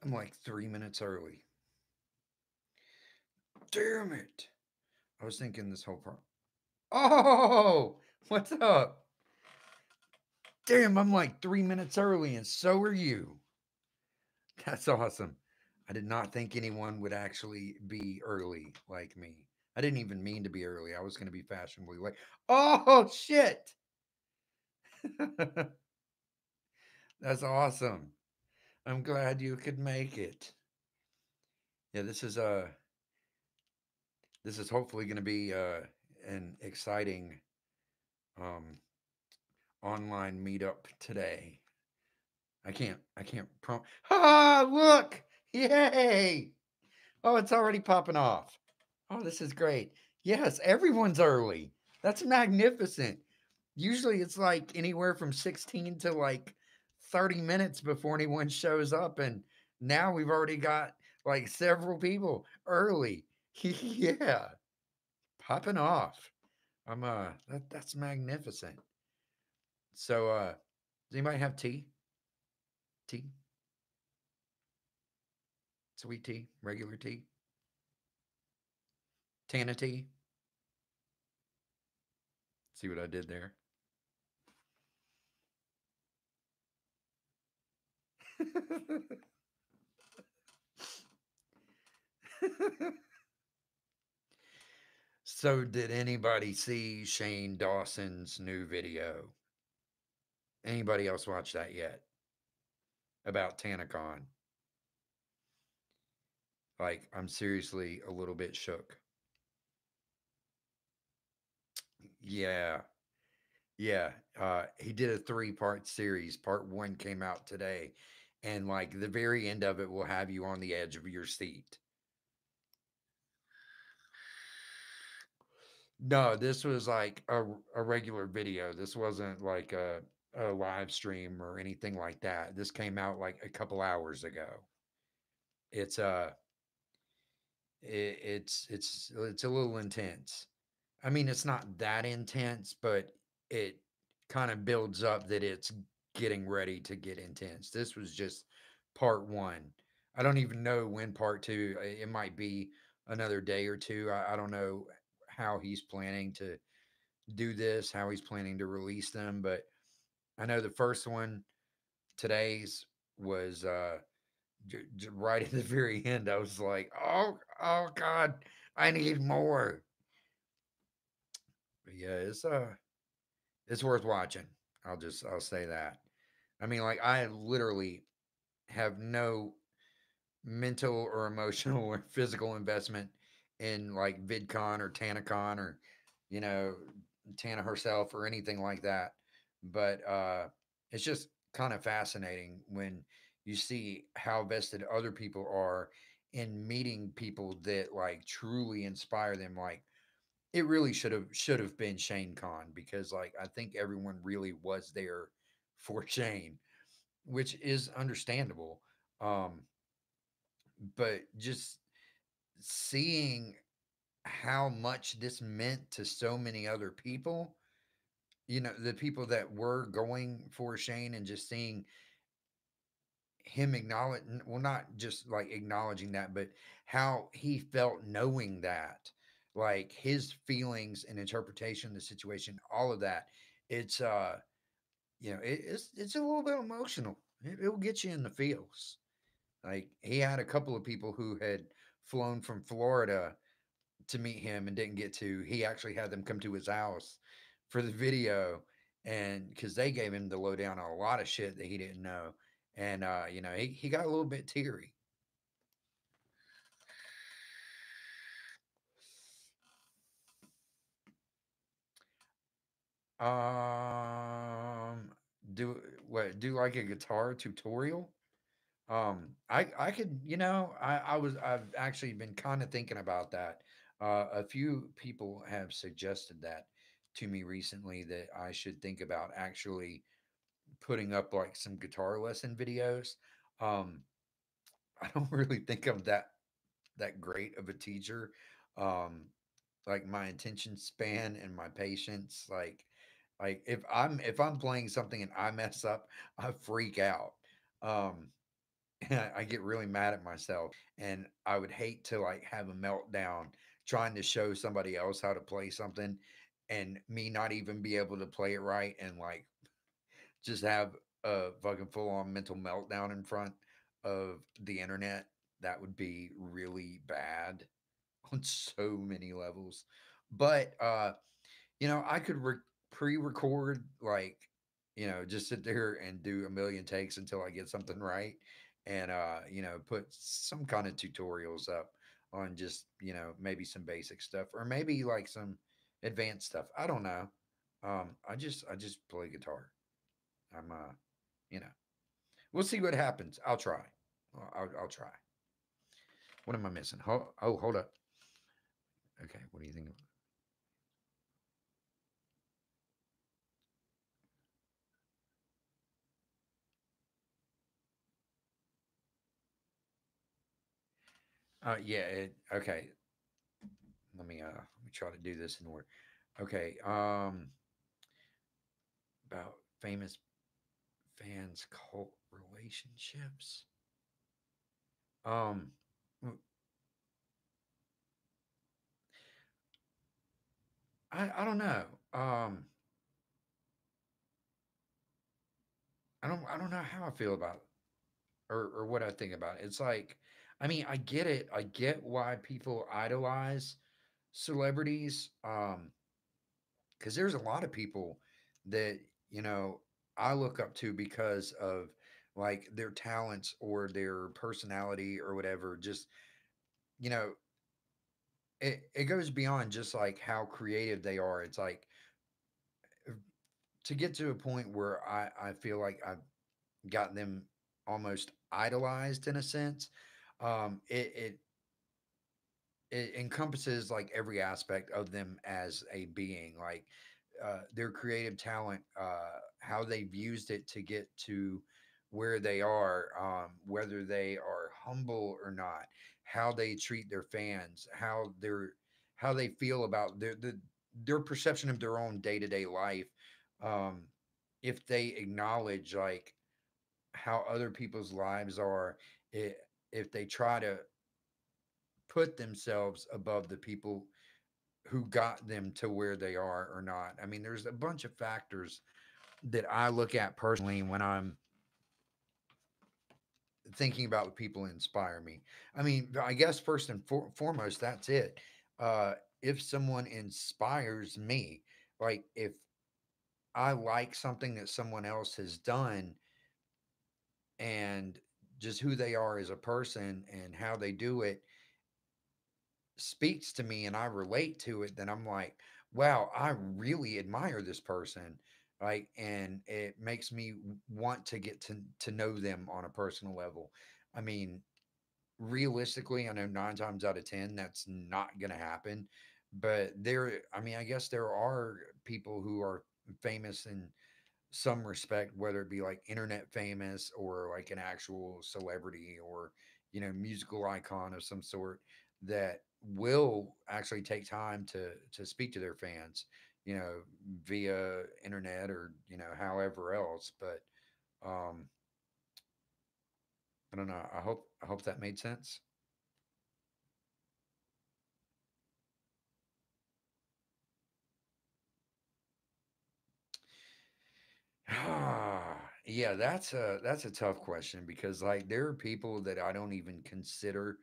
I'm like 3 minutes early. Damn it. I was thinking this whole part. Oh, what's up? Damn, I'm like 3 minutes early, and so are you. That's awesome. I did not think anyone would actually be early like me. I didn't even mean to be early. I was going to be fashionably late. Oh, shit. That's awesome. I'm glad you could make it. Yeah, this is hopefully going to be an exciting um online meetup today. I can't Ah, look! Yay! Oh, it's already popping off. Oh, this is great. Yes, everyone's early. That's magnificent. Usually it's like anywhere from 16 to like 30 minutes before anyone shows up. And now we've already got like several people early. Yeah, popping off. That's magnificent. So does anybody have tea? Tea? Sweet tea? Regular tea? Tana tea? See what I did there? So, did anybody see Shane Dawson's new video? Anybody else watch that yet? About TanaCon? Like, I'm seriously a little bit shook. Yeah, yeah. He did a three-part series. Part one came out today, and like the very end of it will have you on the edge of your seat. No, this was like a regular video. This wasn't like a live stream or anything like that. This came out like a couple hours ago. It's it's a little intense. I mean, it's not that intense, but it kind of builds up that it's getting ready to get intense. This was just part one. I don't even know when part two. It might be another day or two. I don't know how he's planning to do this, how he's planning to release them, but I know the first one, today's, was right at the very end. I was like, oh God, I need more. But yeah, it's worth watching. I'll say that. I mean, like I literally have no mental or emotional or physical investment in like VidCon or TanaCon or you know Tana herself or anything like that. But it's just kind of fascinating when you see how vested other people are in meeting people that like truly inspire them. Like it really should have been Shane Khan because like I think everyone really was there for Shane, which is understandable. Um, but just seeing how much this meant to so many other people, the people that were going for Shane and just seeing him acknowledge, well, not just like acknowledging that, but how he felt knowing that, like his feelings and interpretation of the situation, all of that. It's, it's a little bit emotional. It'll get you in the feels. Like he had a couple of people who had flown from Florida to meet him and didn't get to. He actually had them come to his house for the video, and because they gave him the lowdown on a lot of shit that he didn't know, and he got a little bit teary. Um, do like a guitar tutorial? I could, I've actually been kind of thinking about that. A few people have suggested that to me recently that I should think about actually putting up like some guitar lesson videos. Um, I don't really think I'm that great of a teacher. Um, like my attention span and my patience, like if I'm playing something and I mess up, I freak out. Um, I get really mad at myself, and I would hate to like have a meltdown trying to show somebody else how to play something and me not even be able to play it right and like just have a fucking full on mental meltdown in front of the internet. That would be really bad on so many levels. But I could pre-record like, just sit there and do a million takes until I get something right, and put some kind of tutorials up on just maybe some basic stuff or maybe like some advanced stuff. I don't know. I just play guitar. I'm you know, we'll see what happens. I'll try. I'll try. What am I missing? Hold up. Okay, what do you think? Yeah. Okay. Let me try to do this in order. Okay. About famous fans cult relationships. Um, I don't know. Um, I don't know how I feel about it or what I think about it. It's like, I mean, I get it. I get why people idolize celebrities. Because there's a lot of people that you know I look up to because of like their talents or their personality or whatever. Just you know, it goes beyond just like how creative they are. It's like to get to a point where I feel like I've gotten them almost idolized in a sense. It encompasses like every aspect of them as a being, like their creative talent, how they've used it to get to where they are, whether they are humble or not, how they treat their fans, how they feel about their perception of their own day to day life. Um, if they acknowledge like how other people's lives are, I if they try to put themselves above the people who got them to where they are or not. I mean, there's a bunch of factors that I look at personally when I'm thinking about the people who inspire me. I mean, I guess first and foremost, that's it. If someone inspires me, like if I like something that someone else has done and just who they are as a person and how they do it, speaks to me and I relate to it, then I'm like, wow, I really admire this person. Like, and it makes me want to get to know them on a personal level. I mean, realistically, I know 9 times out of 10, that's not going to happen. But I mean, I guess there are people who are famous in some respect, whether it be like internet famous or like an actual celebrity or, musical icon of some sort that will actually take time to speak to their fans, you know, via internet or, however else. But um I don't know. I hope that made sense. Yeah, that's a tough question because like there are people that I don't even consider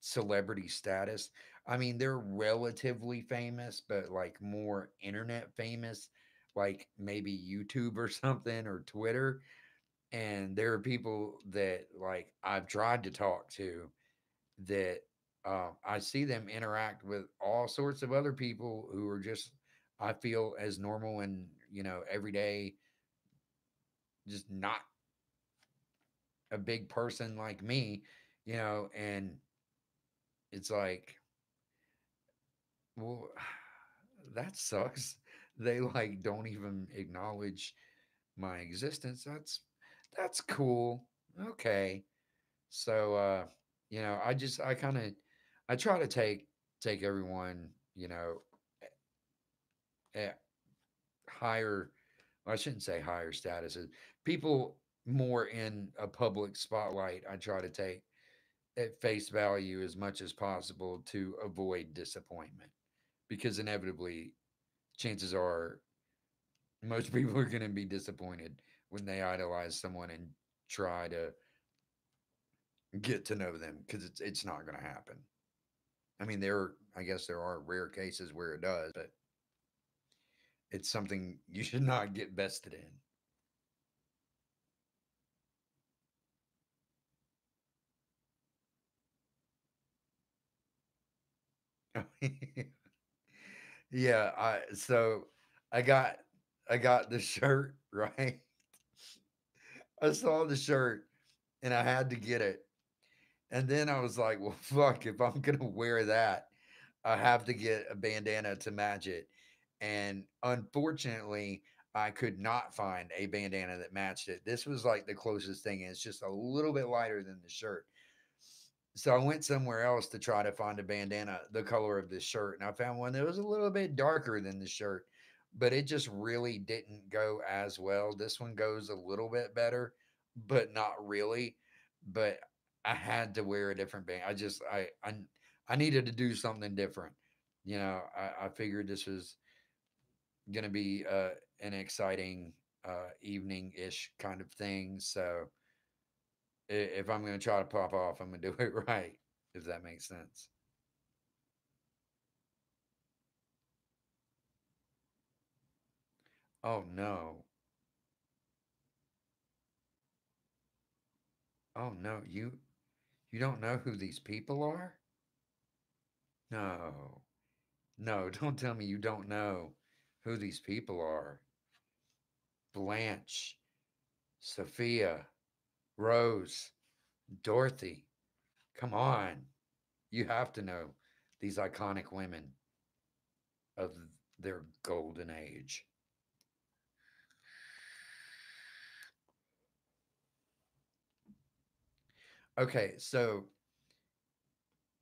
celebrity status. I mean, they're relatively famous, but like more internet famous, like maybe YouTube or something or Twitter. And there are people that like I've tried to talk to that I see them interact with all sorts of other people who are just, I feel, as normal and, everyday, just not a big person like me, and it's like, well, that sucks. They like don't even acknowledge my existence. That's cool. Okay. So I kind of I try to take everyone, at higher, well, I shouldn't say higher statuses. People more in a public spotlight, I try to take at face value as much as possible to avoid disappointment because inevitably, chances are most people are going to be disappointed when they idolize someone and try to get to know them because it's not going to happen. I mean, I guess there are rare cases where it does, but it's something you should not get vested in. Yeah, I got I got the shirt, right? I saw the shirt and I had to get it. And then I was like, well, fuck, if I'm gonna wear that, I have to get a bandana to match it. And unfortunately, I could not find a bandana that matched it. This was like the closest thing, and it's just a little bit lighter than the shirt. So I went somewhere else to try to find a bandana the color of this shirt, and I found one that was a little bit darker than the shirt, but it just really didn't go as well. This one goes a little bit better, but not really. But I had to wear a different band. I needed to do something different. I figured this was gonna be an exciting evening ish kind of thing. So if I'm gonna try to pop off, I'm gonna do it right. If that makes sense. Oh no. Oh no. You don't know who these people are? No. No, don't tell me you don't know who these people are. Blanche, Sophia, Rose, Dorothy. Come on. You have to know these iconic women of their golden age. Okay, so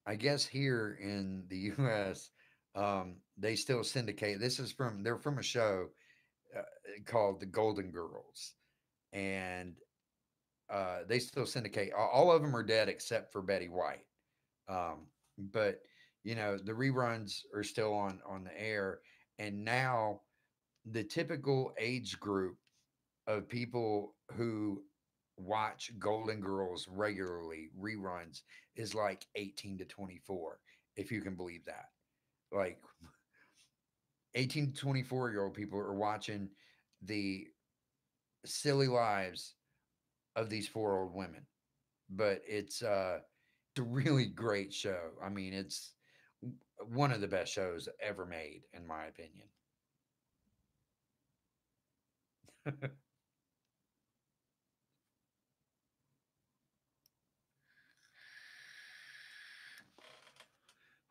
I guess here in the US, they still syndicate. They're from a show uh, called The Golden Girls, and they still syndicate. All of them are dead except for Betty White. But the reruns are still on the air, and now the typical age group of people who watch Golden Girls regularly reruns is like 18 to 24, if you can believe that. Like 18 to 24-year-old people are watching the silly lives of these four old women. But it's a really great show. I mean, it's one of the best shows ever made, in my opinion.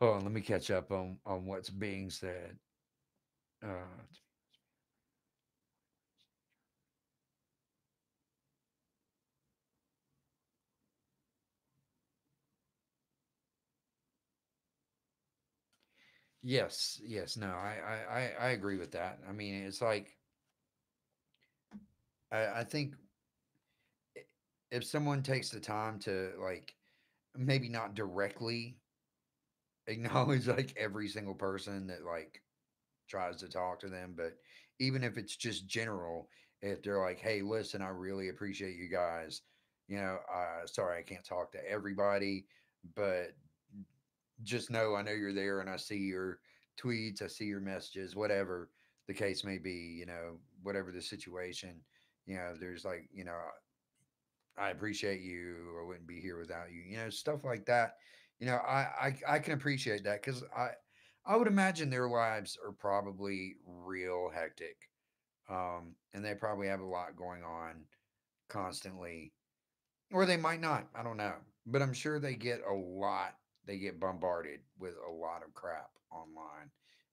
Hold on, let me catch up on what's being said. Yes, yes, no, I agree with that. I mean, it's like I think if someone takes the time to like maybe not directly acknowledge like every single person that like tries to talk to them, but even if it's just general, if they're like, "Hey, listen, I really appreciate you guys. Sorry I can't talk to everybody, but just know I know you're there and I see your tweets, I see your messages, whatever the case may be, whatever the situation, there's like, I appreciate you. I wouldn't be here without you. Stuff like that. I can appreciate that because I would imagine their lives are probably real hectic, and they probably have a lot going on constantly, or they might not. I don't know, but I'm sure they get a lot. They get bombarded with a lot of crap online,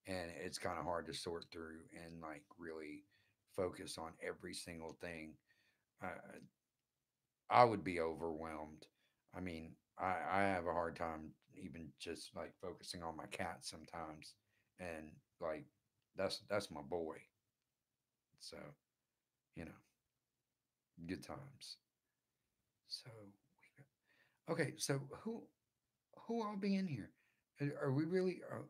and it's kind of hard to sort through and like really focus on every single thing. Uh, I would be overwhelmed. I mean, I have a hard time even just like focusing on my cat sometimes, and like that's my boy. So you know, Good times. So, okay. So who all be in here? Are we really? Oh,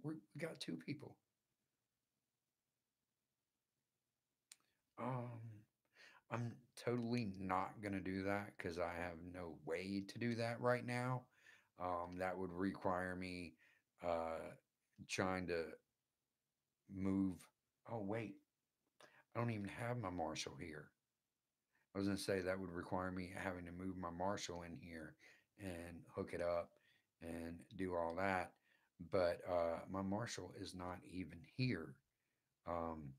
we got two people. Um, I'm totally not gonna do that because I have no way to do that right now. That would require me uh trying to move. Oh wait, I don't even have my Marshall here. I was gonna say that would require me having to move my Marshall in here and hook it up and do all that. But my Marshall is not even here. Um,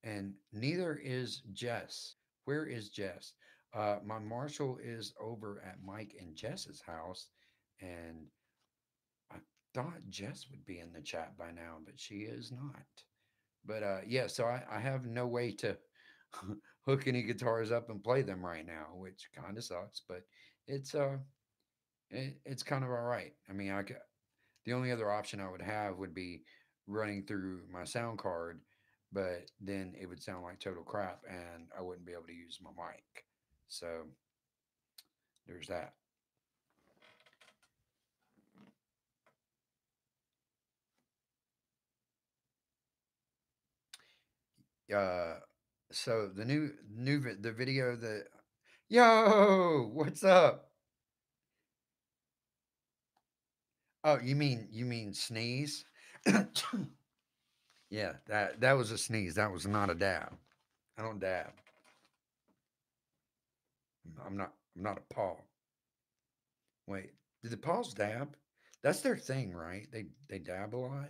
and neither is Jess. Where is Jess? My Marshall is over at Mike and Jess's house, and I thought Jess would be in the chat by now, but she is not. But yeah, so I have no way to hook any guitars up and play them right now, which kind of sucks, but it's it's kind of all right. I mean, the only other option I would have would be running through my sound card, but then it would sound like total crap and I wouldn't be able to use my mic. So there's that. Uh, so the video that yo, what's up? Oh, you mean sneeze? Yeah, that was a sneeze. That was not a dab. I don't dab. I'm not a paw. Wait, did the paws dab? That's their thing, right? They dab a lot.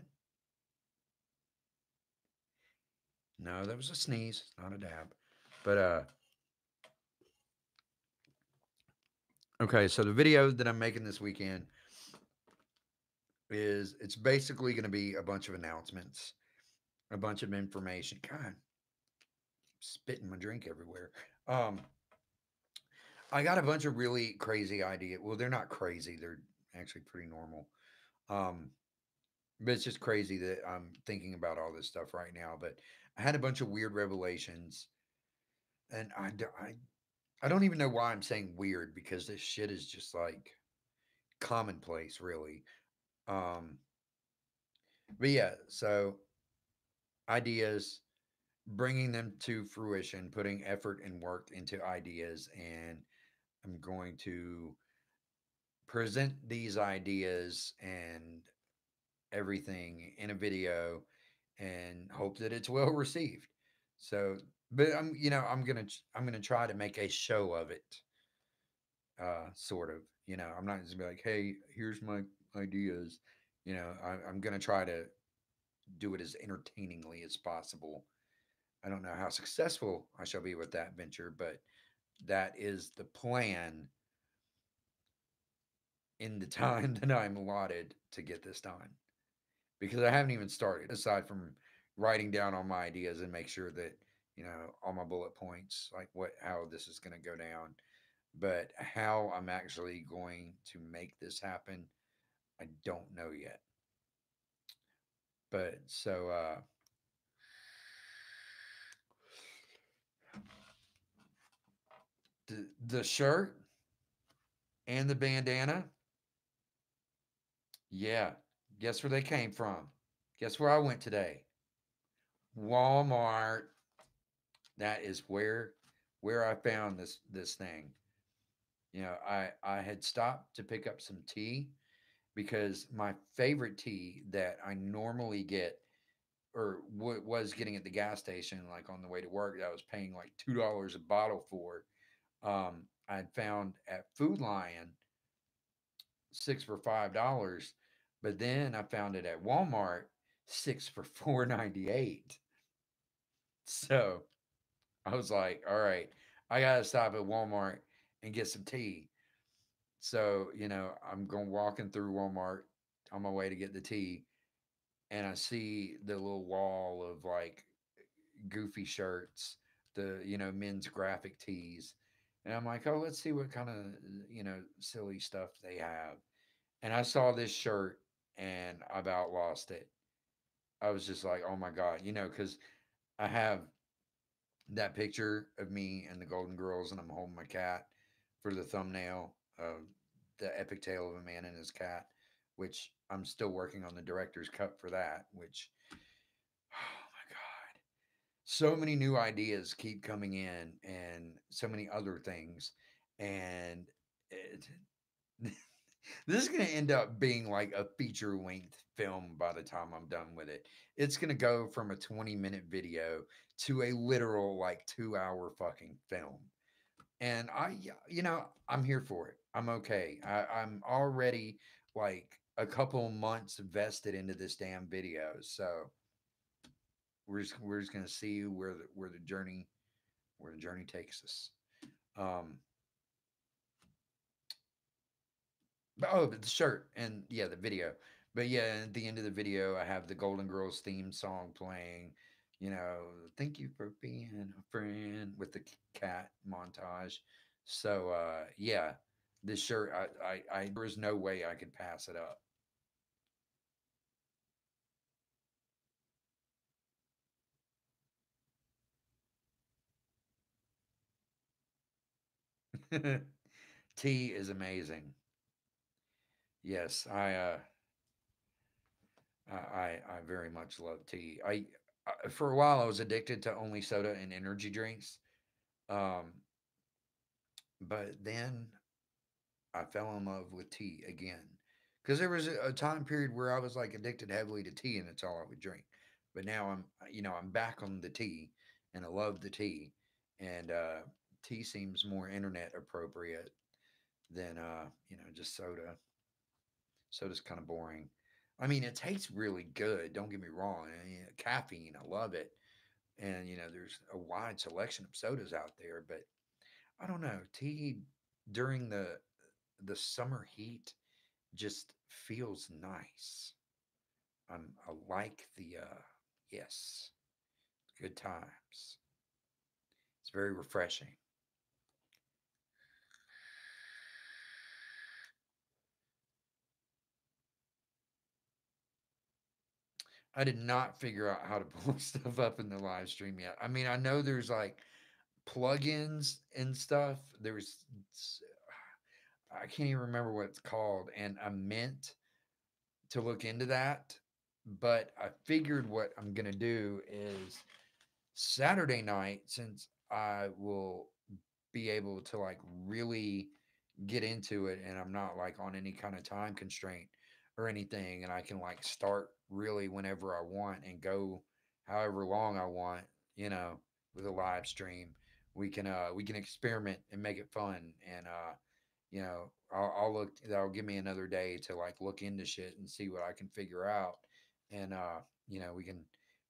No, that was a sneeze, not a dab. But okay, so the video that I'm making this weekend is it's basically going to be a bunch of announcements, a bunch of information. God, spitting my drink everywhere. Um, I got a bunch of really crazy ideas. Well, they're not crazy. They're actually pretty normal. Um, but it's just crazy that I'm thinking about all this stuff right now. But I had a bunch of weird revelations, and I don't even know why I'm saying weird because this shit is just like commonplace, really. Um, but yeah, so ideas, bringing them to fruition, putting effort and work into ideas, and I'm going to present these ideas and everything in a video and hope that it's well received. So, but I'm gonna try to make a show of it, sort of. I'm not just gonna be like, hey, here's my ideas. I'm gonna try to do it as entertainingly as possible. I don't know how successful I shall be with that venture, but that is the plan in the time that I'm allotted to get this done. Because I haven't even started, aside from writing down all my ideas and make sure that, all my bullet points, like how this is going to go down. But how I'm actually going to make this happen, I don't know yet. But so, the shirt and the bandana, yeah. Guess where they came from? Guess where I went today? Walmart. That is where I found this thing. I had stopped to pick up some tea because my favorite tea that I normally get or was getting at the gas station, like on the way to work, that I was paying like $2 a bottle for. I'd found at Food Lion six for $5, but then I found it at Walmart six for 4.98. So I was like, all right, I gotta stop at Walmart and get some tea. So, I'm going walking through Walmart on my way to get the tea, and I see the little wall of like goofy shirts, the, men's graphic tees. And I'm like, oh, let's see what kind of, silly stuff they have. And I saw this shirt and I about lost it. I was just like, oh my God, because I have that picture of me and the Golden Girls, and I'm holding my cat for the thumbnail of the epic tale of a man and his cat, which I'm still working on the director's cut for that. Which, oh my god, so many new ideas keep coming in, and so many other things, and it, this is going to end up being like a feature length film by the time I'm done with it. It's going to go from a 20-minute video to a literal like 2 hour fucking film. And I'm here for it. I'm okay. I'm already like a couple months vested into this damn video. So we're just going to see where the journey takes us. Um, but the shirt and yeah, the video. But yeah, at the end of the video, I have the Golden Girls theme song playing. You know, thank you for being a friend with the cat montage. So yeah, this shirt, there was no way I could pass it up. Tea is amazing. Yes, I very much love tea. For a while I was addicted to only soda and energy drinks. Um, but then I fell in love with tea again because there was a time period where I was like addicted heavily to tea and it's all I would drink. But now I'm back on the tea and I love the tea, and tea seems more internet appropriate than just soda. Soda's kind of boring. I mean, it tastes really good. Don't get me wrong. I mean, caffeine, I love it, and there's a wide selection of sodas out there. But I don't know, tea during the summer heat just feels nice. I like the yes, good times. It's very refreshing. I did not figure out how to pull stuff up in the live stream yet. I mean, I know there's like plugins and stuff. I can't even remember what it's called, and I meant to look into that, but I figured what I'm gonna do is Saturday night, since I will be able to like really get into it and I'm not like on any kind of time constraint or anything, and I can like start really whenever I want and go however long I want, you know, with a live stream. We can experiment and make it fun, and I'll look, that'll give me another day to like look into shit and see what I can figure out. And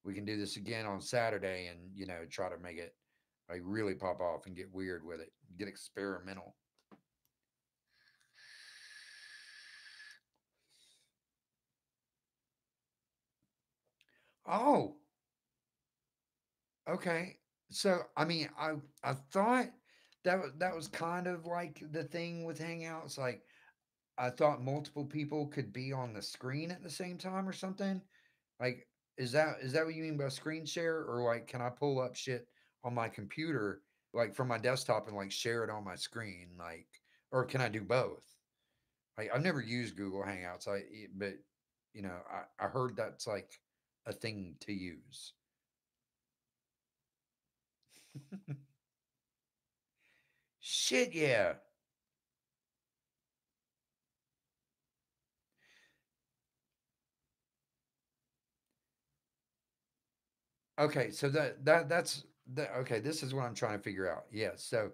we can do this again on Saturday and try to make it like really pop off and get weird with it, get experimental. Oh, okay. So I mean, I thought that was kind of like the thing with Hangouts. Like I thought multiple people could be on the screen at the same time or something. Like, is that what you mean by screen share, or like can I pull up shit on my computer like from my desktop and like share it on my screen, like, or can I do both? Like I've never used Google Hangouts, but I heard that's like a thing to use. Shit, yeah. Okay, so that's that. Okay, this is what I'm trying to figure out. Yeah, so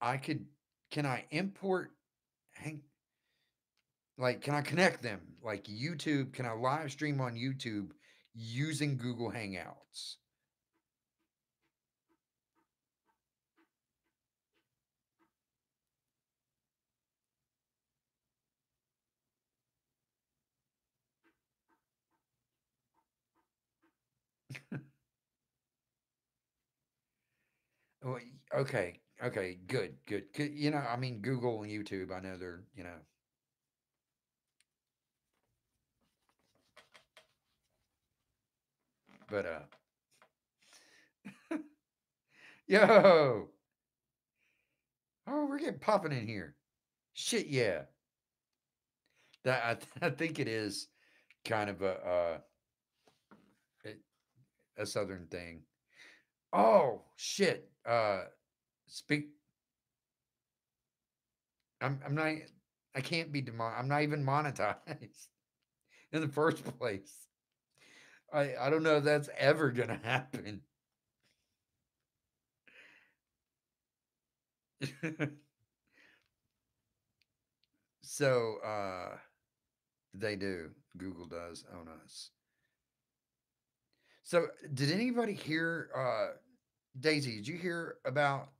I could can I import hang like can I connect them like YouTube? Can I live stream on YouTube using Google Hangouts? Oh, okay, okay, good, good. I mean Google and YouTube. I know they're but Yo, oh, we're getting popping in here. Shit, yeah. I think it is kind of a southern thing. Oh shit. Speak. I'm not. I can't be I'm not even monetized in the first place. I don't know if that's ever gonna happen. So they do. Google does own us. So did anybody hear Daisy, did you hear about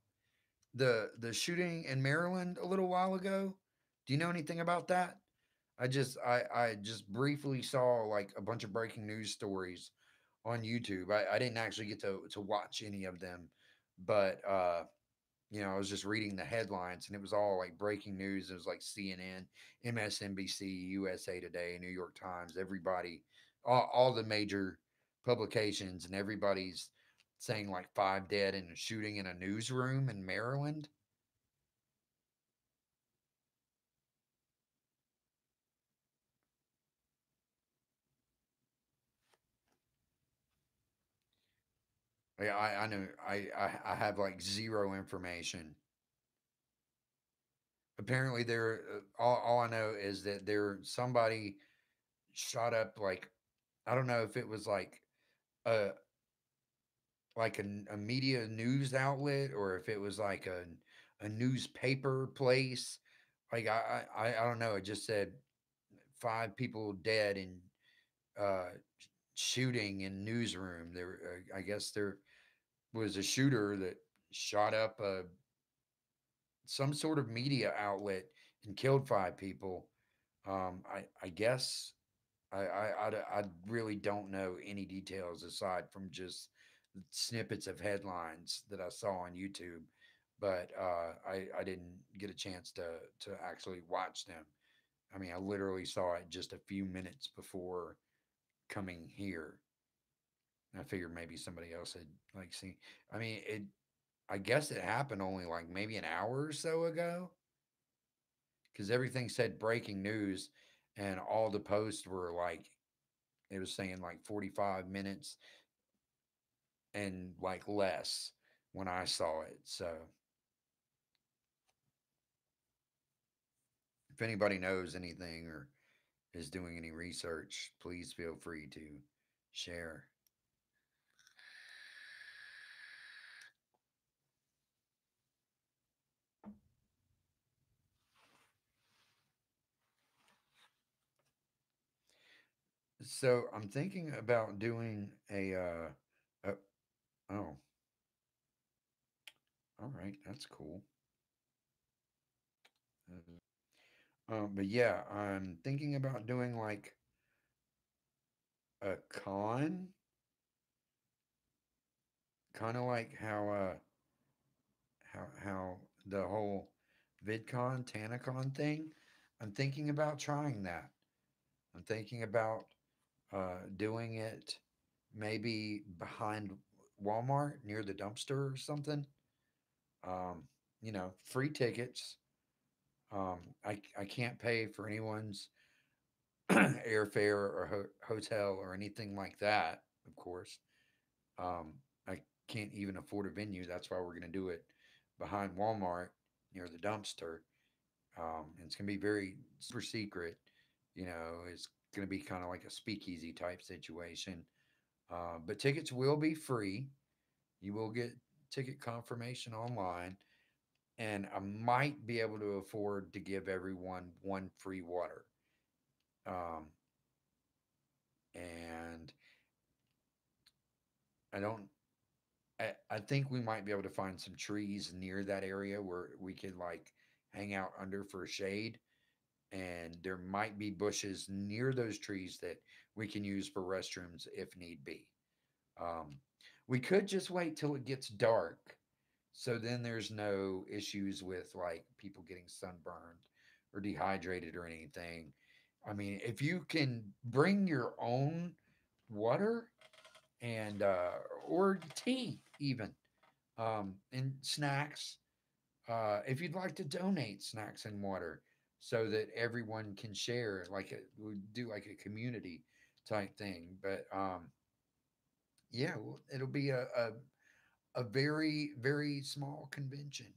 the shooting in Maryland a little while ago? Do you know anything about that? I just briefly saw like a bunch of breaking news stories on YouTube. I didn't actually get to watch any of them, but I was just reading the headlines and it was all like breaking news. It was like CNN, MSNBC, USA Today, New York Times, everybody, all the major publications, and everybody's saying like five dead in a shooting in a newsroom in Maryland. Yeah, I know. I have like zero information. Apparently, all I know is that there somebody shot up like I don't know if it was a a media news outlet or if it was like a newspaper place. Like I don't know. It just said five people dead in uh, shooting in newsroom. There, I guess there was a shooter that shot up some sort of media outlet and killed five people. I guess I really don't know any details aside from just snippets of headlines that I saw on YouTube, but I didn't get a chance to actually watch them. I mean, I literally saw it just a few minutes before coming here. I figured maybe somebody else had like seen. I mean, it. I guess it happened only like maybe an hour or so ago because everything said breaking news, and all the posts were like it was saying like 45 minutes and like less when I saw it. So if anybody knows anything or is doing any research, please feel free to share. So I'm thinking about doing a oh, all right, that's cool. But yeah, I'm thinking about doing like a con, kind of like how the whole VidCon, TanaCon thing. I'm thinking about trying that. I'm thinking about doing it maybe behind Walmart near the dumpster or something. Um, free tickets. I can't pay for anyone's airfare or hotel or anything like that, of course. Um, I can't even afford a venue. That's why we're going to do it behind Walmart near the dumpster. And it's going to be very super secret. It's going to be kind of like a speakeasy type situation. But tickets will be free. You will get ticket confirmation online. And I might be able to afford to give everyone one free water. Um, and I don't, I think we might be able to find some trees near that area where we could like hang out under for shade. And there might be bushes near those trees that we can use for restrooms if need be. Um, we could just wait till it gets dark, so then there's no issues with like people getting sunburned or dehydrated or anything. I mean, if you can bring your own water and or tea even, And snacks. If you'd like to donate snacks and water so that everyone can share, like we do like a community type thing. But yeah, well, it'll be a very, very small convention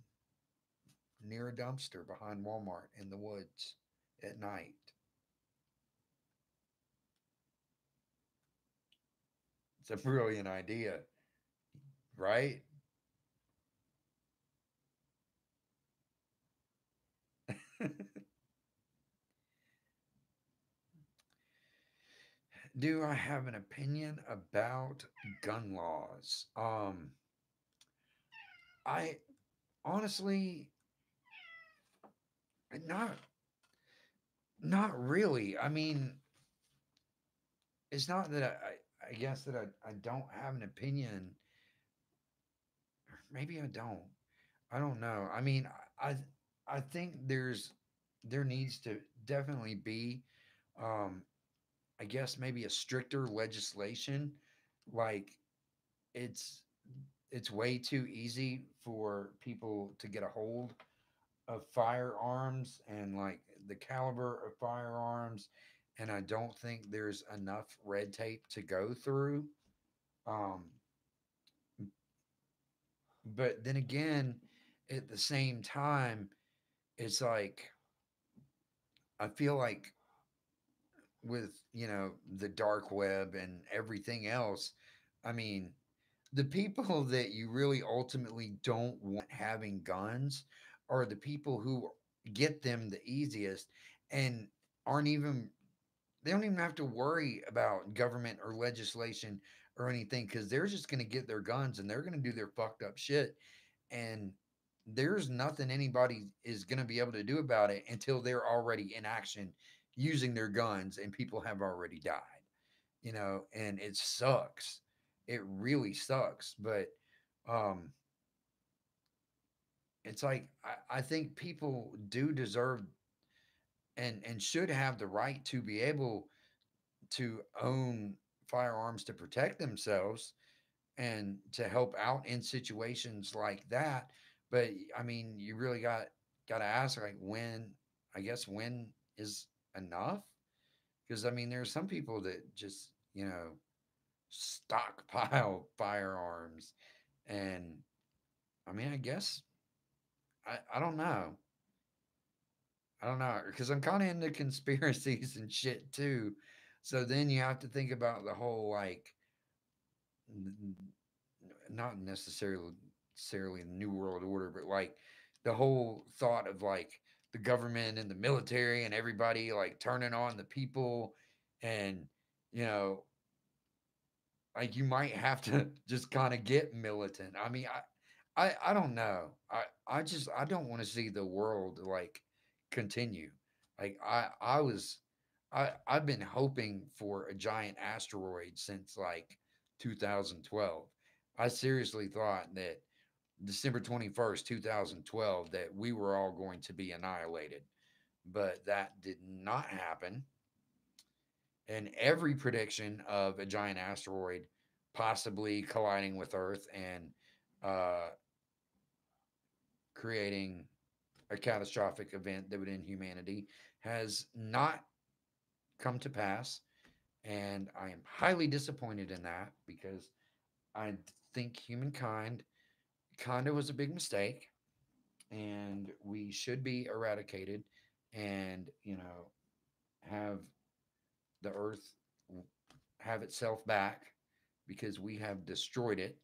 near a dumpster behind Walmart in the woods at night. It's a brilliant idea, right? Do I have an opinion about gun laws? I honestly not not really. I mean, it's not that I guess that I don't have an opinion. Maybe I don't. I don't know. I mean, I I think there needs to definitely be um I guess maybe a stricter legislation. Like it's it's way too easy for people to get a hold of firearms and like the caliber of firearms, and I don't think there's enough red tape to go through. um but then again, at the same time, it's like I feel like with, the dark web and everything else, I mean, the people that you really ultimately don't want having guns are the people who get them the easiest and aren't even they don't even have to worry about government or legislation or anything, because they're just going to get their guns and they're going to do their fucked up shit, and there's nothing anybody is going to be able to do about it until they're already in action using their guns and people have already died, and it sucks. It really sucks. But um it's like I think people do deserve and should have the right to be able to own firearms to protect themselves and to help out in situations like that. But I mean, you really got to ask, like, when, I guess, when is enough? Because I mean, there's some people that just, stockpile firearms, and I mean, I guess I don't know. I don't know, because I'm kind of into conspiracies and shit too. So then you have to think about the whole, like, not necessarily the new world order, but like the whole thought of like the government and the military and everybody like turning on the people, and you know like you might have to just kind of get militant. I mean, I don't know. I don't want to see the world like continue. Like I've been hoping for a giant asteroid since like 2012. I seriously thought that December 21st, 2012, that we were all going to be annihilated, but that did not happen. And every prediction of a giant asteroid possibly colliding with Earth and uh, creating a catastrophic event that would end humanity has not come to pass. And I am highly disappointed in that, because I think humankind kind of was a big mistake and we should be eradicated and, have the earth have itself back, because we have destroyed it,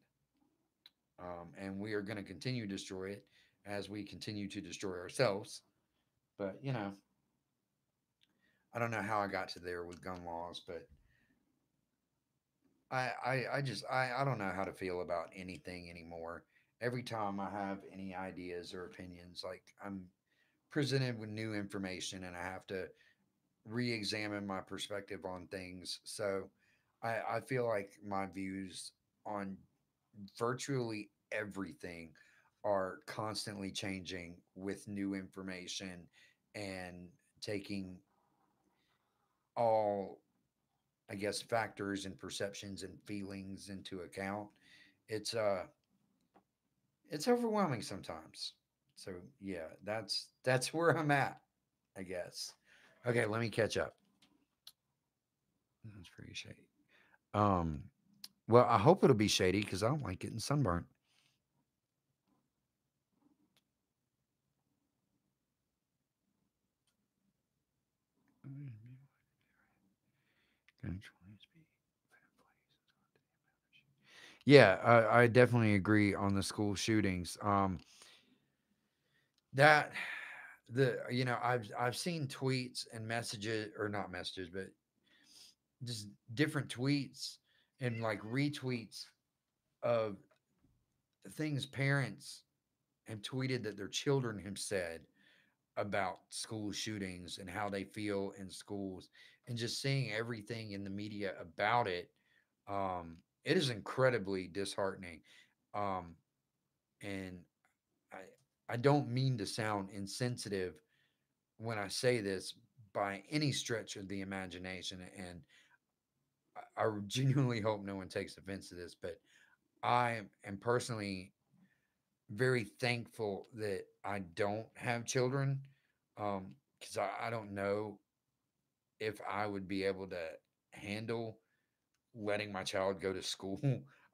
and we are going to continue to destroy it as we continue to destroy ourselves. But I don't know how I got to there with gun laws, but I don't know how to feel about anything anymore. Every time I have any ideas or opinions, like I'm presented with new information and I have to re-examine my perspective on things. So I feel like my views on virtually everything are constantly changing with new information and taking all, I guess, factors and perceptions and feelings into account. It's it's overwhelming sometimes. So yeah, that's where I'm at, I guess. Okay, let me catch up. That's pretty shady. Um, well, I hope it'll be shady because I don't like getting sunburnt. Yeah, I definitely agree on the school shootings. That I've seen tweets and messages, or not messages, but just different tweets and like retweets of things parents have tweeted that their children have said about school shootings and how they feel in schools, and just seeing everything in the media about it. It is incredibly disheartening. Um, and I I don't mean to sound insensitive when I say this by any stretch of the imagination, and I genuinely hope no one takes offense to this, but I am personally very thankful that I don't have children, because I don't know if I would be able to handle letting my child go to school.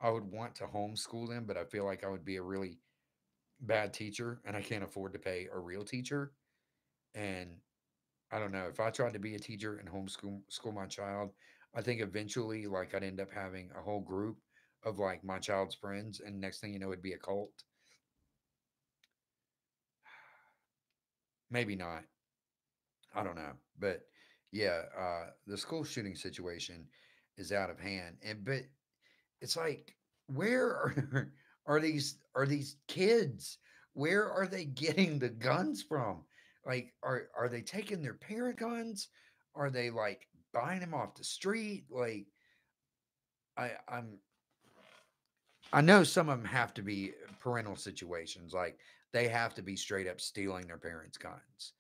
I would want to homeschool them, but I feel like I would be a really bad teacher, and I can't afford to pay a real teacher. And I don't know if I tried to be a teacher and school my child. I think eventually, like, I'd end up having a whole group of like my child's friends, and next thing you know, it'd be a cult. Maybe not. I don't know, but yeah, the school shooting situation is out of hand, and but it's like, where are these kids? Where are they getting the guns from? Like, are they taking their parent guns? Are they like buying them off the street? Like, I'm I know some of them have to be parental situations. Like, they have to be straight up stealing their parents' guns.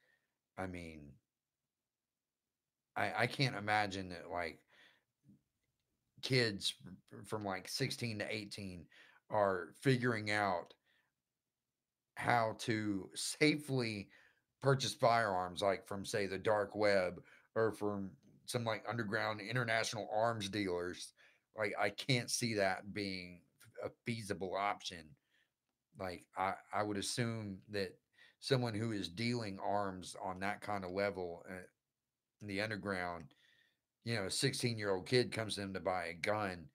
I mean, I can't imagine that like kids from like 16 to 18 are figuring out how to safely purchase firearms, like from say the dark web or from some like underground international arms dealers. Like, I can't see that being a feasible option. Like, I would assume that someone who is dealing arms on that kind of level, in the underground, a 16-year-old kid comes to them to buy a gun.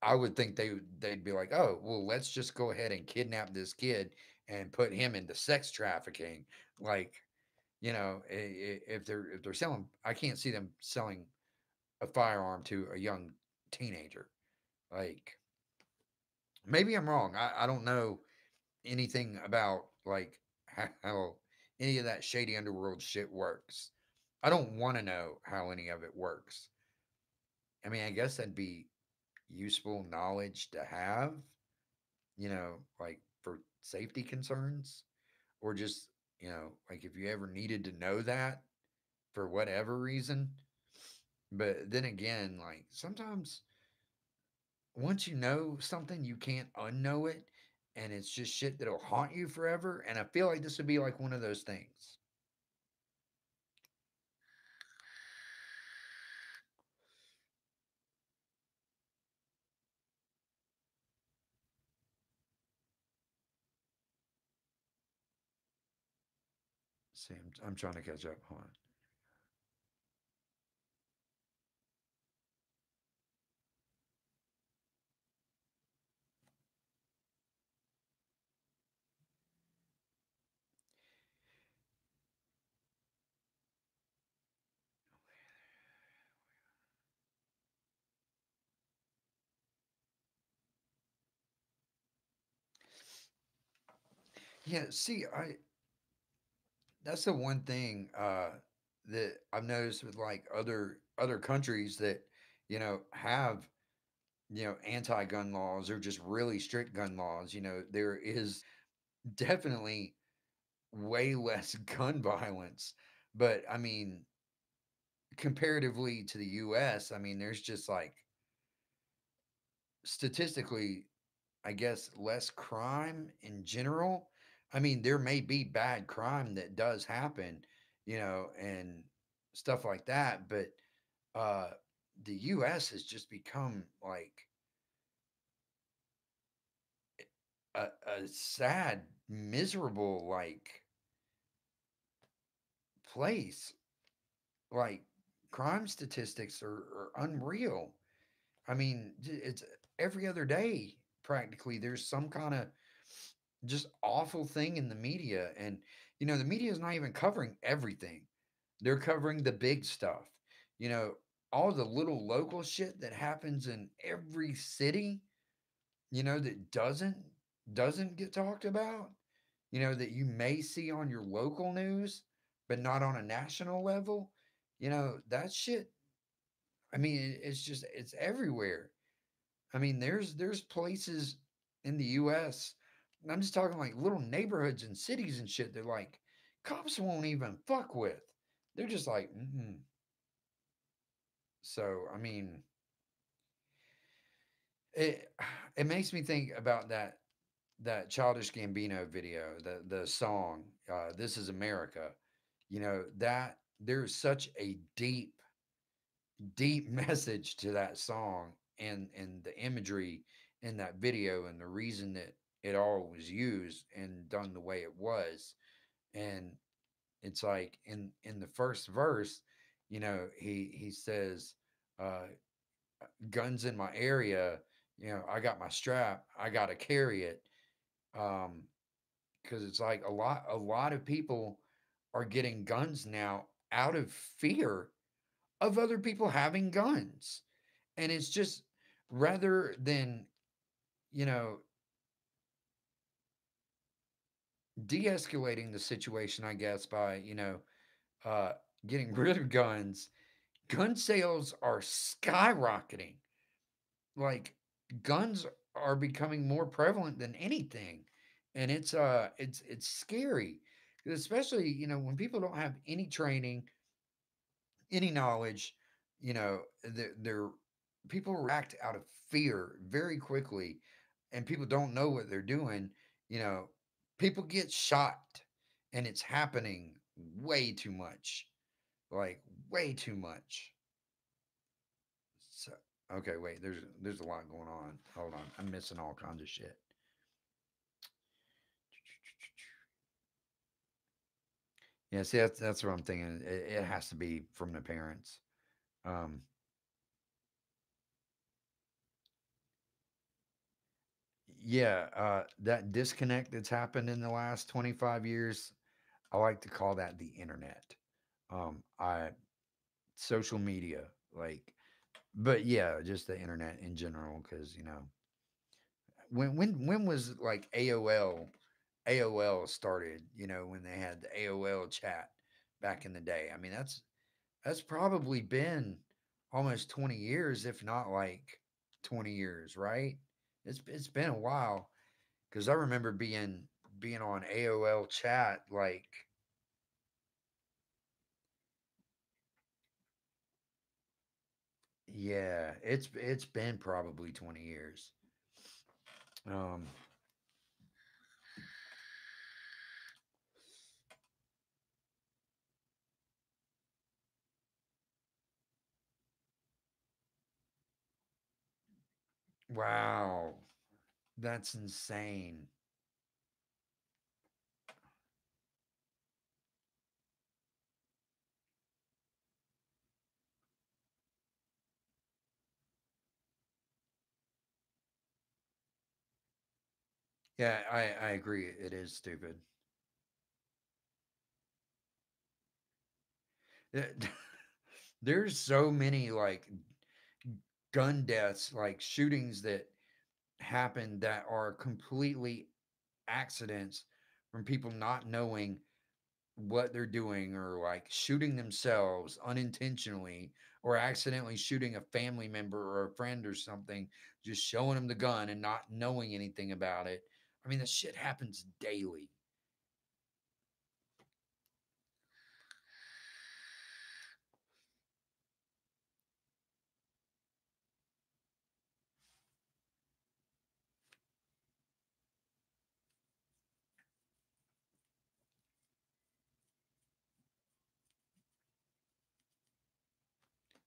I would think they'd be like, oh, well, let's just go ahead and kidnap this kid and put him into sex trafficking. Like, if they're selling, I can't see them selling a firearm to a young teenager. Like, maybe I'm wrong. I don't know anything about like how any of that shady underworld shit works. I don't want to know how any of it works. I mean, I guess that'd be useful knowledge to have, like for safety concerns, or just, like if you ever needed to know that for whatever reason. But then again, like sometimes once you know something, you can't unknow it. And it's just shit that'll haunt you forever. And I feel like this would be like one of those things. See, I'm trying to catch up. Hold on. Yeah, see, I that's the one thing that I've noticed with like other countries that have anti-gun laws or just really strict gun laws. There is definitely way less gun violence, but I mean, comparatively to the U.S., I mean, there's just like statistically, I guess, less crime in general. I mean, there may be bad crime that does happen, and stuff like that, but uh, the U.S. has just become like a sad, miserable like place. Like crime statistics are unreal. I mean, it's every other day practically. There's some kind of just awful thing in the media, and the media is not even covering everything. They're covering the big stuff. You know, all the little local shit that happens in every city, that doesn't get talked about, that you may see on your local news, but not on a national level. That shit, I mean, it's everywhere. I mean, there's places in the US, and I'm just talking like little neighborhoods and cities and shit that like cops won't even fuck with. They're just like, mm. So I mean, it it makes me think about that Childish Gambino video, the song, "This Is America." That there's such a deep message to that song, and the imagery in that video, and the reason that it all was used and done the way it was. And it's like in the first verse, he says, uh guns in my area, I got my strap, I got to carry it. um because it's like a lot of people are getting guns now out of fear of other people having guns. And it's just, rather than, you know, de-escalating the situation, I guess, by, uh, getting rid of guns, gun sales are skyrocketing. Like, guns are becoming more prevalent than anything. And it's scary. Especially, when people don't have any training, any knowledge, they're people react out of fear very quickly, and people don't know what they're doing. you know People get shot, and it's happening way too much, like way too much. So, okay, wait, there's a lot going on. Hold on, I'm missing all kinds of shit. Yeah, see, that's what I'm thinking. It has to be from the parents. um yeah, that disconnect that's happened in the last 25 years, I like to call that the internet. I Social media, like, but yeah, just the internet in general, because when was like AOL started, when they had the AOL chat back in the day. I mean, that's probably been almost 20 years, if not like 20 years, right? It's been a while, because I remember being on AOL chat, like, yeah, it's been probably 20 years. Um, wow, that's insane. Yeah, I agree. It is stupid. There's so many like gun deaths, like shootings that happen that are completely accidents from people not knowing what they're doing, or like shooting themselves unintentionally, or accidentally shooting a family member or a friend or something, just showing them the gun and not knowing anything about it. I mean, this shit happens daily.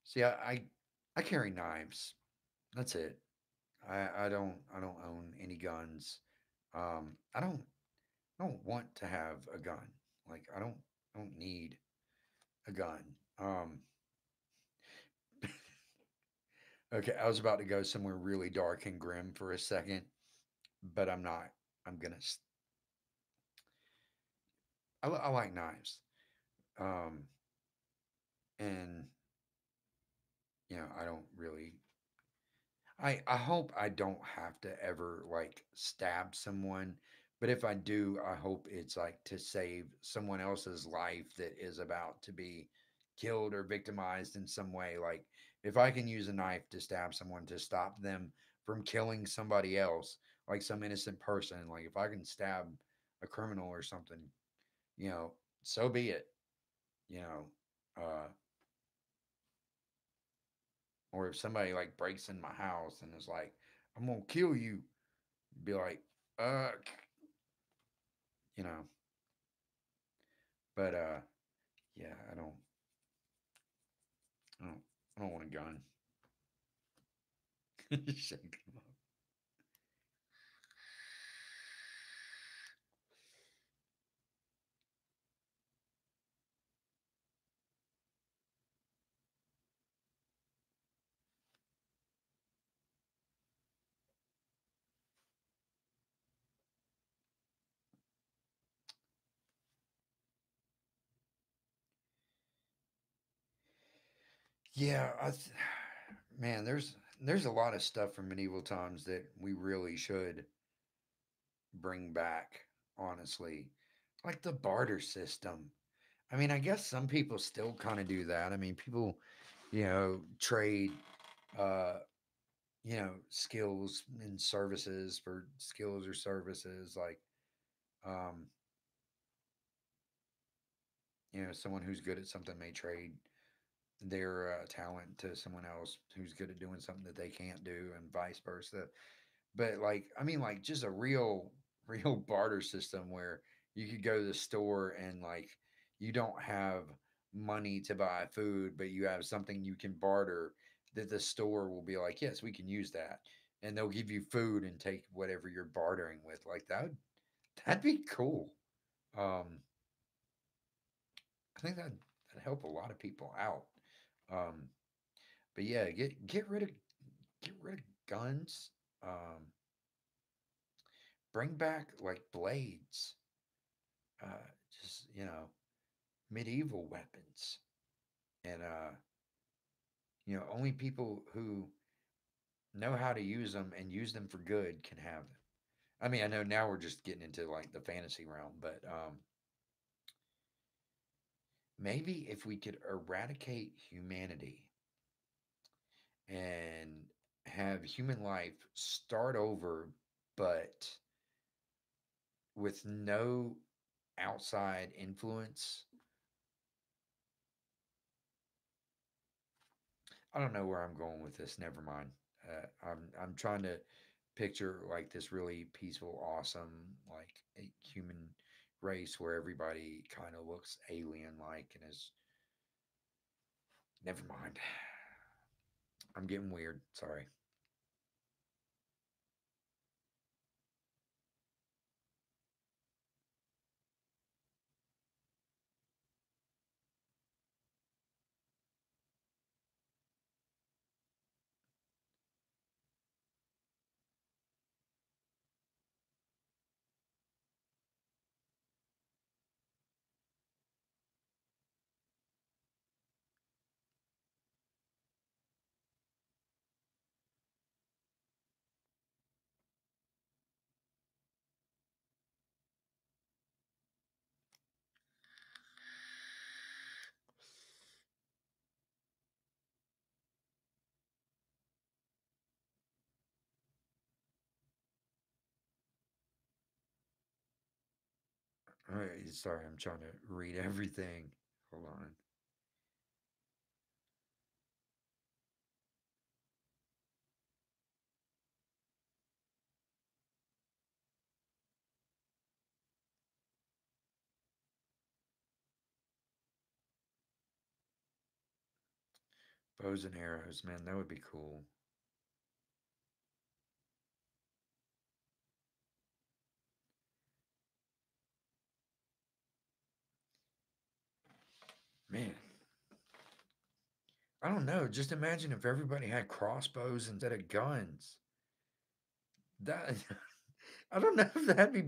See, I carry knives. That's it. I don't own any guns. I don't want to have a gun. Like I don't need a gun. Um, okay, I was about to go somewhere really dark and grim for a second, but I'm not. I'm gonna. I like knives. Um, and I don't really. I hope I don't have to ever like stab someone, but if I do, I hope it's like to save someone else's life that is about to be killed or victimized in some way. Like if I can use a knife to stab someone to stop them from killing somebody else, like some innocent person, like if I can stab a criminal or something, you know, so be it. You know, uh, or if somebody like breaks in my house and is like, "I'm gonna kill you," be like, uh, you know, but yeah, I don't, I don't want a gun. Shake them up. Yeah, man, there's a lot of stuff from medieval times that we really should bring back. Honestly, like the barter system. I mean, I guess some people still kind of do that. I mean, people, trade, uh, skills and services for skills or services. Like, um, someone who's good at something may trade their talent to someone else who's good at doing something that they can't do, and vice versa. But like, I mean, like just a real barter system where you could go to the store and like you don't have money to buy food, but you have something you can barter that the store will be like, yes, we can use that, and they'll give you food and take whatever you're bartering with. Like that'd be cool. Um, I think that'd help a lot of people out. Um, but yeah, get rid of guns. Bring back like blades. Just medieval weapons, and only people who know how to use them and use them for good can have them. I mean, I know now we're just getting into like the fantasy realm, but maybe if we could eradicate humanity and have human life start over, but with no outside influence. I don't know where I'm going with this. Never mind. I'm trying to picture like this really peaceful, awesome, like a human race where everybody kind of looks alien like and is. Never mind. I'm getting weird. Sorry. All right, sorry, I'm trying to read everything. Hold on. Bows and arrows, man, that would be cool. Man, I don't know. Just imagine if everybody had crossbows instead of guns. That I don't know if that'd be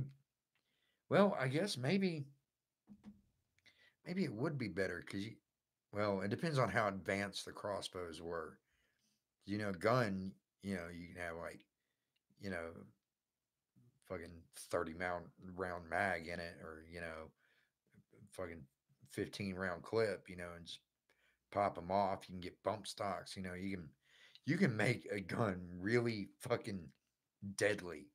well. I guess maybe it would be better because well, it depends on how advanced the crossbows were. Gun, you can have like you know fucking 30 round mag in it, or fucking 15 round clip, and just pop them off. You can get bump stocks. You can make a gun really fucking deadly.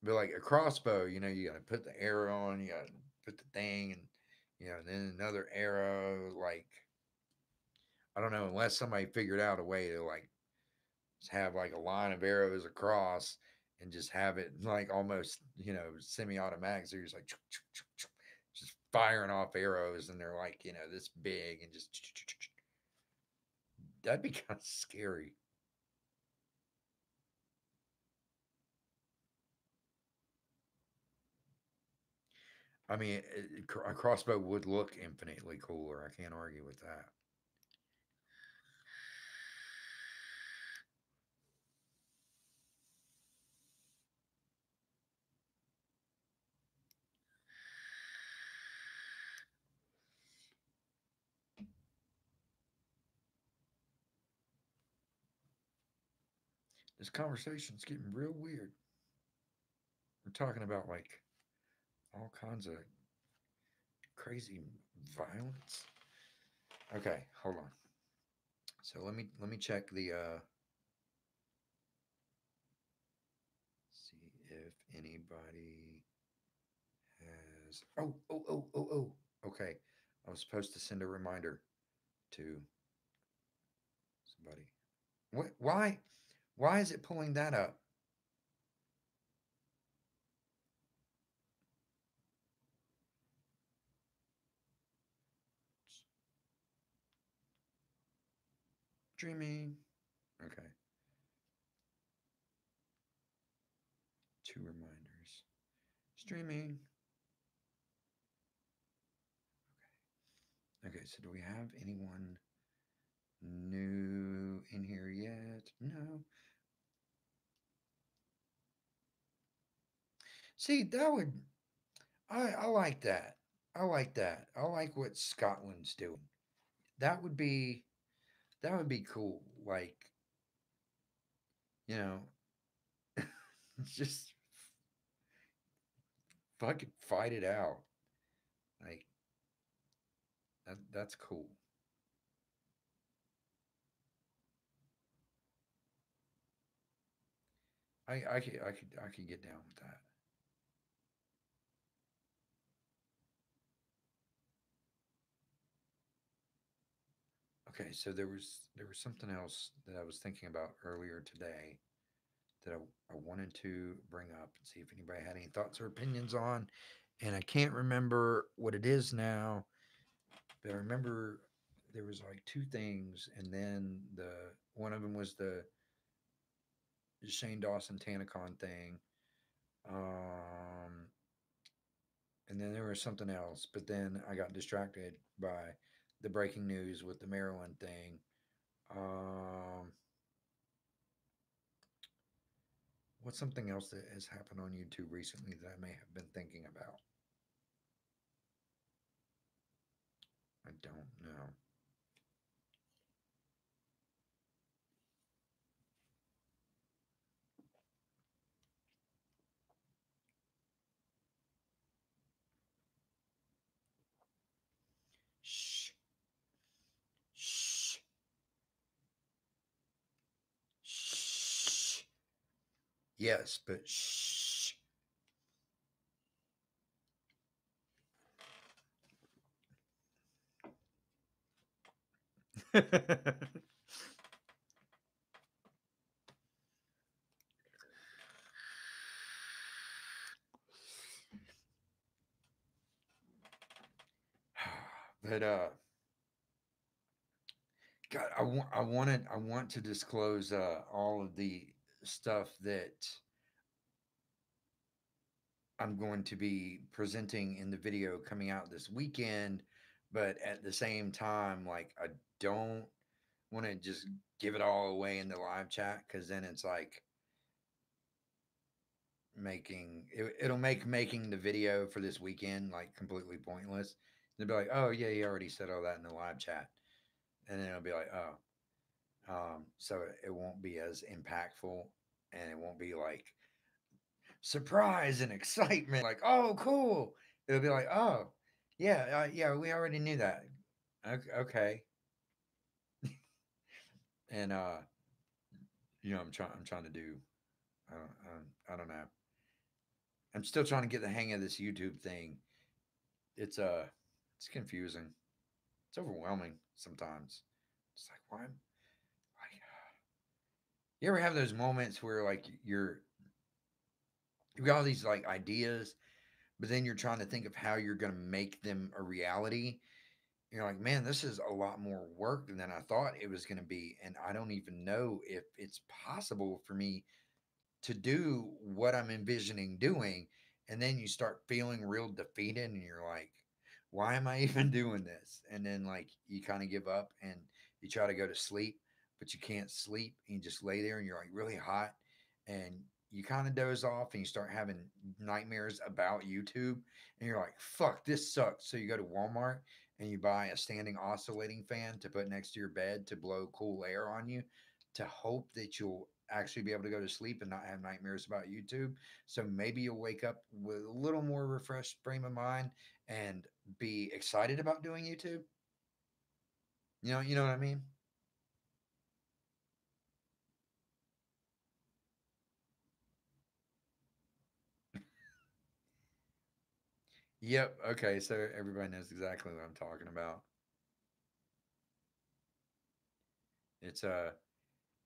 But like a crossbow, you gotta put the arrow on, you gotta put the thing, and then another arrow. Like I don't know, unless somebody figured out a way to like just have like a line of arrows across and just have it like almost semi-automatic. So you're just like just firing off arrows, and they're like this big, and just that'd be kind of scary. I mean, a crossbow would look infinitely cooler. I can't argue with that. This conversation's getting real weird. We're talking about like all kinds of crazy violence. Okay, hold on. So let me check the see if anybody has oh. Okay. I was supposed to send a reminder to somebody. What why is it pulling that up? Streaming. Okay. Two reminders. Streaming. Okay, so do we have anyone new in here yet? No. See, that would I like that. I like that. I like what Scotland's doing. That would be that would be cool. Like, you know, just fucking fight it out. Like that's cool. I could get down with that. Okay, so there was something else that I was thinking about earlier today that I wanted to bring up and see if anybody had any thoughts or opinions on. And I can't remember what it is now, but I remember there was like two things, and then the one of them was the Shane Dawson Tanacon thing, um, and then there was something else. But then I got distracted by the breaking news with the Maryland thing. Um, what's something else that has happened on YouTube recently that I may have been thinking about? I don't know. Shh, shh, shh. Yes, but shh. but God, I want to disclose all of the stuff that I'm going to be presenting in the video coming out this weekend, but at the same time, like I don't want to just give it all away in the live chat because then it's like it'll make making the video for this weekend like completely pointless. They'll be like, oh yeah, you already said all that in the live chat, and then it'll be like, oh, so it won't be as impactful, and it won't be like surprise and excitement, like, oh, cool. It'll be like, oh, yeah, yeah, we already knew that. Okay, and I'm trying to do. I don't know. I'm still trying to get the hang of this YouTube thing. It's it's confusing. It's overwhelming sometimes. It's like, why? Like, you ever have those moments where like you've got all these like ideas, but then you're trying to think of how you're going to make them a reality. You're like, man, this is a lot more work than I thought it was going to be. And I don't even know if it's possible for me to do what I'm envisioning doing. And then you start feeling real defeated and you're like, why am I even doing this? And then like you kind of give up and you try to go to sleep, but you can't sleep. And you just lay there and you're like really hot and you kind of doze off and you start having nightmares about YouTube and you're like, fuck, this sucks. So you go to Walmart and you buy a standing oscillating fan to put next to your bed to blow cool air on you to hope that you'll actually be able to go to sleep and not have nightmares about YouTube. So maybe you'll wake up with a little more refreshed frame of mind and be excited about doing YouTube. You know what I mean? Yep. Okay. So everybody knows exactly what I'm talking about. It's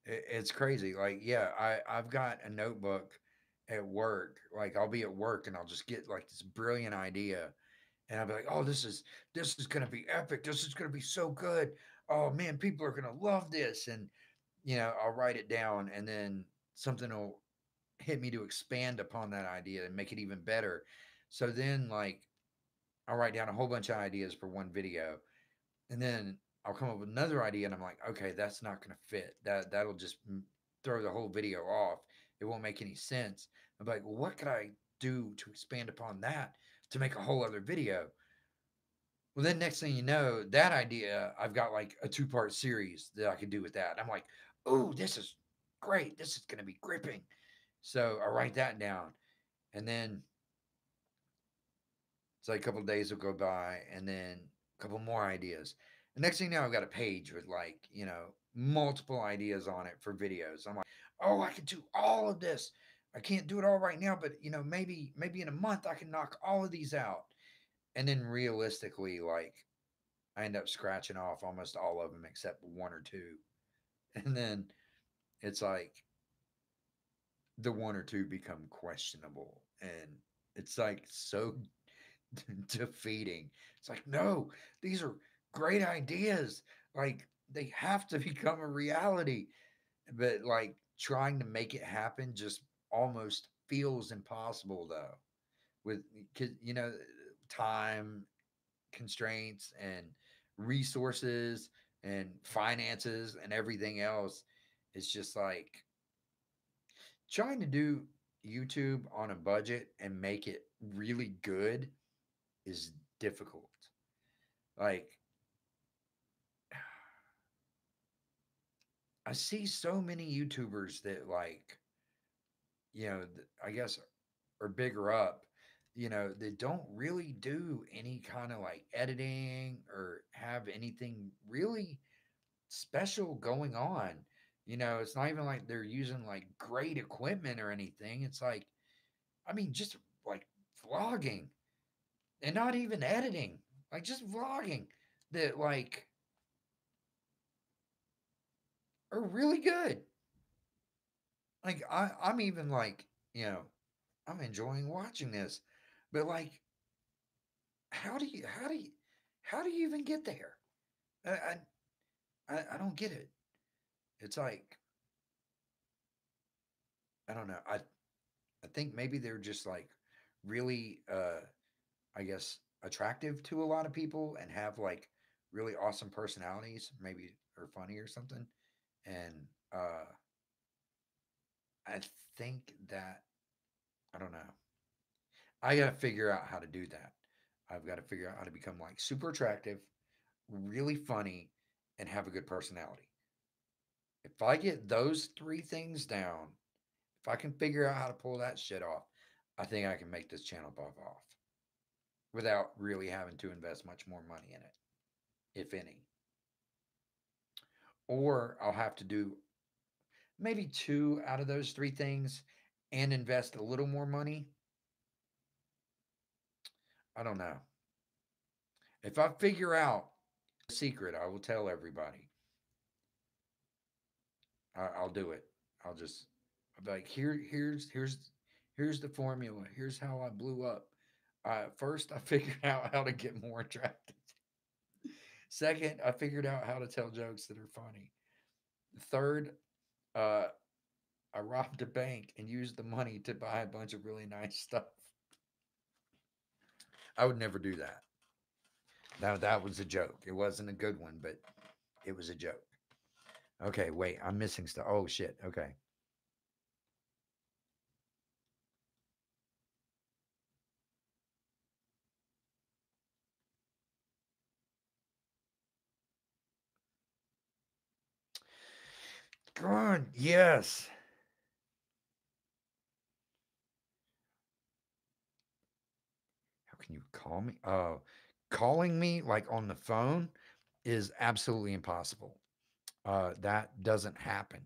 it's crazy. Like, yeah, I've got a notebook at work. Like, I'll be at work and I'll just get like this brilliant idea, and I'll be like, oh, this is gonna be epic. This is gonna be so good. Oh man, people are gonna love this. And I'll write it down, and then something will hit me to expand upon that idea and make it even better. So then, like, I'll write down a whole bunch of ideas for one video, and then I'll come up with another idea, and I'm like, okay, that's not going to fit. That'll just throw the whole video off. It won't make any sense. I'm like, well, what could I do to expand upon that to make a whole other video? Well, then next thing you know, that idea, I've got like a two-part series that I could do with that. I'm like, oh, this is great. This is going to be gripping. So I write that down, and then it's like a couple of days will go by, and then a couple more ideas. The next thing you know, I've got a page with like multiple ideas on it for videos. I'm like, oh, I can do all of this. I can't do it all right now, but maybe in a month I can knock all of these out. And then realistically, like I end up scratching off almost all of them except one or two. And then it's like the one or two become questionable. And it's like so defeating. It's like, no, these are great ideas. Like they have to become a reality. But like trying to make it happen just almost feels impossible though. With time constraints and resources and finances and everything else. It's just like trying to do YouTube on a budget and make it really good is difficult. Like I see so many YouTubers that like, I guess are bigger up, that don't really do any kind of like editing or have anything really special going on. It's not even like they're using like great equipment or anything. It's like, I mean, just like vlogging and not even editing, like just vlogging that like are really good. Like I'm even like, you know, I'm enjoying watching this. But like how do you how do you even get there? I I don't get it. It's like I don't know. I think maybe they're just like really I guess attractive to a lot of people and have like really awesome personalities, maybe or funny or something. And uh I think that I don't know. I got to figure out how to do that. I've got to figure out how to become like super attractive, really funny, and have a good personality. If I get those three things down, if I can figure out how to pull that shit off, I think I can make this channel pop off without really having to invest much more money in it, if any. Or I'll have to do maybe two out of those three things and invest a little more money. I don't know. If I figure out the secret, I will tell everybody. I'll do it. I'll be like, here's the formula. Here's how I blew up. First, I figured out how to get more attractive. Second, I figured out how to tell jokes that are funny. Third, uh, I robbed a bank and used the money to buy a bunch of really nice stuff. I would never do that. That was a joke. It wasn't a good one, but it was a joke. Okay, wait, I'm missing stuff. Oh shit. Okay. God, yes. How can you call me? Calling me like on the phone is absolutely impossible. That doesn't happen.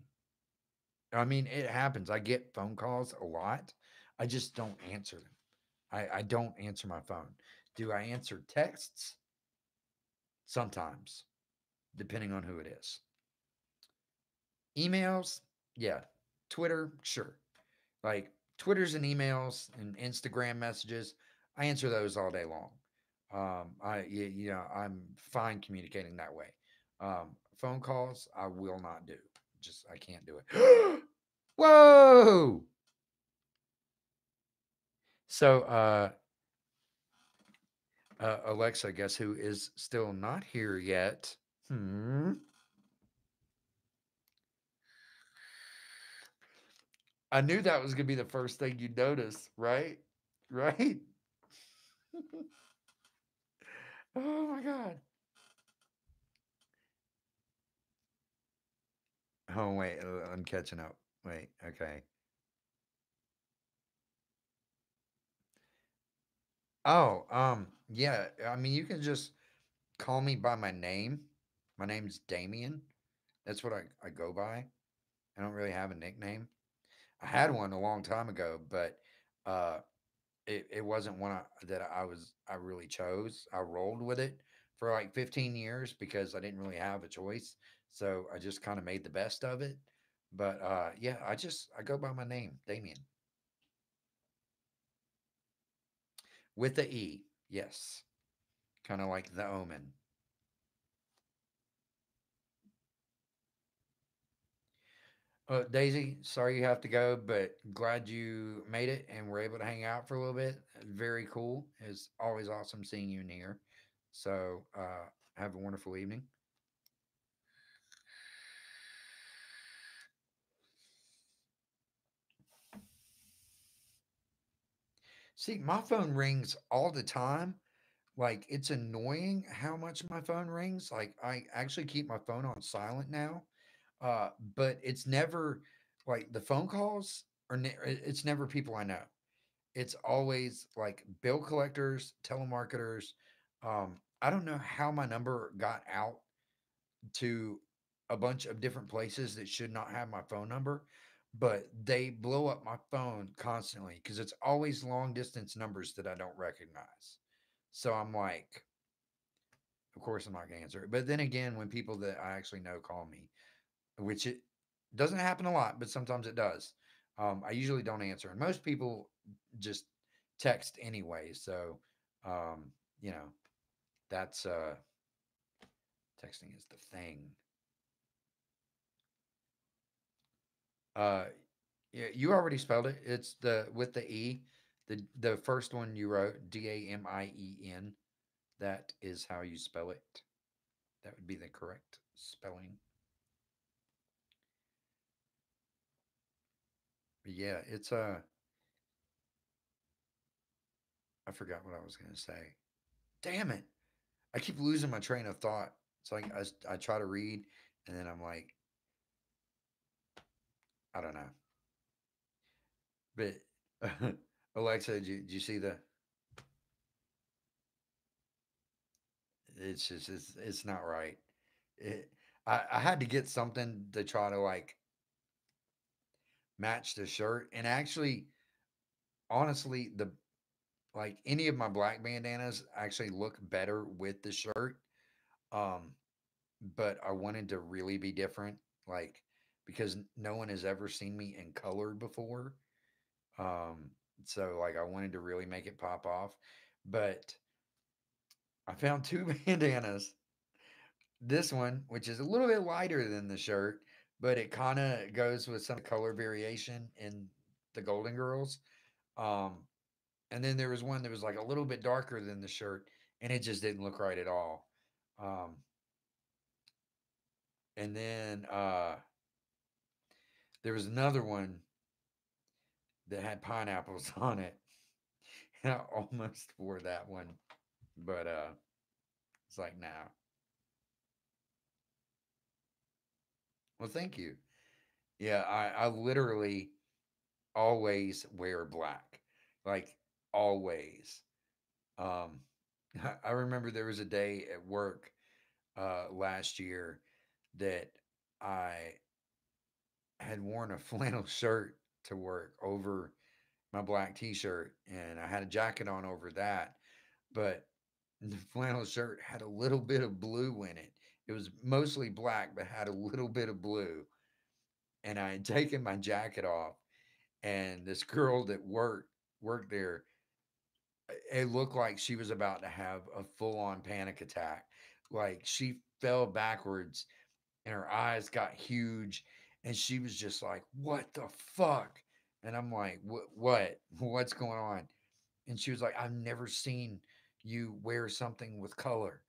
I mean, it happens. I get phone calls a lot. I just don't answer them. I don't answer my phone. Do I answer texts? Sometimes, depending on who it is. Emails? Yeah. Twitter? Sure. Like Twitters and emails and Instagram messages, I answer those all day long. I'm fine communicating that way. Phone calls, I will not do. Just I can't do it. Whoa! So, Alexa, guess who is still not here yet? Hmm. I knew that was gonna be the first thing you notice, right? Right? Oh my god. Oh wait, I'm catching up. Wait, okay. Oh, yeah. I mean, you can just call me by my name. My name's Damien. That's what I go by. I don't really have a nickname. I had one a long time ago, but uh, it wasn't one that I really chose. I rolled with it for like 15 years because I didn't really have a choice. So I just kind of made the best of it. But yeah, I go by my name, Damien, with the E. Yes, kind of like the Omen. Daisy, sorry you have to go, but glad you made it and were able to hang out for a little bit. Very cool. It's always awesome seeing you in here. So have a wonderful evening. See, my phone rings all the time. Like it's annoying how much my phone rings. Like I actually keep my phone on silent now. But it's never like the phone calls it's never people I know. It's always like bill collectors, telemarketers. I don't know how my number got out to a bunch of different places that should not have my phone number, but they blow up my phone constantly because it's always long distance numbers that I don't recognize. So I'm like, of course I'm not gonna answer it. But then again, when people that I actually know call me, which it doesn't happen a lot, but sometimes it does. I usually don't answer, and most people just text anyway. So, um, you know, that's texting is the thing. Uh, yeah, you already spelled it. It's the with the E. The first one you wrote, Damien. That is how you spell it. That would be the correct spelling. But yeah, it's I forgot what I was gonna say. Damn it! I keep losing my train of thought. It's like I try to read, and then I'm like, I don't know. But Alexa, did you see the? It's just it's not right. It, I had to get something to try to like match the shirt, and actually, honestly, the like any of my black bandanas actually look better with the shirt. Um, but I wanted to really be different, like because no one has ever seen me in color before. Um, so like I wanted to really make it pop off, but I found two bandanas. This one, which is a little bit lighter than the shirt, but it kind of goes with some color variation in the Golden Girls. Um, and then there was one that was like a little bit darker than the shirt, and it just didn't look right at all. Um, and then there was another one that had pineapples on it, and I almost wore that one, but it's like now. Well, thank you. Yeah, I literally always wear black, like always. Um, I remember there was a day at work last year that I had worn a flannel shirt to work over my black t-shirt, and I had a jacket on over that, but the flannel shirt had a little bit of blue in it. It was mostly black but had a little bit of blue, and I had taken my jacket off, and this girl that worked there, it looked like she was about to have a full-on panic attack. Like she fell backwards and her eyes got huge, and she was just like, "What the fuck?" And I'm like, What? What's going on?" And she was like, "I've never seen you wear something with color."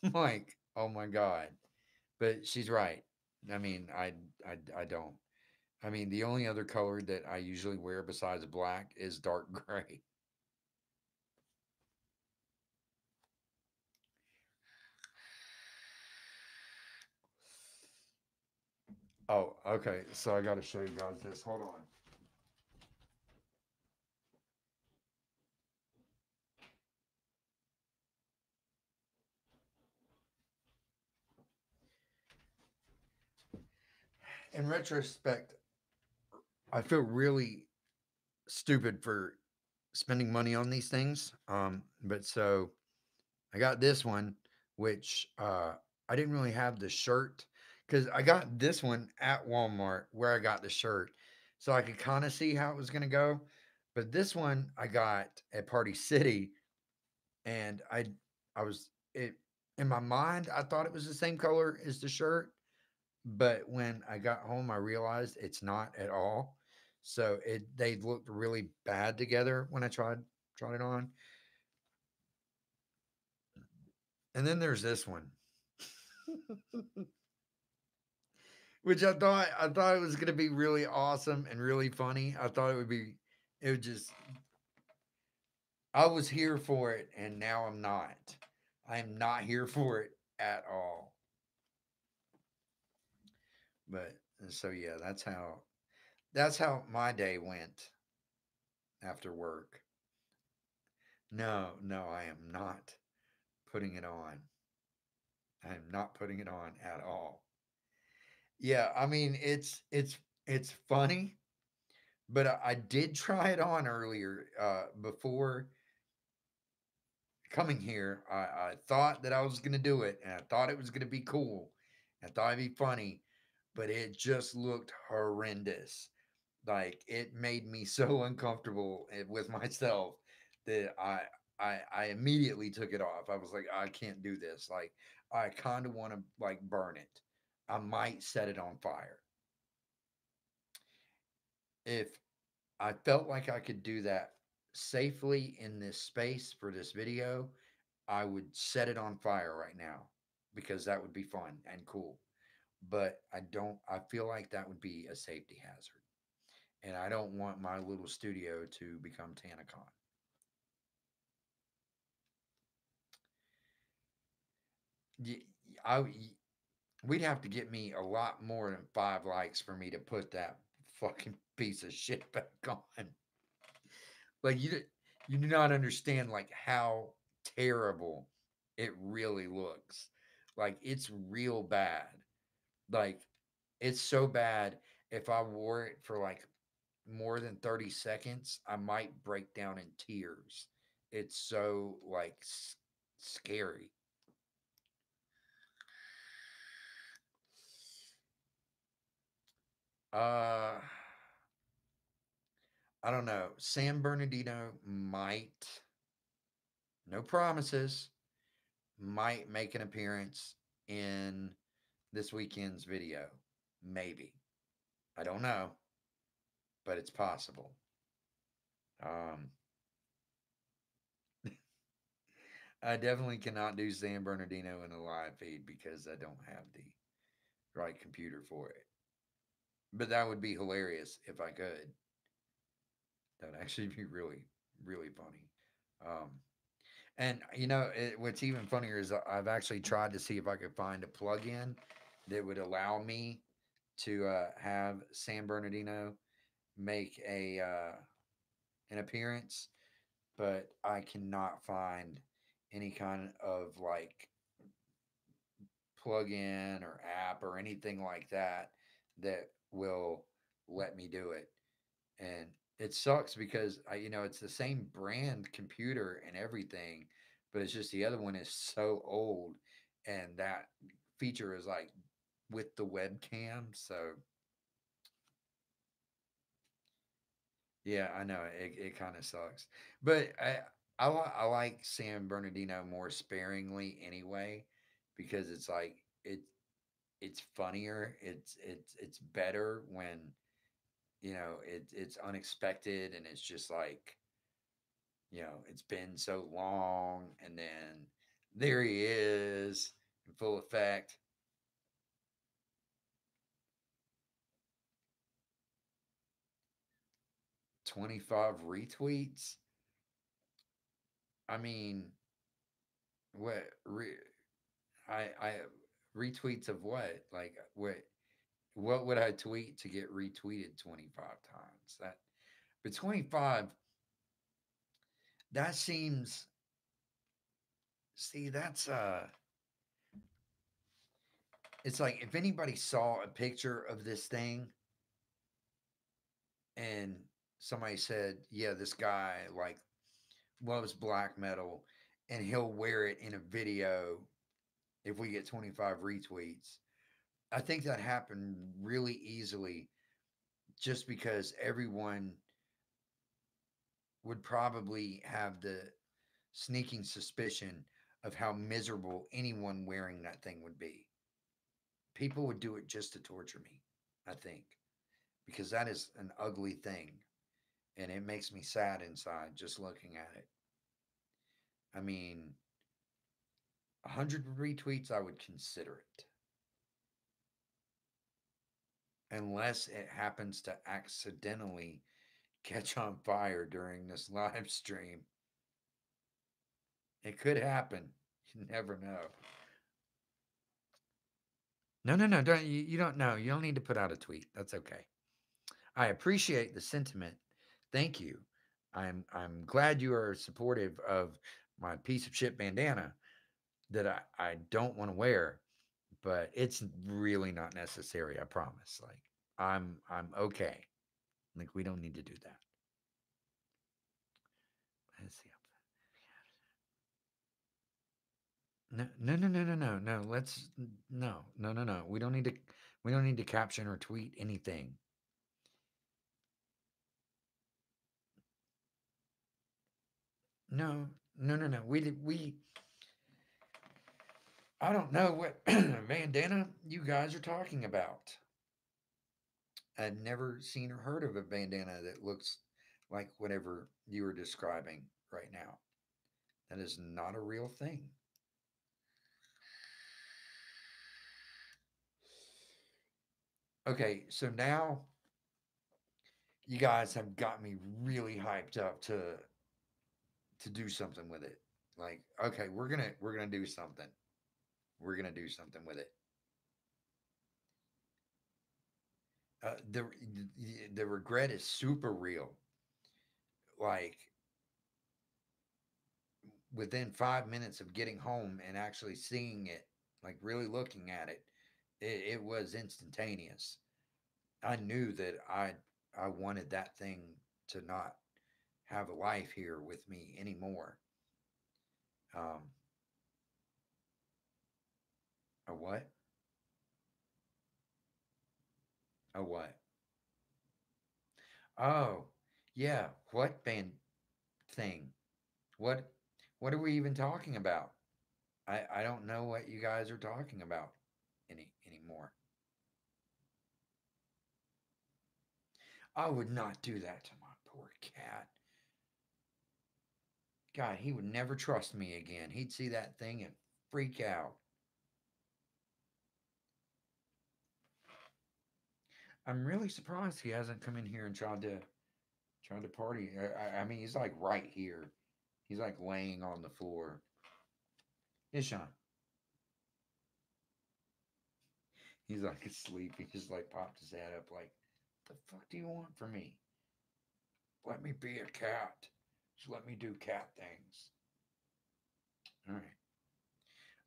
I'm like, "Oh my god!" But she's right. I mean, I don't. I mean, the only other color that I usually wear besides black is dark gray. Oh, okay. So I got to show you guys this. Hold on. In retrospect, I feel really stupid for spending money on these things. But so I got this one, which I didn't really have the shirt because I got this one at Walmart where I got the shirt, so I could kind of see how it was gonna go. But this one I got at Party City, and I was it in my mind. I thought it was the same color as the shirt, but when I got home, I realized it's not at all. So they looked really bad together when I tried it on. And then there's this one, which I thought it was gonna be really awesome and really funny. I thought it would just I was here for it, and now I'm not. I am not here for it at all. But so yeah, that's how my day went after work. No, no, I am not putting it on. I am not putting it on at all. Yeah, I mean it's funny, but I did try it on earlier before coming here. I thought that I was gonna do it, and I thought it was gonna be cool. I thought it'd be funny, but it just looked horrendous. Like it made me so uncomfortable with myself that I immediately took it off. I was like, I can't do this. Like I kind of want to like burn it. I might set it on fire. if I felt like I could do that safely in this space for this video, I would set it on fire right now because that would be fun and cool. But I don't, I feel like that would be a safety hazard. And I don't want my little studio to become Tanacon. Y- I, we'd have to get me a lot more than 5 likes for me to put that fucking piece of shit back on. Like you do not understand like how terrible it really looks. Like it's real bad. Like it's so bad. If I wore it for like more than 30 seconds, I might break down in tears. It's so like scary. Uh, I don't know. San Bernardino might, no promises, might make an appearance in this weekend's video. Maybe. I don't know, but it's possible. Um, I definitely cannot do San Bernardino in a live feed because I don't have the right computer for it. But that would be hilarious if I could. That would actually be really, really funny. Um, and what's even funnier is I've actually tried to see if I could find a plugin that would allow me to have San Bernardino make a an appearance, but I cannot find any kind of like plugin or app or anything like that that will let me do it. And it sucks because it's the same brand computer and everything, but it's just the other one is so old, and that feature is like with the webcam. So yeah, I know it kind of sucks, but I like San Bernardino more sparingly anyway, because it's like it's funnier. It's better when it's unexpected, and it's just like it's been so long, and then there he is in full effect. 25 retweets. I mean, what I retweets of what? Like what would I tweet to get retweeted 25 times? That but 25, that seems, see, that's it's like if anybody saw a picture of this thing and somebody said, "Yeah, this guy like loves black metal and he'll wear it in a video if we get 25 retweets." I think that happened really easily just because everyone would probably have the sneaking suspicion of how miserable anyone wearing that thing would be. People would do it just to torture me, I think, because that is an ugly thing and it makes me sad inside just looking at it. I mean, 100 retweets, I would consider it. Unless it happens to accidentally catch on fire during this live stream. It could happen. You never know. No, no, no. Don't you don't know. You don't need to put out a tweet. That's okay. I appreciate the sentiment. Thank you. I'm glad you are supportive of my piece of shit bandana that I don't want to wear, but it's really not necessary, I promise. Like I'm okay. Like we don't need to do that. Let's see. No, no, no, no, no, no, no. Let's no, no, no, no. We don't need to caption or tweet anything. No, no, no, no. We I don't know what bandana you guys are talking about. I'd never seen or heard of a bandana that looks like whatever you were describing right now. That is not a real thing. Okay, so now you guys have got me really hyped up to do something with it. Like, okay, we're gonna do something. We're gonna do something with it. The regret is super real. Like within 5 minutes of getting home and actually seeing it, like really looking at it, it was instantaneous. I knew that I wanted that thing to not have a life here with me anymore. Um, a what? A what? Oh, yeah. What band thing? What what are we even talking about? I don't know what you guys are talking about anymore. I would not do that to my poor cat. God, he would never trust me again. He'd see that thing and freak out. I'm really surprised he hasn't come in here and tried to party. I mean, he's like right here. He's like laying on the floor. Yes, Sean. He's like asleep. He just like popped his head up, like, "The fuck do you want from me? Let me be a cat. Just let me do cat things." All right.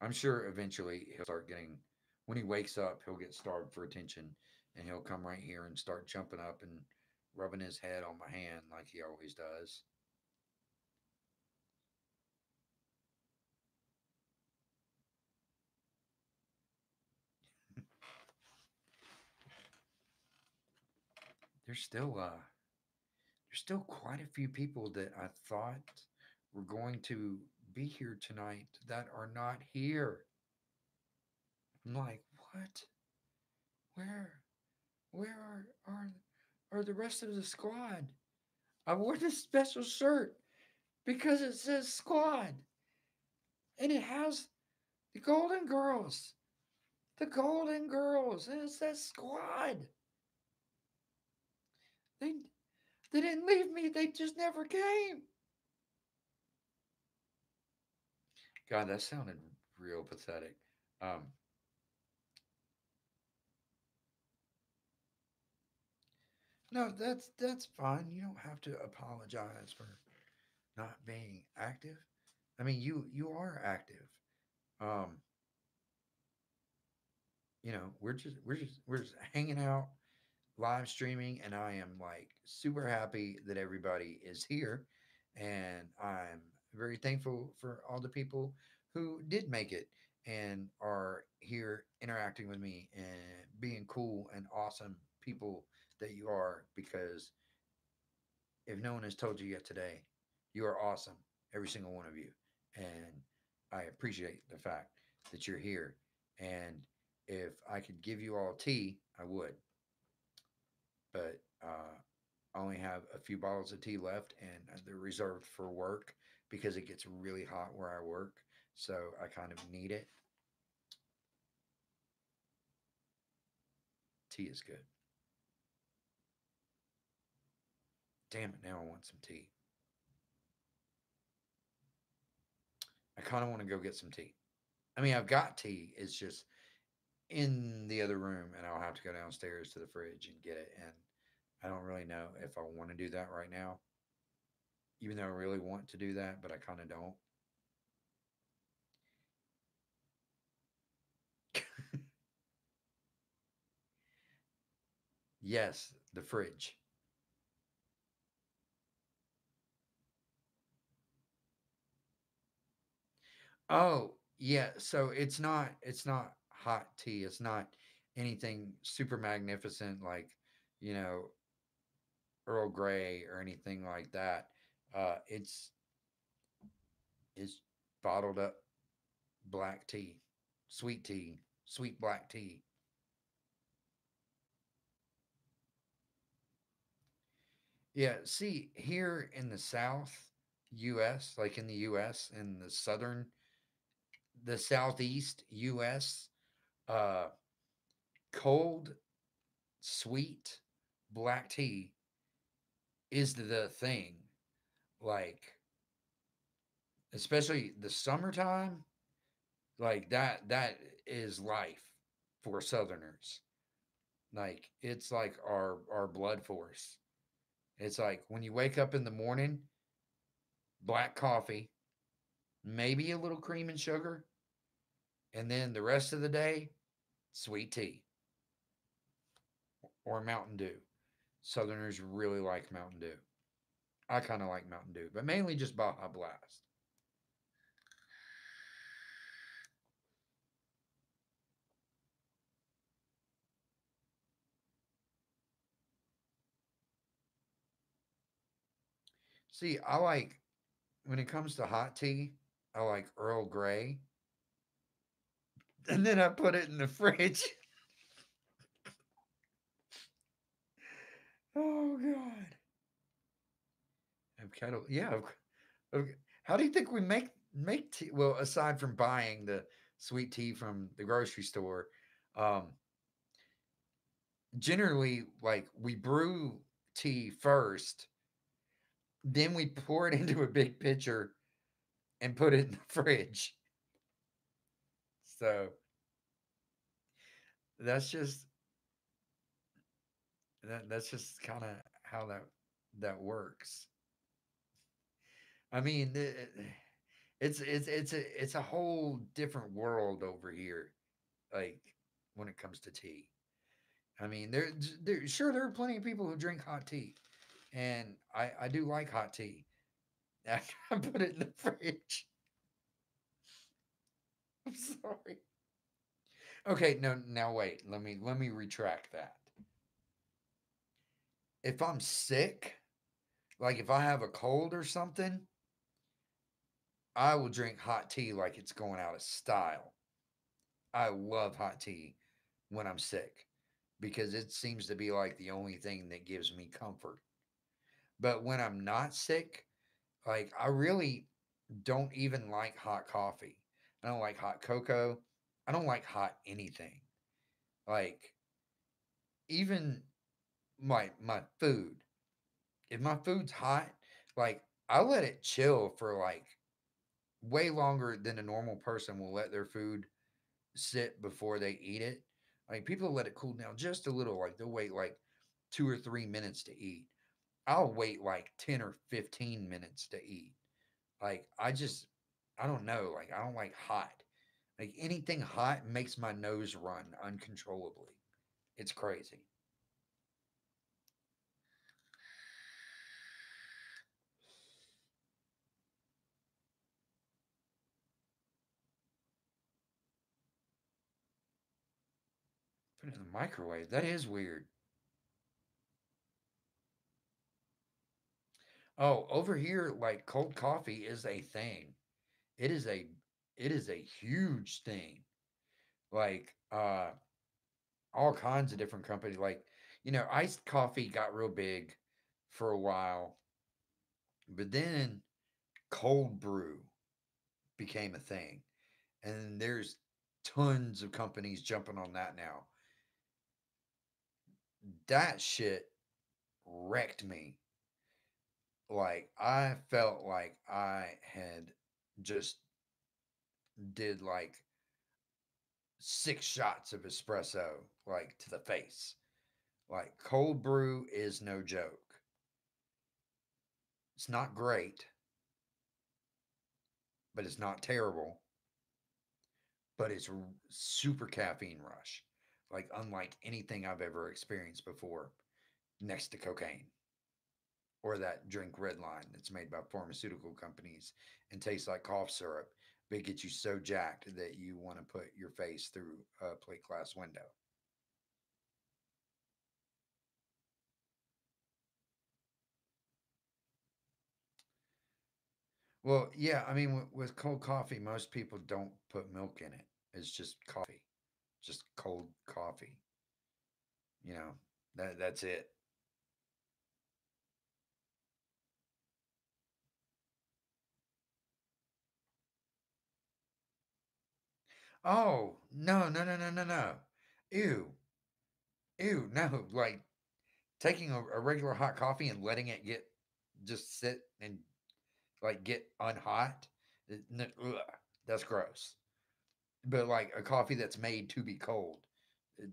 I'm sure eventually he'll start getting. When he wakes up, he'll get starved for attention, and he'll come right here and start jumping up and rubbing his head on my hand like he always does. There's still there's still quite a few people that I thought were going to be here tonight that are not here. I'm like, what? Where? Where are the rest of the squad? I wore this special shirt because it says squad and it has the Golden Girls. The Golden Girls and it says squad. They they didn't leave me. They just never came. God, that sounded real pathetic. Um, no, that's fine. You don't have to apologize for not being active. I mean, you are active. Um, we're just hanging out, live streaming, and I am like super happy that everybody is here, and I'm very thankful for all the people who did make it and are here interacting with me and being cool and awesome people that you are because if no one has told you yet today, you are awesome, every single one of you. And I appreciate the fact that you're here. And if I could give you all tea, I would. But I only have a few bottles of tea left, and they're reserved for work because it gets really hot where I work. So I kind of need it. Tea is good. Damn it, now I want some tea. I kind of want to go get some tea. I mean, I've got tea. It's just in the other room, and I'll have to go downstairs to the fridge and get it. And I don't really know if I want to do that right now, even though I really want to do that, but I kind of don't. Yes, the fridge. Oh, yeah. So it's not hot tea. It's not anything super magnificent like, you know, Earl Grey or anything like that. It's bottled up black tea, sweet black tea. Yeah, see, here in the South US, like in the US, in the Southeast US, uh, cold, sweet black tea is the thing. Like, especially the summertime, like that is life for Southerners. Like, it's like our blood force. It's like when you wake up in the morning, black coffee, maybe a little cream and sugar, and then the rest of the day, sweet tea or Mountain Dew. Southerners really like Mountain Dew. I kind of like Mountain Dew, but mainly just Baja Blast. See, I like, when it comes to hot tea, I like Earl Grey, and then I put it in the fridge. Oh God. Kettle, yeah. Okay. How do you think we make tea? Well, aside from buying the sweet tea from the grocery store, um, generally, like, we brew tea first, then we pour it into a big pitcher and put it in the fridge. So that's just that's just kind of how that works. I mean, it's a whole different world over here. Like, when it comes to tea, I mean, there are plenty of people who drink hot tea, and I do like hot tea. I put it in the fridge. I'm sorry. Okay, no, now wait. Let me retract that. If I'm sick, like if I have a cold or something, I will drink hot tea like it's going out of style. I love hot tea when I'm sick because it seems to be like the only thing that gives me comfort. But when I'm not sick, like, I really don't even like hot coffee. I don't like hot cocoa. I don't like hot anything. Like, even my food. If my food's hot, like, I let it chill for like way longer than a normal person will let their food sit before they eat it. Like, people let it cool down just a little. Like, they'll wait like 2 or 3 minutes to eat. I'll wait like 10 or 15 minutes to eat. Like, I don't know. Like, I don't like hot. Like, anything hot makes my nose run uncontrollably. It's crazy. Put it in the microwave. That is weird. Oh, over here, like, cold coffee is a thing. It is a it is a huge thing. Like, all kinds of different companies. Like, iced coffee got real big for a while, but then cold brew became a thing. And there's tons of companies jumping on that now. That shit wrecked me. Like, I felt like I had just did like 6 shots of espresso, like, to the face. Like, cold brew is no joke. It's not great, but it's not terrible. But it's super caffeine rush, like unlike anything I've ever experienced before, next to cocaine or that drink Redline that's made by pharmaceutical companies and tastes like cough syrup, but it gets you so jacked that you want to put your face through a plate glass window. Well, yeah, I mean, with cold coffee, most people don't put milk in it. It's just coffee, just cold coffee. You know, that's it. Oh, no, no, no, no, no, no. Ew. Ew, no. Like taking a regular hot coffee and letting it get just sit and like get unhot. Ugh, that's gross. But like a coffee that's made to be cold,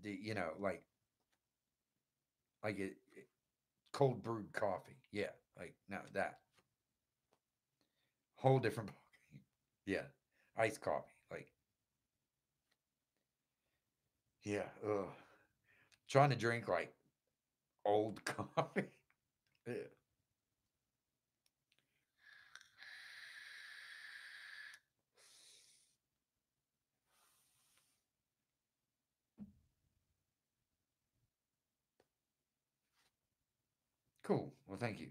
you know, like cold brewed coffee. Yeah, like no that whole different ballgame. Yeah, iced coffee. Like yeah, ugh. Trying to drink like old coffee. Yeah. Cool. Well, thank you.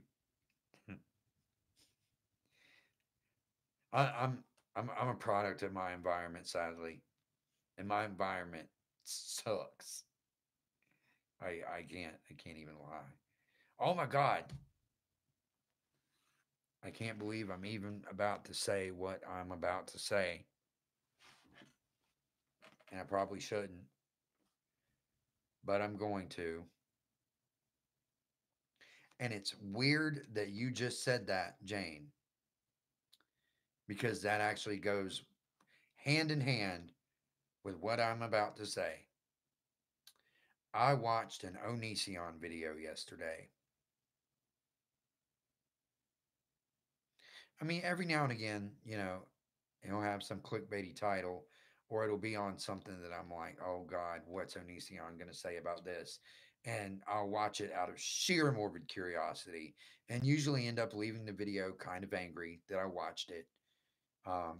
I, I'm I'm a product of my environment, sadly, and my environment sucks. I can't even lie. Oh my god, I can't believe I'm even about to say what I'm about to say, and I probably shouldn't, but I'm going to. And it's weird that you just said that, Jane, because that actually goes hand in hand with what I'm about to say. I watched an Onision video yesterday. I mean, every now and again, it'll have some clickbaity title, or it'll be on something that I'm like, oh God, what's Onision going to say about this? And I'll watch it out of sheer morbid curiosity and usually end up leaving the video kind of angry that I watched it.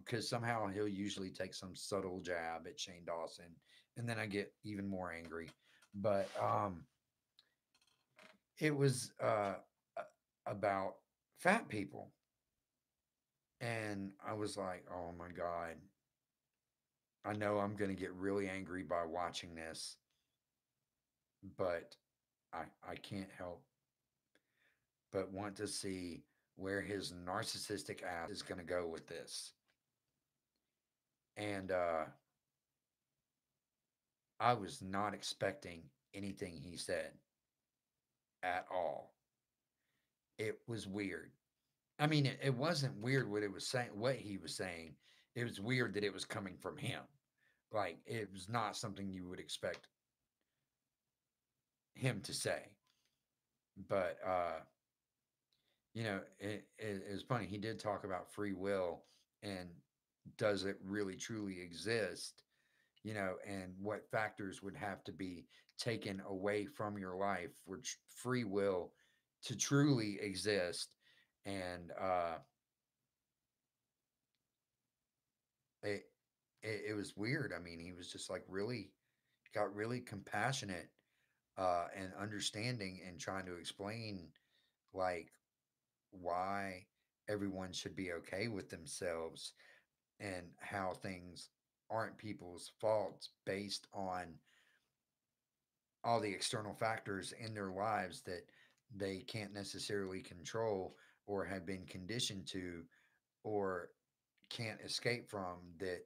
Because somehow he'll usually take some subtle jab at Shane Dawson, and then I get even more angry. But it was about fat people. And I was like, oh my God, I know I'm going to get really angry by watching this, but I can't help but want to see where his narcissistic ass is going to go with this. And I was not expecting anything he said at all. It was weird. I mean, it wasn't weird what it was saying, what he was saying. It was weird that it was coming from him. Like it was not something you would expect him to say. But it's funny. He did talk about free will and does it really truly exist? And what factors would have to be taken away from your life for free will to truly exist? And it, it was weird. I mean, he was just like really got really compassionate and understanding and trying to explain like why everyone should be okay with themselves and how things aren't people's faults based on all the external factors in their lives that they can't necessarily control or have been conditioned to or can't escape from that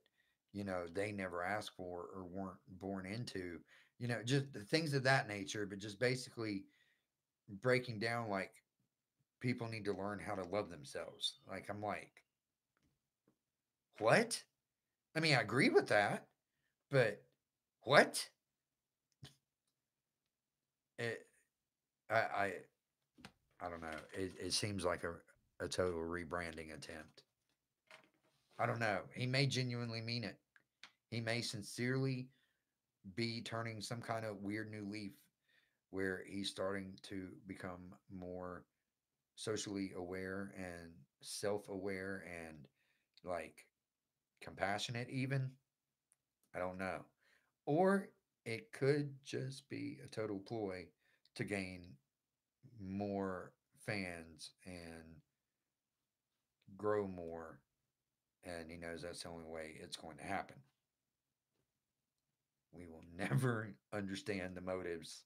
they never asked for or weren't born into, just the things of that nature, but just basically breaking down like people need to learn how to love themselves. Like I'm like, what? I mean, I agree with that, but what? It, I I don't know. It seems like a total rebranding attempt. I don't know. He may genuinely mean it. He may sincerely be turning some kind of weird new leaf where he's starting to become more socially aware and self-aware and like compassionate even. I don't know. Or it could just be a total ploy to gain more fans and grow more. And he knows that's the only way it's going to happen. We will never understand the motives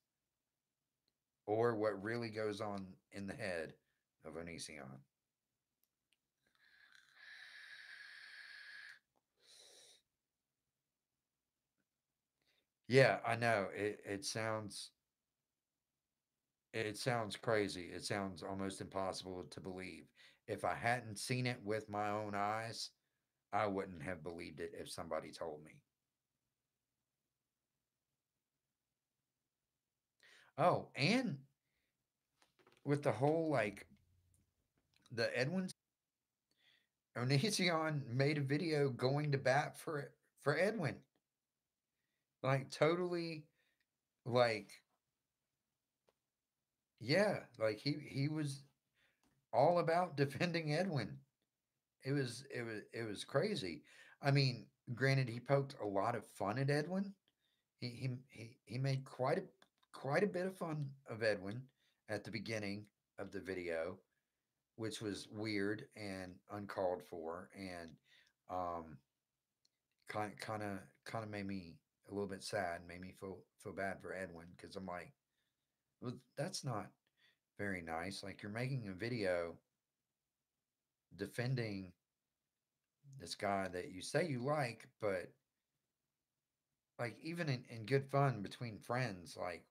or what really goes on in the head of Onision. Yeah, I know. It sounds crazy. It sounds almost impossible to believe. If I hadn't seen it with my own eyes, I wouldn't have believed it if somebody told me. Oh, and with the whole like the Edwin Onision made a video going to bat for Edwin. Like totally like yeah, like he was all about defending Edwin. It was crazy. I mean, granted he poked a lot of fun at Edwin. He made quite a bit of fun of Edwin at the beginning of the video, which was weird and uncalled for, and um, kind of made me a little bit sad, made me feel bad for Edwin because I'm like, well, that's not very nice. Like you're making a video defending this guy that you say you like, but like even in good fun between friends, like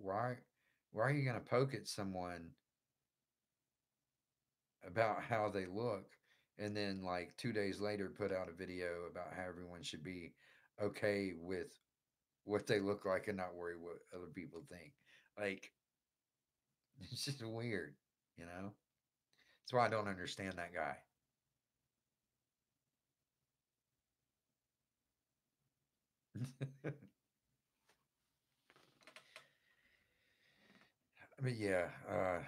why why are you gonna poke at someone about how they look and then like 2 days later put out a video about how everyone should be okay with what they look like and not worry what other people think. Like it's just weird, you know? That's why I don't understand that guy. But yeah, I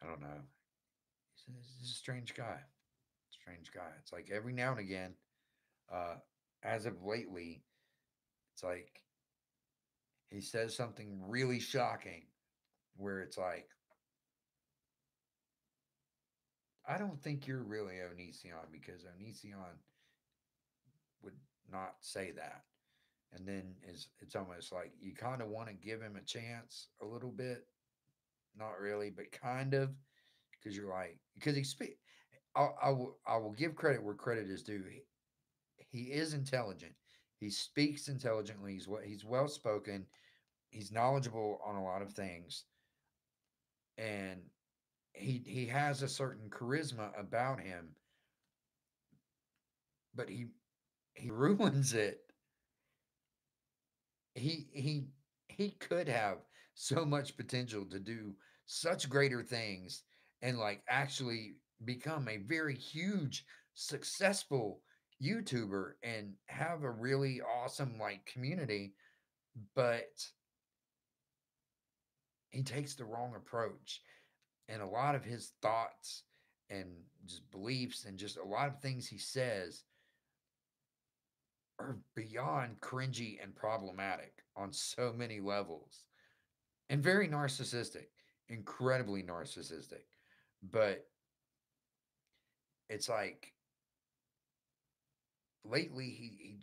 don't know. He's a strange guy. Strange guy. It's like every now and again, uh, as of lately, it's like he says something really shocking where it's like, I don't think you're really Onision because Onision would not say that. And then it's almost like you kind of want to give him a chance a little bit, not really, but kind of, because you're like because he speak. I will give credit where credit is due. He is intelligent. He speaks intelligently. He's well spoken. He's knowledgeable on a lot of things, and he has a certain charisma about him, but he ruins it. He could have so much potential to do such greater things and like actually become a very huge successful YouTuber and have a really awesome like community, but he takes the wrong approach and a lot of his thoughts and just beliefs and just a lot of things he says are beyond cringy and problematic on so many levels and very narcissistic, incredibly narcissistic. But it's like lately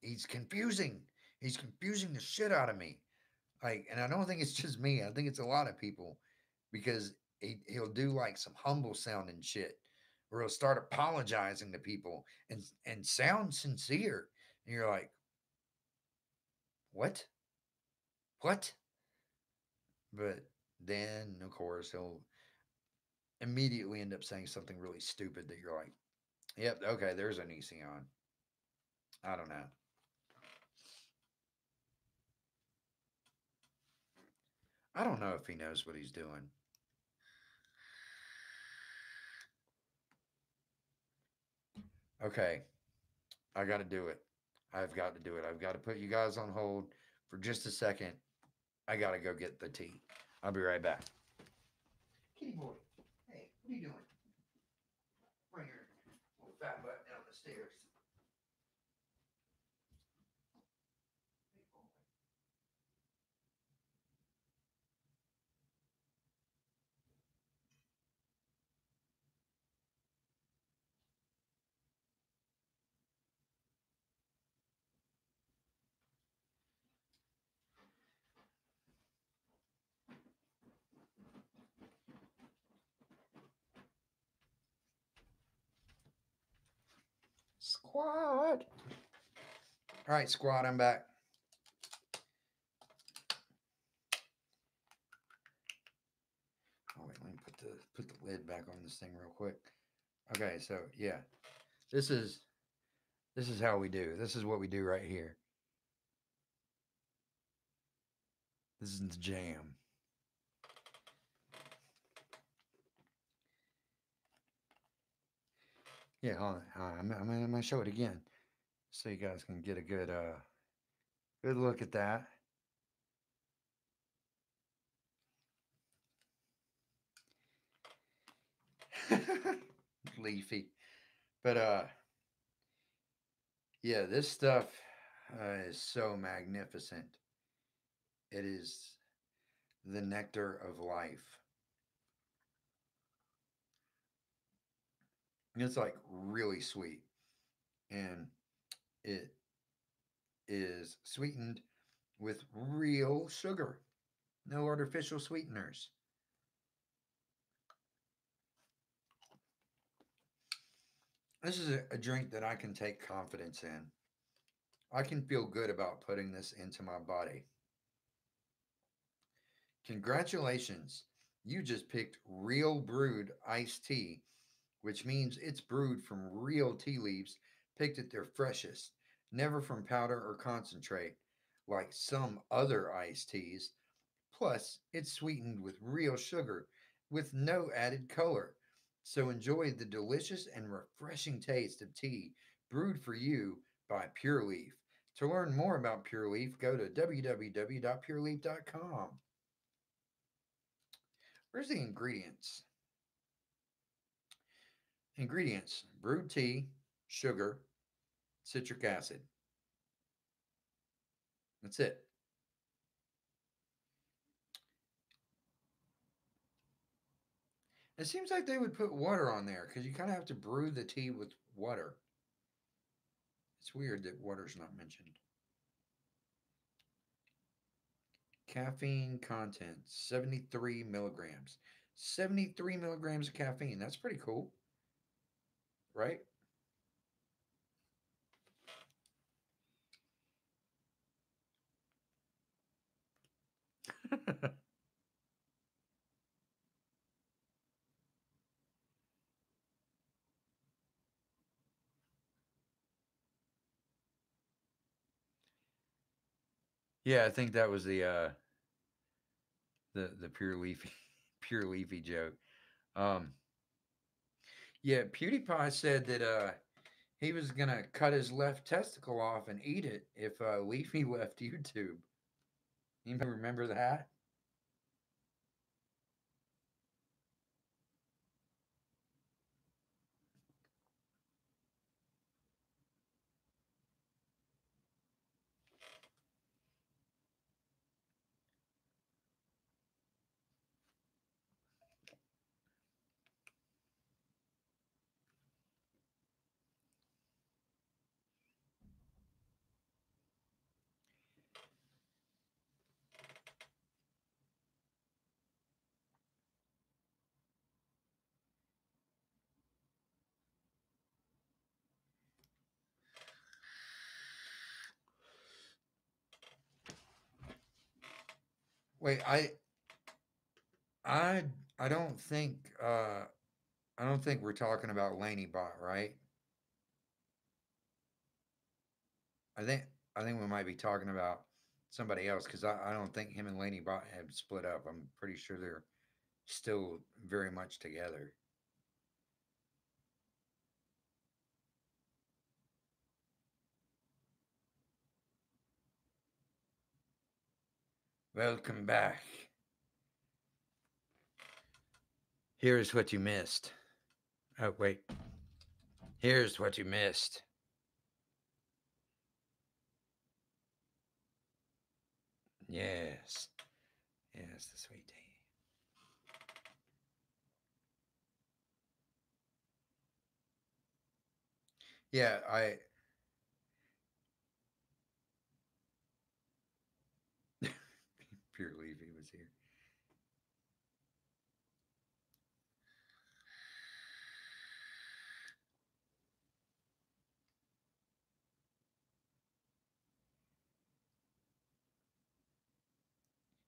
he's confusing. He's confusing the shit out of me. Like, and I don't think it's just me. I think it's a lot of people because he'll do like some humble sounding shit, or he'll start apologizing to people and sound sincere. And you're like, what? What? But then, of course, he'll immediately end up saying something really stupid that you're like, yep, okay, there's an Onision. I don't know. I don't know if he knows what he's doing. Okay, I got to do it. I've got to do it. I've got to put you guys on hold for just a second. I got to go get the tea. I'll be right back. Kitty boy, hey, what are you doing? Bring your little fat butt down the stairs. Squad. All right, squad, I'm back. Oh wait, let me put the lid back on this thing real quick. Okay, so yeah, this is this is how we do. This is what we do right here. This is the jam. Yeah, hold on. I'm gonna show it again so you guys can get a good look at that. Leafy, but yeah, this stuff is so magnificent. It is the nectar of life. And it's like really sweet, and it is sweetened with real sugar, no artificial sweeteners. This is a drink that I can take confidence in. I can feel good about putting this into my body. Congratulations, you just picked real brewed iced tea, which means it's brewed from real tea leaves picked at their freshest, never from powder or concentrate, like some other iced teas. Plus, it's sweetened with real sugar with no added color. So enjoy the delicious and refreshing taste of tea brewed for you by Pure Leaf. To learn more about Pure Leaf, go to www.pureleaf.com. Where's the ingredients? Ingredients: brewed tea, sugar, citric acid. That's it. It seems like they would put water on there because you kind of have to brew the tea with water. It's weird that water's not mentioned. Caffeine content 73 milligrams. 73 milligrams of caffeine. That's pretty cool, right? Yeah, I think that was the pure leafy pure leafy joke. Um, yeah, PewDiePie said that he was gonna cut his left testicle off and eat it if Leafy left YouTube. You remember that? Wait, I I don't think I don't think we're talking about Laney Bot, right? I think I think we might be talking about somebody else because I don't think him and Laney Bot have split up. I'm pretty sure they're still very much together. Welcome back. Here's what you missed. Oh wait, here's what you missed. Yes, yes, the sweet tea. Yeah, I Pure Leafy was here.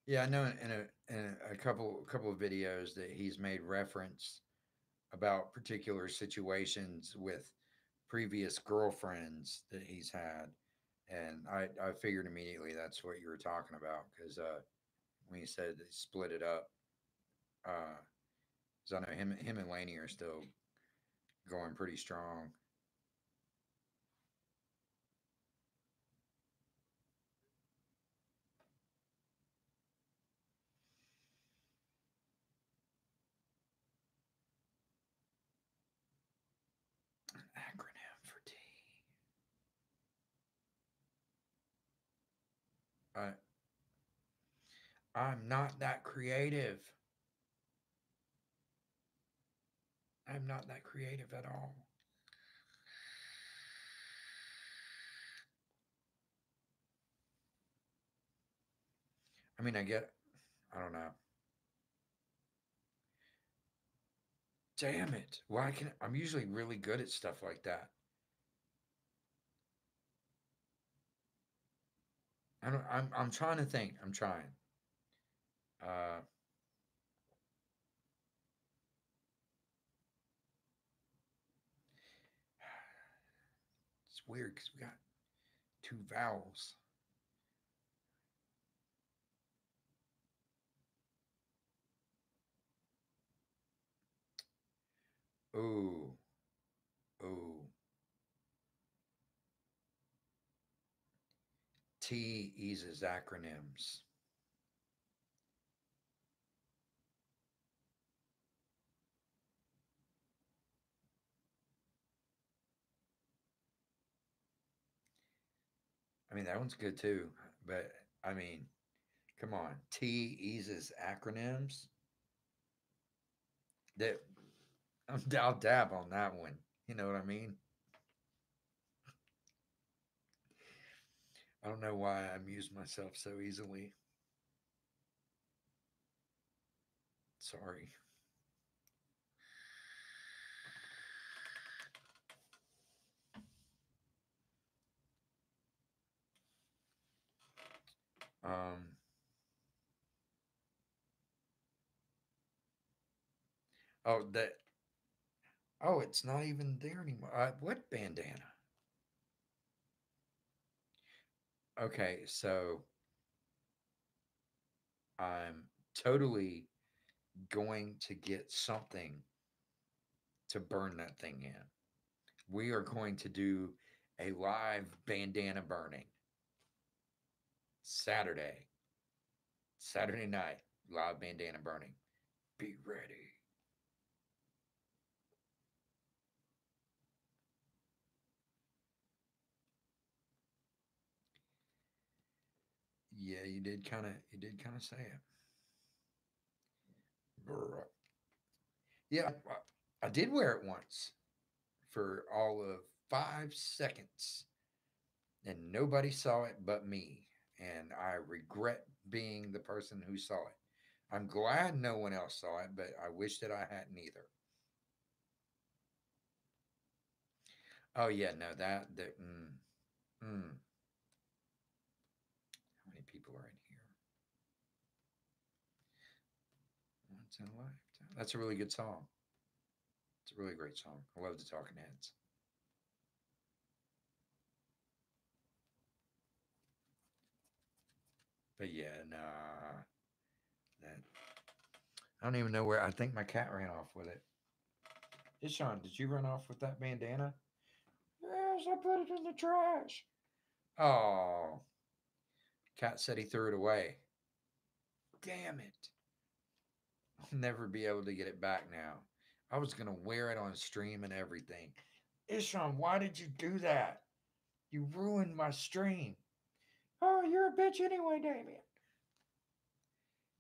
Yeah, I know in a couple of videos that he's made reference about particular situations with previous girlfriends that he's had, and I figured immediately that's what you were talking about because when you said they split it up, because I know him and Laney are still going pretty strong. Acronym for T. I I'm not that creative. I'm not that creative at all. I mean, I don't know. Damn it. Why can I'm usually really good at stuff like that. I'm trying to think. I'm trying. Uh, it's weird because we got two vowels. Ooh, ooh. T eases acronyms. I mean, that one's good too. But I mean, come on. T eases acronyms. That I'll dab on that one. You know what I mean? I don't know why I amuse myself so easily. Sorry. Um. Oh, that. Oh, it's not even there anymore. What bandana? Okay, so I'm totally going to get something to burn that thing in. We are going to do a live bandana burning Saturday, Saturday night, live bandana burning. Be ready. Yeah, you did kind of say it. Brr. Yeah, I did wear it once for all of 5 seconds, and nobody saw it but me. And I regret being the person who saw it. I'm glad no one else saw it, but I wish that I hadn't either. Oh yeah, no, how many people are in here? Once in a lifetime. That's a really good song. It's a really great song. I love the Talking Heads. But yeah, nah, that I don't even know where. I think my cat ran off with it. Ishan, did you run off with that bandana? Yes, I put it in the trash. Oh, cat said he threw it away. Damn it. I'll never be able to get it back now. I was going to wear it on stream and everything. Ishan, why did you do that? You ruined my stream. Oh, you're a bitch anyway, Damien.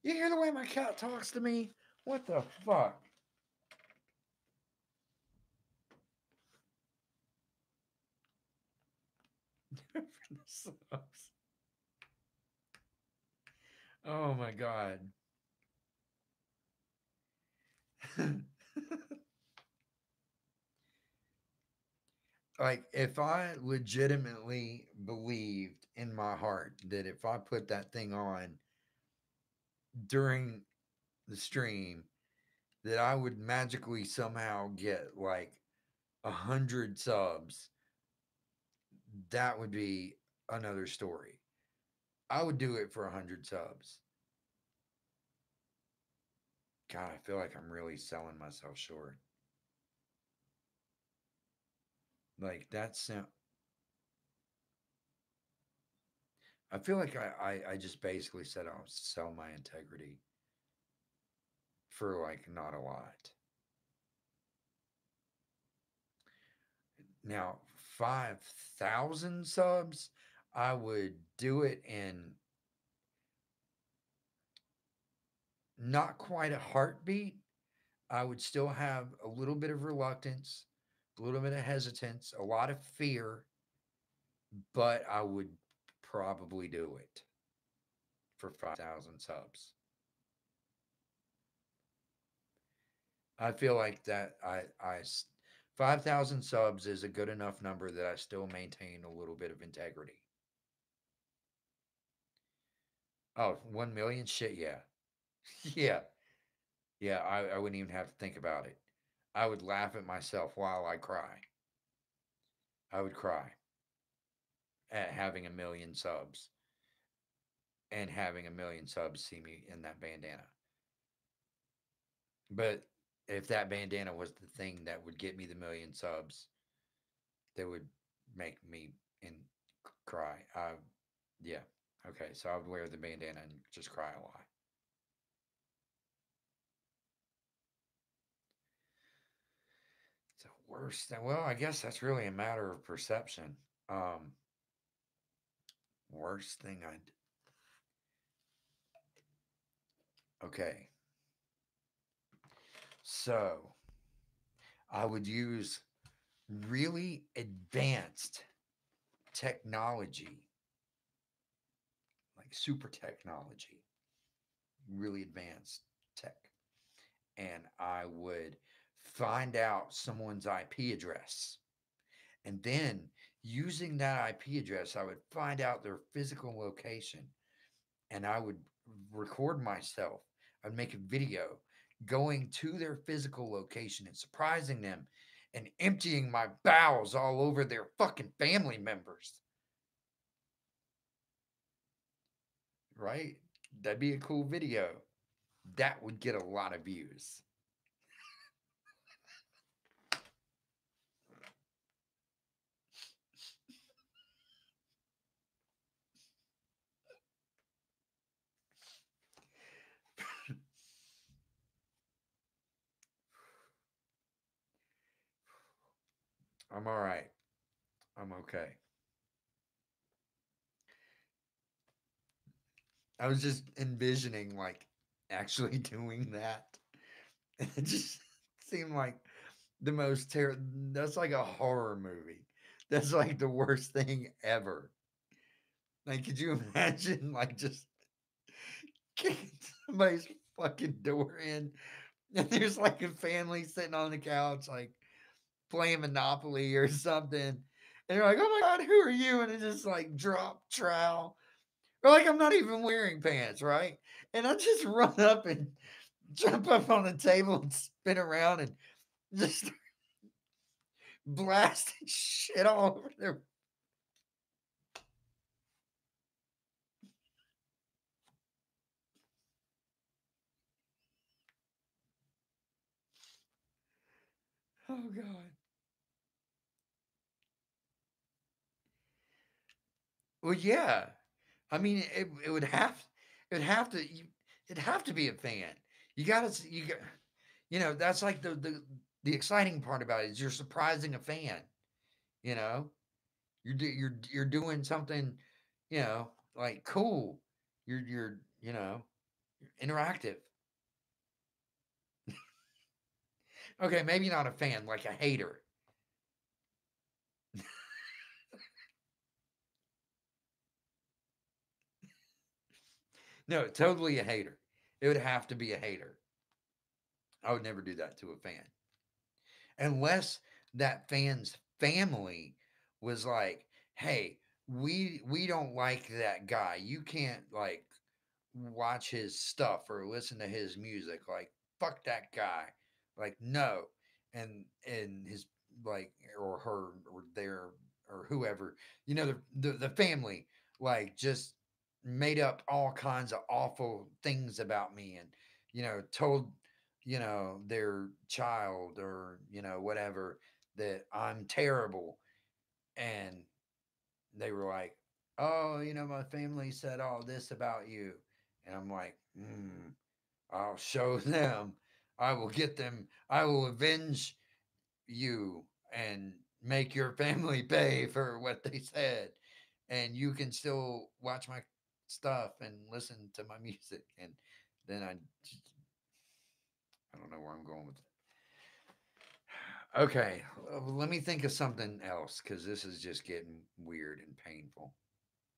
You hear the way my cat talks to me? What the fuck? Oh my god. Like if I legitimately believed in my heart that if I put that thing on during the stream that I would magically somehow get like 100 subs, that would be another story. I would do it for 100 subs. God, I feel like I'm really selling myself short. Like that's, I feel like I just basically said I'll sell my integrity for like not a lot. Now, 5,000 subs, I would do it in not quite a heartbeat. I would still have a little bit of reluctance, a little bit of hesitance, a lot of fear, but I would probably do it for 5,000 subs. I feel like that 5,000 subs is a good enough number that I still maintain a little bit of integrity. Oh, 1 million? Shit, yeah. Yeah. Yeah, I wouldn't even have to think about it. I would laugh at myself while I cry. I would cry at having a million subs and having a million subs see me in that bandana. But if that bandana was the thing that would get me the million subs, that would make me in cry. Yeah. Okay, so I would wear the bandana and just cry a lot. So worst thing, well, I guess that's really a matter of perception. Um, worst thing I'd okay. So I would use really advanced technology, like super technology, really advanced tech. And I would find out someone's IP address. And then using that IP address, I would find out their physical location and I would record myself. I'd make a video going to their physical location and surprising them and emptying my bowels all over their fucking family members. Right? That'd be a cool video. That would get a lot of views. I'm all right. I'm okay. I was just envisioning like actually doing that. And it just seemed like the most terrible. That's like a horror movie. That's like the worst thing ever. Like, could you imagine like just kicking somebody's fucking door in and there's like a family sitting on the couch like playing Monopoly or something. And you're like, oh my God, who are you? And it just like drop trowel. Or like I'm not even wearing pants, right? And I just run up and jump up on the table and spin around and just blasting shit all over their. Oh God. Well, yeah. I mean, it would have it'd have to be a fan. You got to you got that's like the exciting part about it is you're surprising a fan. You know, you're doing something, like cool. You're interactive. Okay, maybe not a fan, like a hater. No, totally a hater. It would have to be a hater. I would never do that to a fan. Unless that fan's family was like, "Hey, we don't like that guy. You can't like watch his stuff or listen to his music. Like, fuck that guy. Like, no. And his, like, or her or their or whoever, the family, like, just made up all kinds of awful things about me, and told their child, or whatever, that I'm terrible. And they were like, "Oh, my family said all this about you." And I'm like, I'll show them. I will get them. I will avenge you and make your family pay for what they said. And you can still watch my stuff and listen to my music. And then I don't know where I'm going with it. Okay, let me think of something else, because this is just getting weird and painful.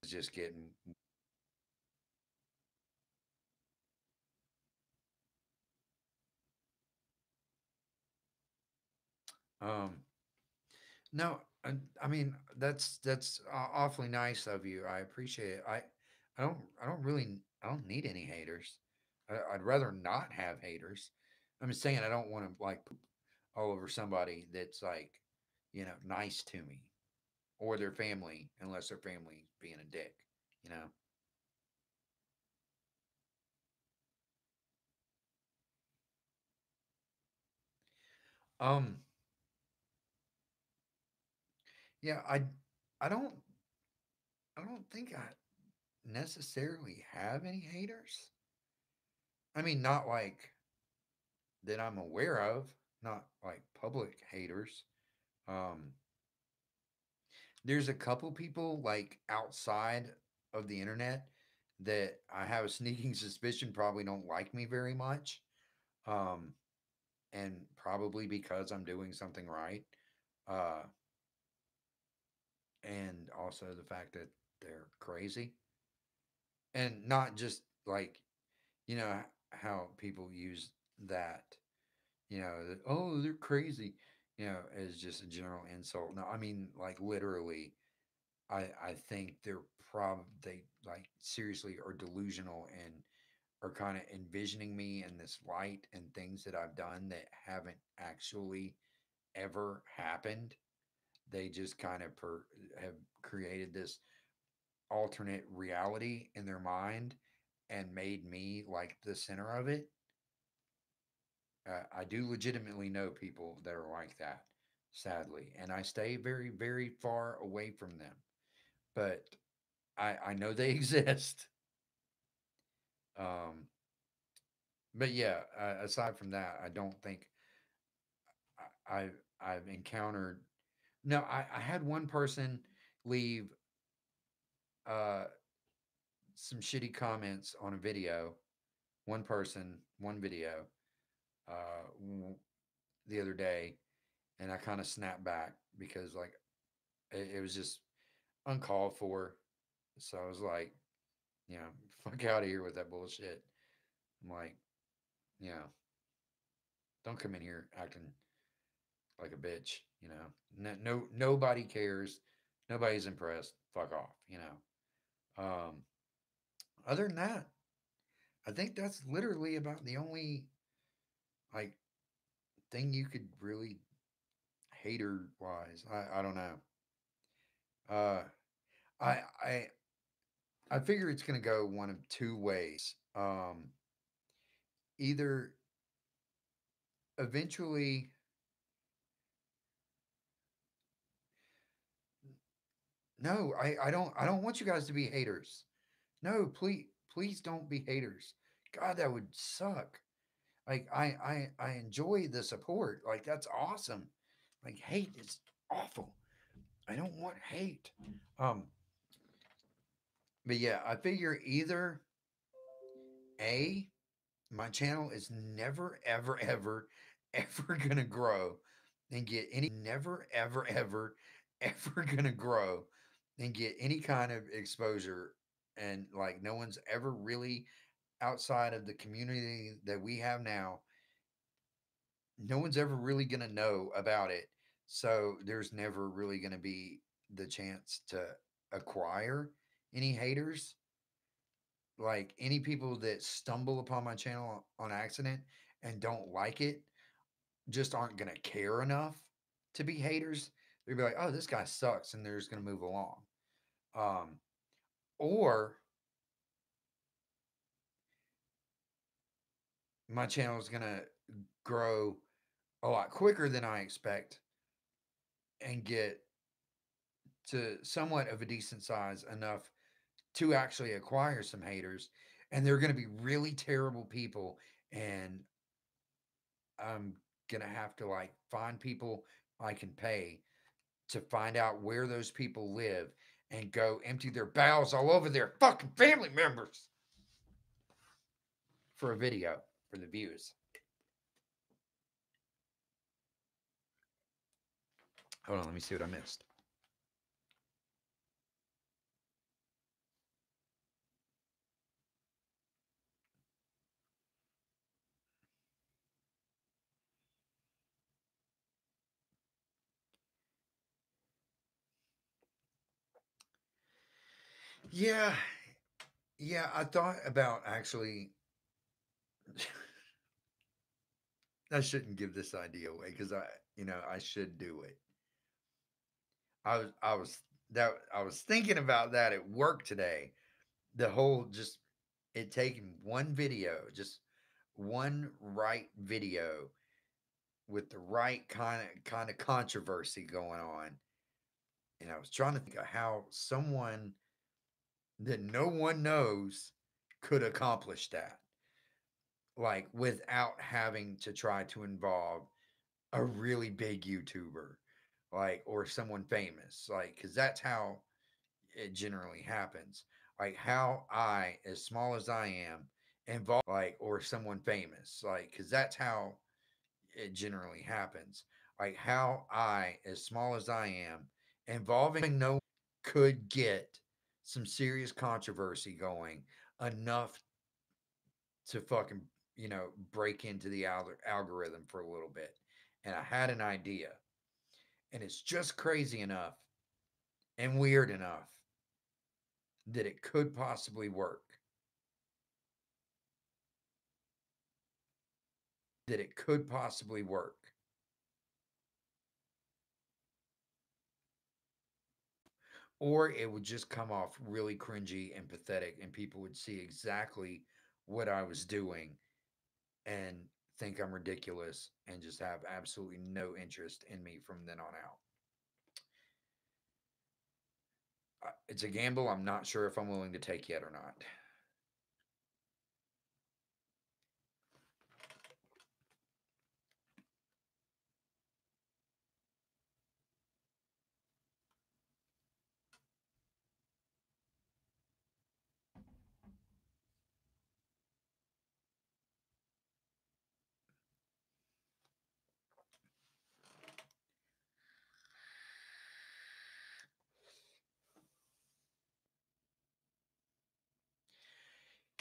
Just getting um No, I mean, that's awfully nice of you. I appreciate it. I don't need any haters. I'd rather not have haters. I'm just saying, I don't want to, like, poop all over somebody that's, like, nice to me, or their family, unless their family's being a dick. You know. Um. Yeah. I don't. I don't think I necessarily have any haters. I mean, not like that I'm aware of. Not like public haters. Um, there's a couple people, like, outside of the internet, that I have a sneaking suspicion probably don't like me very much. Um, and probably because I'm doing something right. Uh, and also the fact that they're crazy, and not just like, how people use that, that, oh, they're crazy, as just a general insult. No, I mean, like, literally, I think they, like, seriously are delusional, and are kind of envisioning me in this light, and things that I've done that haven't actually ever happened. They just kind of have created this alternate reality in their mind, and made me like the center of it. I do legitimately know people that are like that, sadly, and I stay very, very far away from them. But I know they exist. Um, but yeah, aside from that, I don't think I've encountered. No, I had one person leave uh, some shitty comments on a video. One person, one video, the other day, and I kind of snapped back, because, like, it was just uncalled for. So I was like, fuck out of here with that bullshit. I'm like, you know, don't come in here acting like a bitch. Nobody cares. Nobody's impressed. Fuck off. Other than that, I think that's literally about the only, like, thing you could really, hater wise. I don't know. Uh, I I I figure it's gonna go one of two ways. Either eventually, no, I don't want you guys to be haters. No, please don't be haters. God, that would suck. Like, I enjoy the support. Like, that's awesome. Like, hate is awful. I don't want hate. Um, but yeah, I figure either A, my channel is never, ever, ever, ever gonna grow and get any never, ever, ever, ever gonna grow and get any kind of exposure. And, like, no one's ever really, outside of the community that we have now, no one's ever really going to know about it. So there's never really going to be the chance to acquire any haters. like any people that stumble upon my channel on accident and don't like it just aren't going to care enough to be haters. They'll be like, oh, this guy sucks, and they're just going to move along. Um, or my channel is going to grow a lot quicker than I expect and get to somewhat of a decent size enough to actually acquire some haters. And they're going to be really terrible people. And I'm going to have to like find people I can pay to find out where those people live and go empty their bowels all over their fucking family members for a video for the views. Hold on, let me see what I missed. Yeah, yeah, I thought about actually. I shouldn't give this idea away because I should do it. I was thinking about that at work today. The whole just it taking one video, just one right video with the right kind of controversy going on. And I was trying to think of how someone that no one knows could accomplish that, like without having to try to involve a really big YouTuber, like or someone famous, like because that's how it generally happens. Like how I, as small as I am, involve like or someone famous, like because that's how it generally happens. Like how I, as small as I am, involving no could get some serious controversy going enough to fucking break into the algorithm for a little bit. And I had an idea, and it's just crazy enough and weird enough that it could possibly work. That it could possibly work. Or it would just come off really cringy and pathetic, and people would see exactly what I was doing and think I'm ridiculous and just have absolutely no interest in me from then on out. It's a gamble I'm not sure if I'm willing to take yet or not.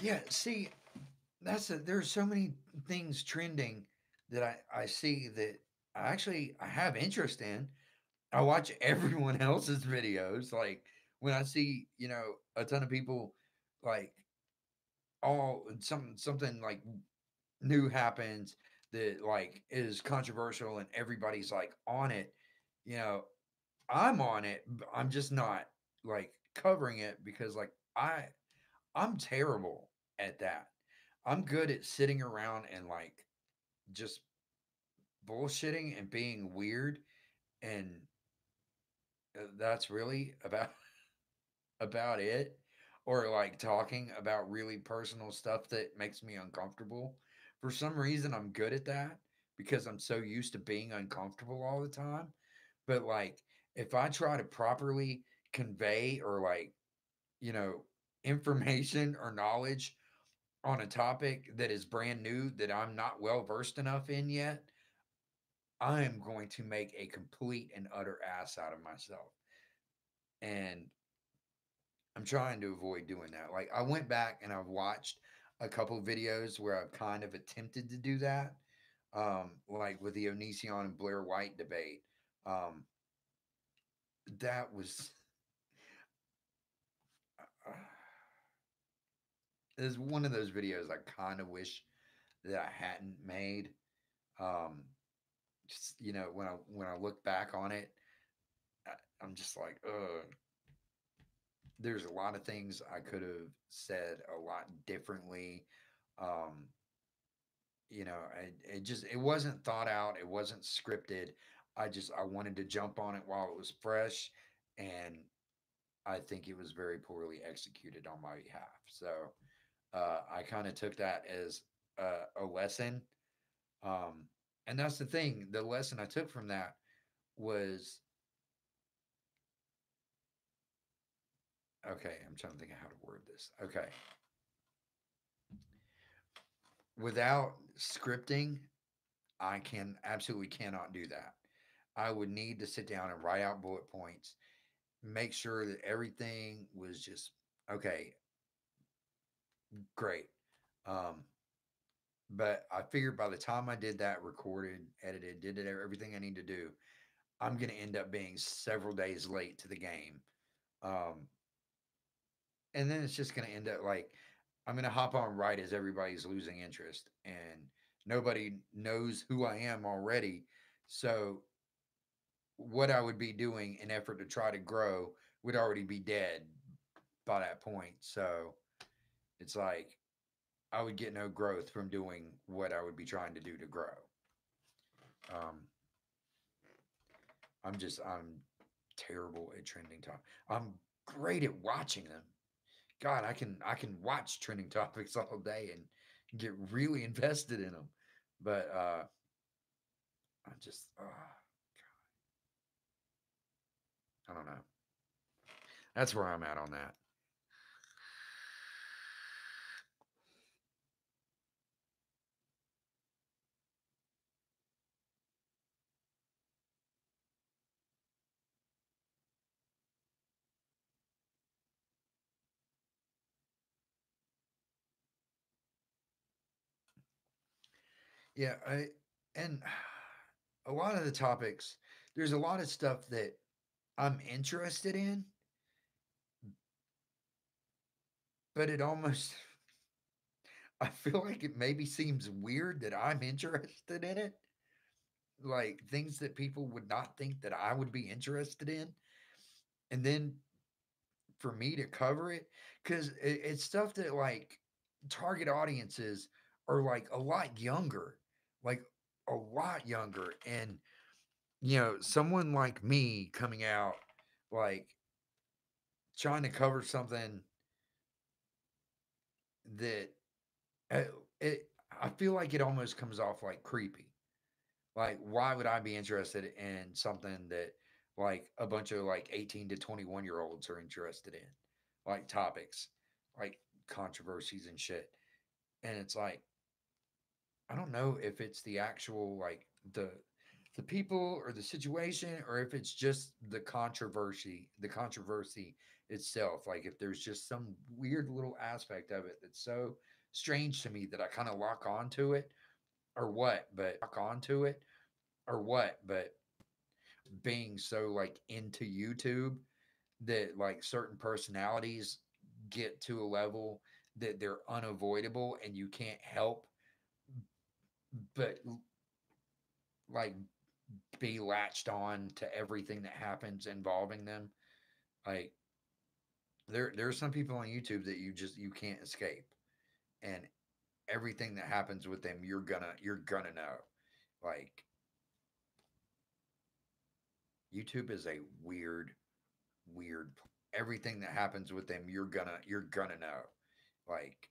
Yeah, see, there's so many things trending that I see that I have interest in. I watch everyone else's videos. Like when I see, a ton of people like all something like new happens that like is controversial and everybody's like on it, you know, I'm on it. I'm just not like covering it because like I'm terrible at that. I'm good at sitting around and like just bullshitting and being weird and that's really about it, or like talking about really personal stuff that makes me uncomfortable. For some reason I'm good at that because I'm so used to being uncomfortable all the time. But like if I try to properly convey or like, you know, information or knowledge on a topic that is brand new that I'm not well versed enough in yet, I am going to make a complete and utter ass out of myself. And I'm trying to avoid doing that. Like I went back and I've watched a couple videos where I've kind of attempted to do that. Like with the Onision and Blair White debate. Um, that was uh, is one of those videos I kind of wish that I hadn't made. Um, just, when I look back on it, I, I'm just like, there's a lot of things I could have said a lot differently. Um, it wasn't thought out. It wasn't scripted. I wanted to jump on it while it was fresh, and I think it was very poorly executed on my behalf. So I kind of took that as a lesson. Um, and that's the thing. The lesson I took from that was okay. I'm trying to think of how to word this. Okay, without scripting, I can absolutely cannot do that. I would need to sit down and write out bullet points, make sure that everything was just okay, great. Um, but I figured by the time I did that, recorded, edited, did it, everything I need to do, I'm going to end up being several days late to the game. Um, and then it's just going to end up like I'm going to hop on right as everybody's losing interest and nobody knows who I am already. So what I would be doing in effort to try to grow would already be dead by that point. So it's like I would get no growth from doing what I would be trying to do to grow. Um, I'm terrible at trending topics. I'm great at watching them. God, I can watch trending topics all day and get really invested in them. But I'm just I don't know. That's where I'm at on that. Yeah, I and a lot of the topics, there's a lot of stuff that I'm interested in, but it almost I feel like it maybe seems weird that I'm interested in it. Like things that people would not think that I would be interested in. And then for me to cover it, because it's stuff that like target audiences are like a lot younger, like a lot younger. And, someone like me coming out, like trying to cover something that uh, it, I feel like it almost comes off like creepy. Like, why would I be interested in something that like a bunch of like 18 to 21-year-olds are interested in? Like topics, like controversies and shit. And it's like, I don't know if it's the actual like the people or the situation or if it's just the controversy itself. Like if there's just some weird little aspect of it that's so strange to me that I kind of lock onto it or what, but being so like into YouTube that like certain personalities get to a level that they're unavoidable and you can't help but like be latched on to everything that happens involving them. Like there are some people on YouTube that you can't escape and everything that happens with them you're gonna know. Like YouTube is a weird everything that happens with them you're gonna know. Like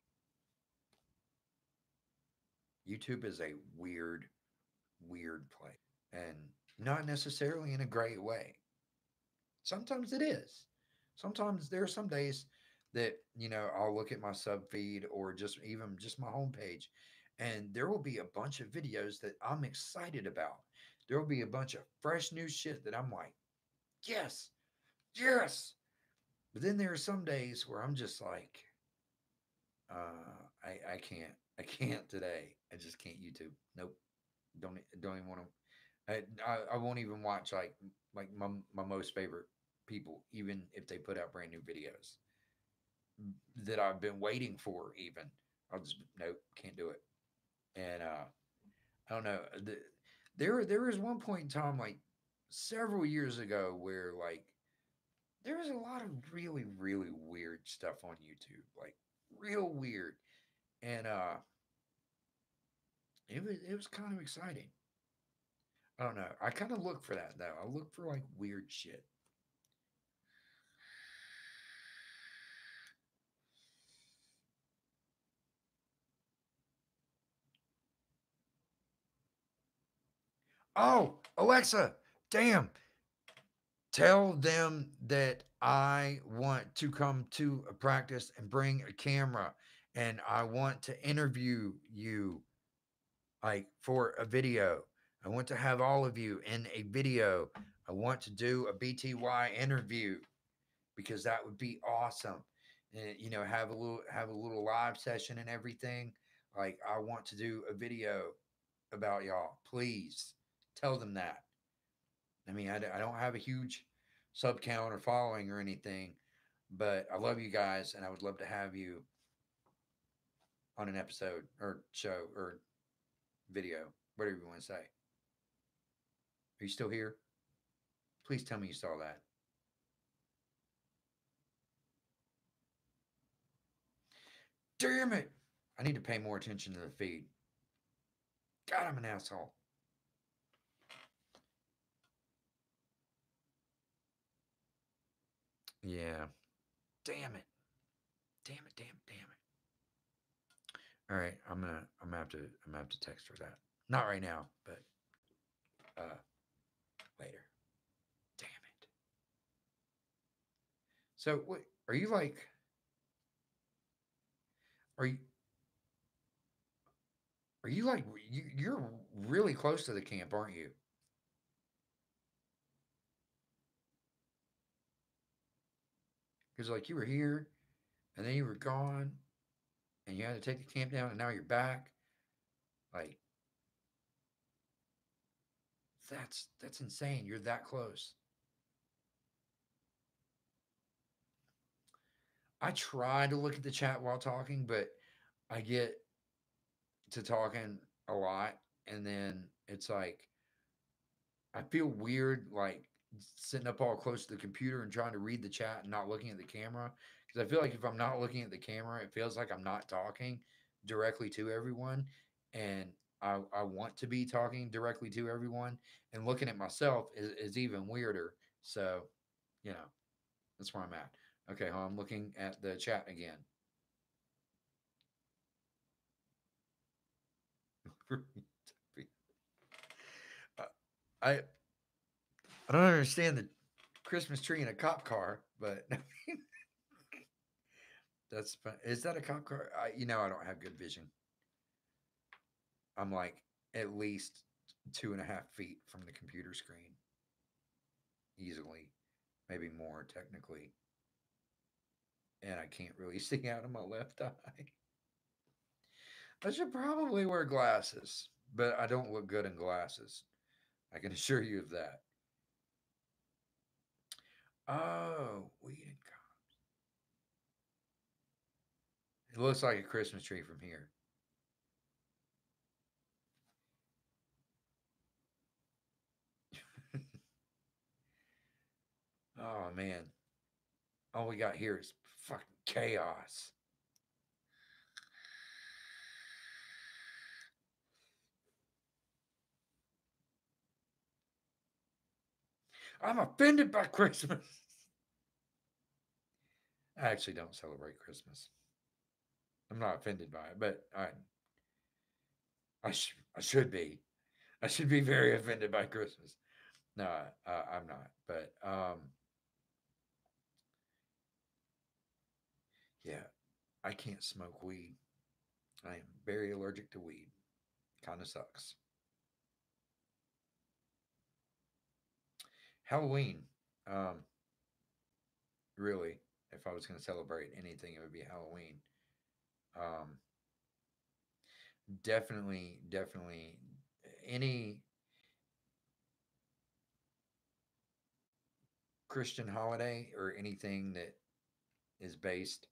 YouTube is a weird place and not necessarily in a great way. Sometimes it is. Sometimes there are some days that, I'll look at my sub feed or just even just my homepage and there will be a bunch of videos that I'm excited about. There will be a bunch of fresh new shit that I'm like, yes, yes. But then there are some days where I'm just like, I can't today. I just can't YouTube. Nope. Don't even want to. I won't even watch like my most favorite people, even if they put out brand new videos. that I've been waiting for. Even I'll just nope, can't do it. And I don't know. There was one point in time, like several years ago, where like there was a lot of really weird stuff on YouTube, like real weird, and it was kind of exciting. I don't know. I kind of look for that though. I look for like weird shit. Oh, Alexa, damn. Tell them that I want to come to a practice and bring a camera and I want to interview you like for a video. I want to have all of you in a video. I want to do a BTY interview because that would be awesome. And have a little live session and everything. Like I want to do a video about y'all. Please tell them that. I mean, I don't have a huge sub count or following or anything, but I love you guys and I would love to have you on an episode or show or video, whatever you want to say. Are you still here? Please tell me you saw that. Damn it! I need to pay more attention to the feed. God, I'm an asshole. Yeah. Damn it. Damn it. Damn it. Damn it. All right. I'm gonna have to text her that. Not right now, but later. Damn it. So what are you like? Are you are you like you're really close to the camp, aren't you? Because like you were here and then you were gone and you had to take the camp down and now you're back. Like that's insane. You're that close. I try to look at the chat while talking, but I get to talking a lot and then it's like I feel weird like sitting up all close to the computer and trying to read the chat and not looking at the camera because I feel like if I'm not looking at the camera, it feels like I'm not talking directly to everyone and I want to be talking directly to everyone and looking at myself is even weirder. So, you know, that's where I'm at. Okay, I'm looking at the chat again. Uh, I I don't understand the Christmas tree in a cop car, but that's fun. Is that a cop car? I don't have good vision. I'm like at least 2.5 feet from the computer screen, easily, maybe more technically, and I can't really see out of my left eye. I should probably wear glasses, but I don't look good in glasses. I can assure you of that. Oh, weed and it looks like a Christmas tree from here. Oh man, all we got here is fucking chaos. I'm offended by Christmas. I actually don't celebrate Christmas. I'm not offended by it, but I should be. I should be very offended by Christmas. No, I'm not. But yeah, I can't smoke weed. I am very allergic to weed. Kind of sucks. Halloween, um, really. If I was going to celebrate anything, it would be Halloween. Um, definitely, any Christian holiday or anything that is based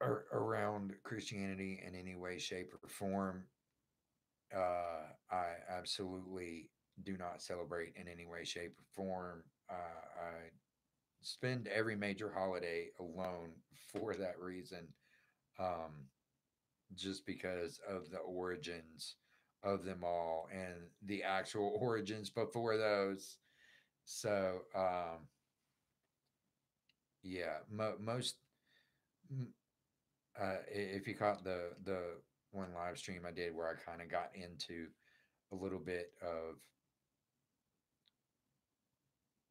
around Christianity in any way, shape, or form. I absolutely do not celebrate in any way, shape, or form. I spend every major holiday alone for that reason, um, just because of the origins of them all and the actual origins before those. So, yeah, most if you caught the one live stream I did where I kind of got into a little bit of,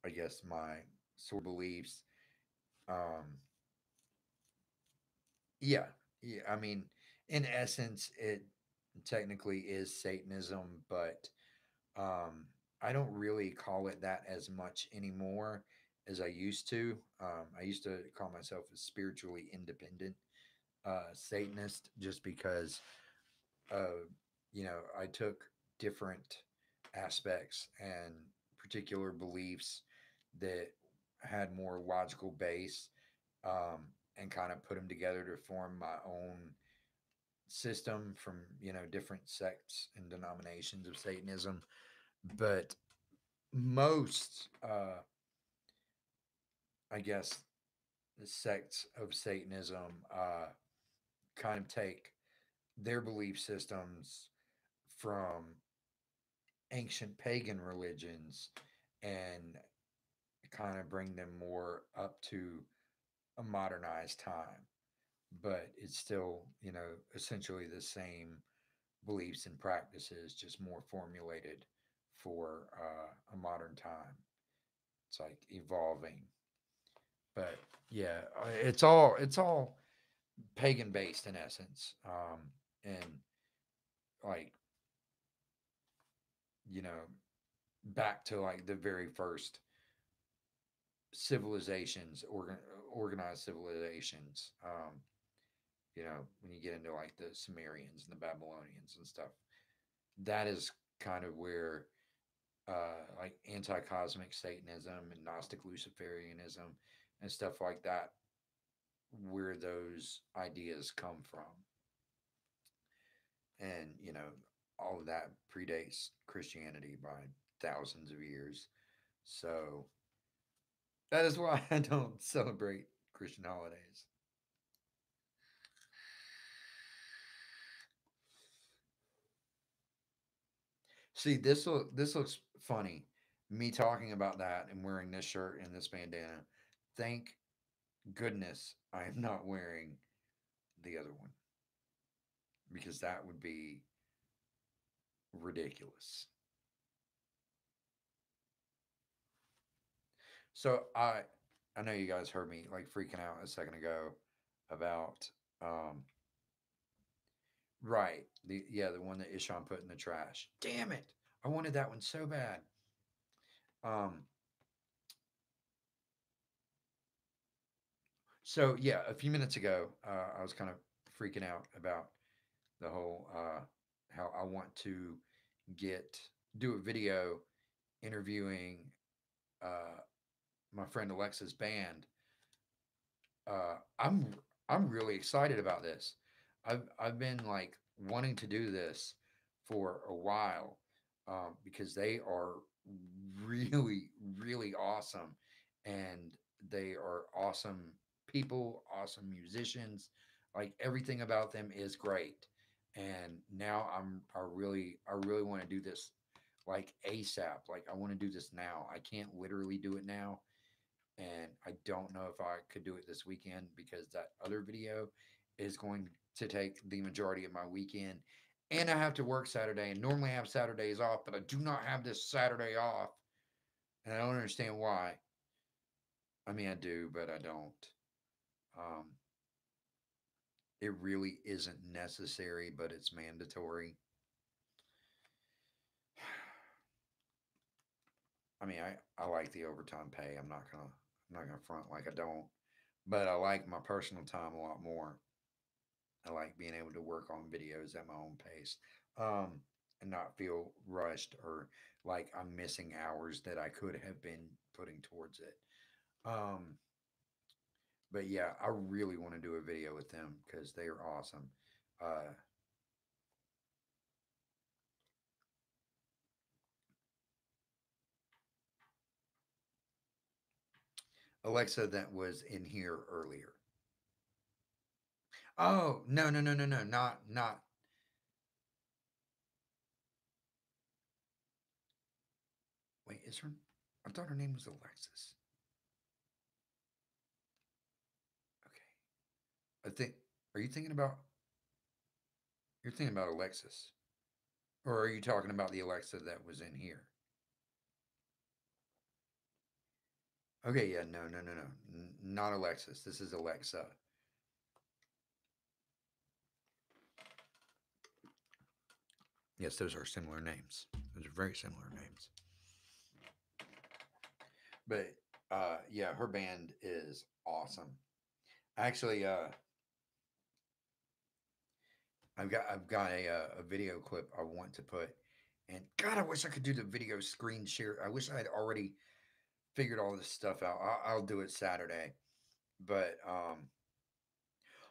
I guess, my sort of beliefs. Um, yeah, yeah. I mean, in essence, it technically is Satanism, but um, I don't really call it that as much anymore as I used to. I used to call myself a spiritually independent Satanist just because I took different aspects and particular beliefs that had more logical base, and kind of put them together to form my own system from, different sects and denominations of Satanism. But most, I guess, the sects of Satanism kind of take their belief systems from ancient pagan religions and kind of bring them more up to a modernized time. But it's still, essentially the same beliefs and practices, just more formulated for a modern time. It's like evolving. But yeah, it's all pagan based in essence, and like, you know back to like the very first civilizations, organized civilizations. When you get into like the Sumerians and the Babylonians and stuff, that is kind of where like anti-cosmic Satanism and Gnostic Luciferianism and stuff like that, where those ideas come from. And all of that predates Christianity by thousands of years. So that is why I don't celebrate Christian holidays. See, this looks funny. Me talking about that and wearing this shirt and this bandana. Thank goodness I am not wearing the other one, because that would be ridiculous. So I know you guys heard me like freaking out a second ago about, right, the one that Ishan put in the trash. Damn it. I wanted that one so bad. Um so yeah, a few minutes ago, I was kind of freaking out about the whole, how I want to get do a video interviewing uh my friend Alexa's band. uh, I'm I'm really excited about this. I've been like wanting to do this for a while, because they are really really awesome, and they are awesome people, awesome musicians. Like everything about them is great, and now I really want to do this like ASAP. Like I want to do this now. I can't literally do it now, and I don't know if I could do it this weekend because that other video is going to take the majority of my weekend. And I have to work Saturday, and normally I have Saturdays off, but I do not have this Saturday off. And I don't understand why. I mean, I do, but I don't. Um, it really isn't necessary, but it's mandatory. I mean, I like the overtime pay. I'm not gonna front like I don't, but I like my personal time a lot more. I like being able to work on videos at my own pace, and not feel rushed or like I'm missing hours that I could have been putting towards it. Um, But yeah, I really want to do a video with them because they are awesome. Uh, Alexa, that was in here earlier. Oh no no no no no not. Wait, is her? I thought her name was Alexis. Okay, I think. Are you thinking about? You're thinking about Alexis, or are you talking about the Alexa that was in here? Okay, yeah, no no no no, not Alexis. This is Alexa. Yes, those are similar names. Those are very similar names. But yeah, her band is awesome. Actually, I've got a video clip I want to put, and God, I wish I could do the video screen share. I wish I had already figured all this stuff out. I'll do it Saturday, but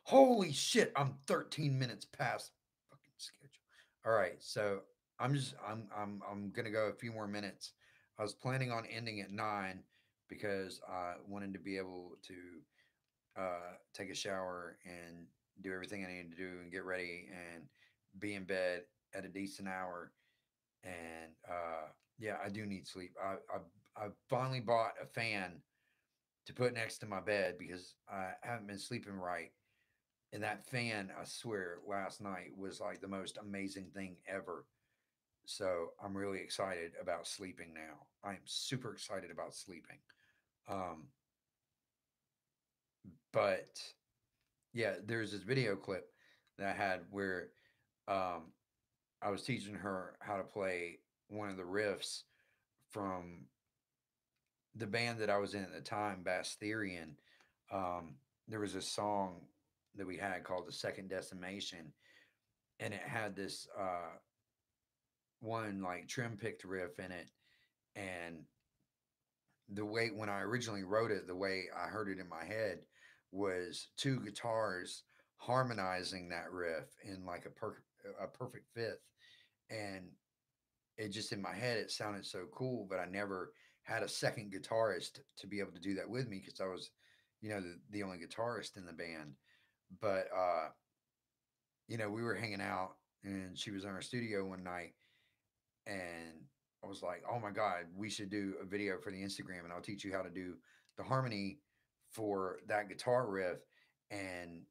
holy shit, I'm 13 minutes past fucking schedule. All right, so I'm gonna go a few more minutes. I was planning on ending at 9 because I wanted to be able to take a shower and do everything I need to do and get ready and be in bed at a decent hour. And yeah, I do need sleep. I finally bought a fan to put next to my bed because I haven't been sleeping right. And that fan, I swear, last night was like the most amazing thing ever. So I'm really excited about sleeping now. I'm super excited about sleeping. Um, but yeah, there's this video clip that I had where um, I was teaching her how to play one of the riffs from the band that I was in at the time, Bastherian. Um, there was a song that we had called "The Second Decimation," and it had this one like trim picked riff in it. And the way when I originally wrote it, the way I heard it in my head was two guitars harmonizing that riff in like a perfect fifth. And it just in my head it sounded so cool, but I never had a second guitarist to be able to do that with me because I was, the only guitarist in the band. But we were hanging out and she was in our studio one night and I was like, "Oh my god, we should do a video for the Instagram, and I'll teach you how to do the harmony for that guitar riff, and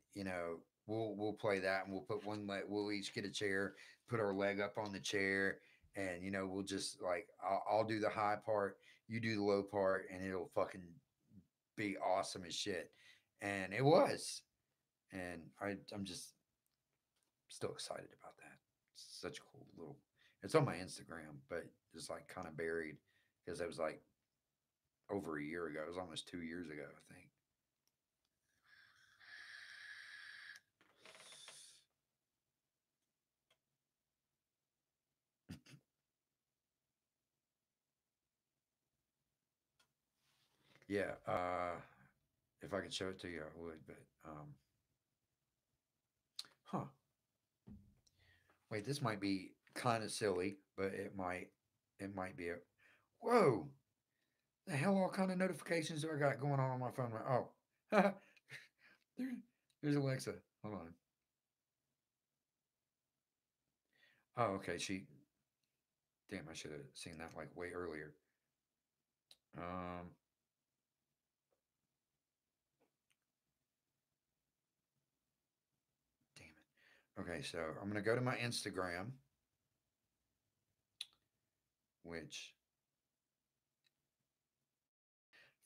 we'll play that, and we'll put one leg. We'll each get a chair, put our leg up on the chair, and we'll just like I'll do the high part, you do the low part, and it'll fucking be awesome as shit." And it was, and I'm just still excited about that. It's such a cool little. It's on my Instagram, but it's like kind of buried because it was like over a year ago. It was almost 2 years ago, I think. Yeah, if I could show it to you, I would. But huh? Wait, this might be kind of silly, but it might be a. Whoa! The hell, all kind of notifications do I got going on my phone? Oh, there, there's Alexa. Hold on. Oh, okay. Damn, I should have seen that like way earlier. Um, Damn it. Okay, so I'm gonna go to my Instagram, which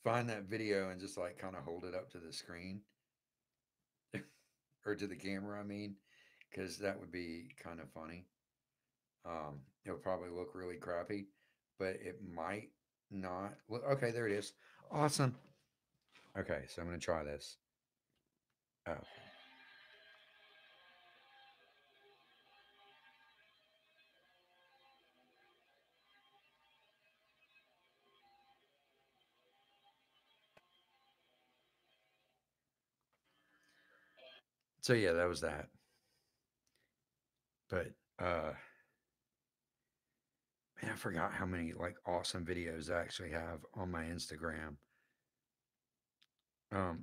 find that video and just like kind of hold it up to the screen or to the camera. I mean, because that would be kind of funny. It'll probably look really crappy, but it might not. Well, okay, there it is. Awesome. Okay, so I'm gonna try this. Oh, So yeah, that was that. But man, I forgot how many like awesome videos I actually have on my Instagram.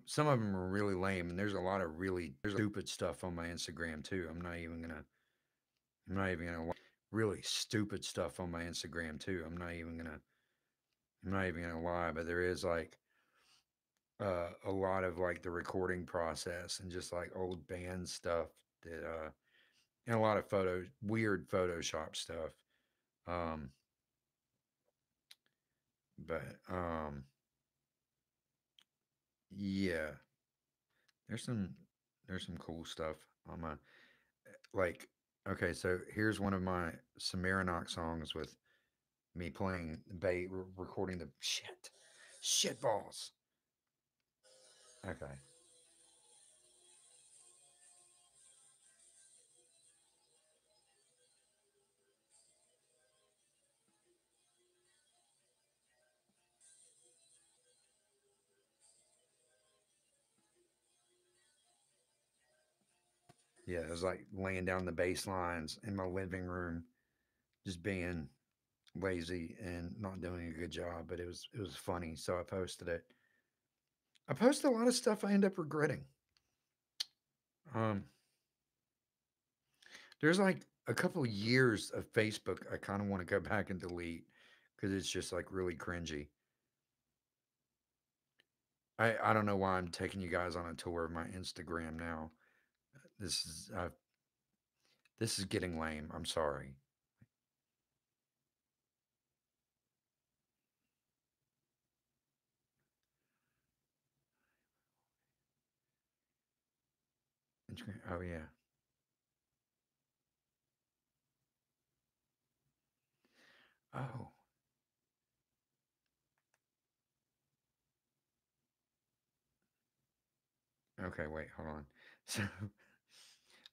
Some of them are really lame, and there's a lot of really stupid stuff on my Instagram too. I'm not even gonna really stupid stuff on my Instagram too. I'm not even gonna lie, but there is like a lot of like the recording process and just like old band stuff that and a lot of weird Photoshop stuff. Um, but yeah, there's some there's some cool stuff on my like. Okay, so here's one of my Samarinox songs with me playing recording the shit balls. Okay, yeah, it was like laying down the bass lines in my living room, just being lazy and not doing a good job, but it was funny, so I posted it. I posted a lot of stuff I end up regretting. Um, there's like a couple years of Facebook I kind of want to go back and delete because it's just like really cringy. I don't know why I'm taking you guys on a tour of my Instagram now. This is uh, this is getting lame. I'm sorry. Instagram. Oh yeah. Oh. Okay. Wait. Hold on. So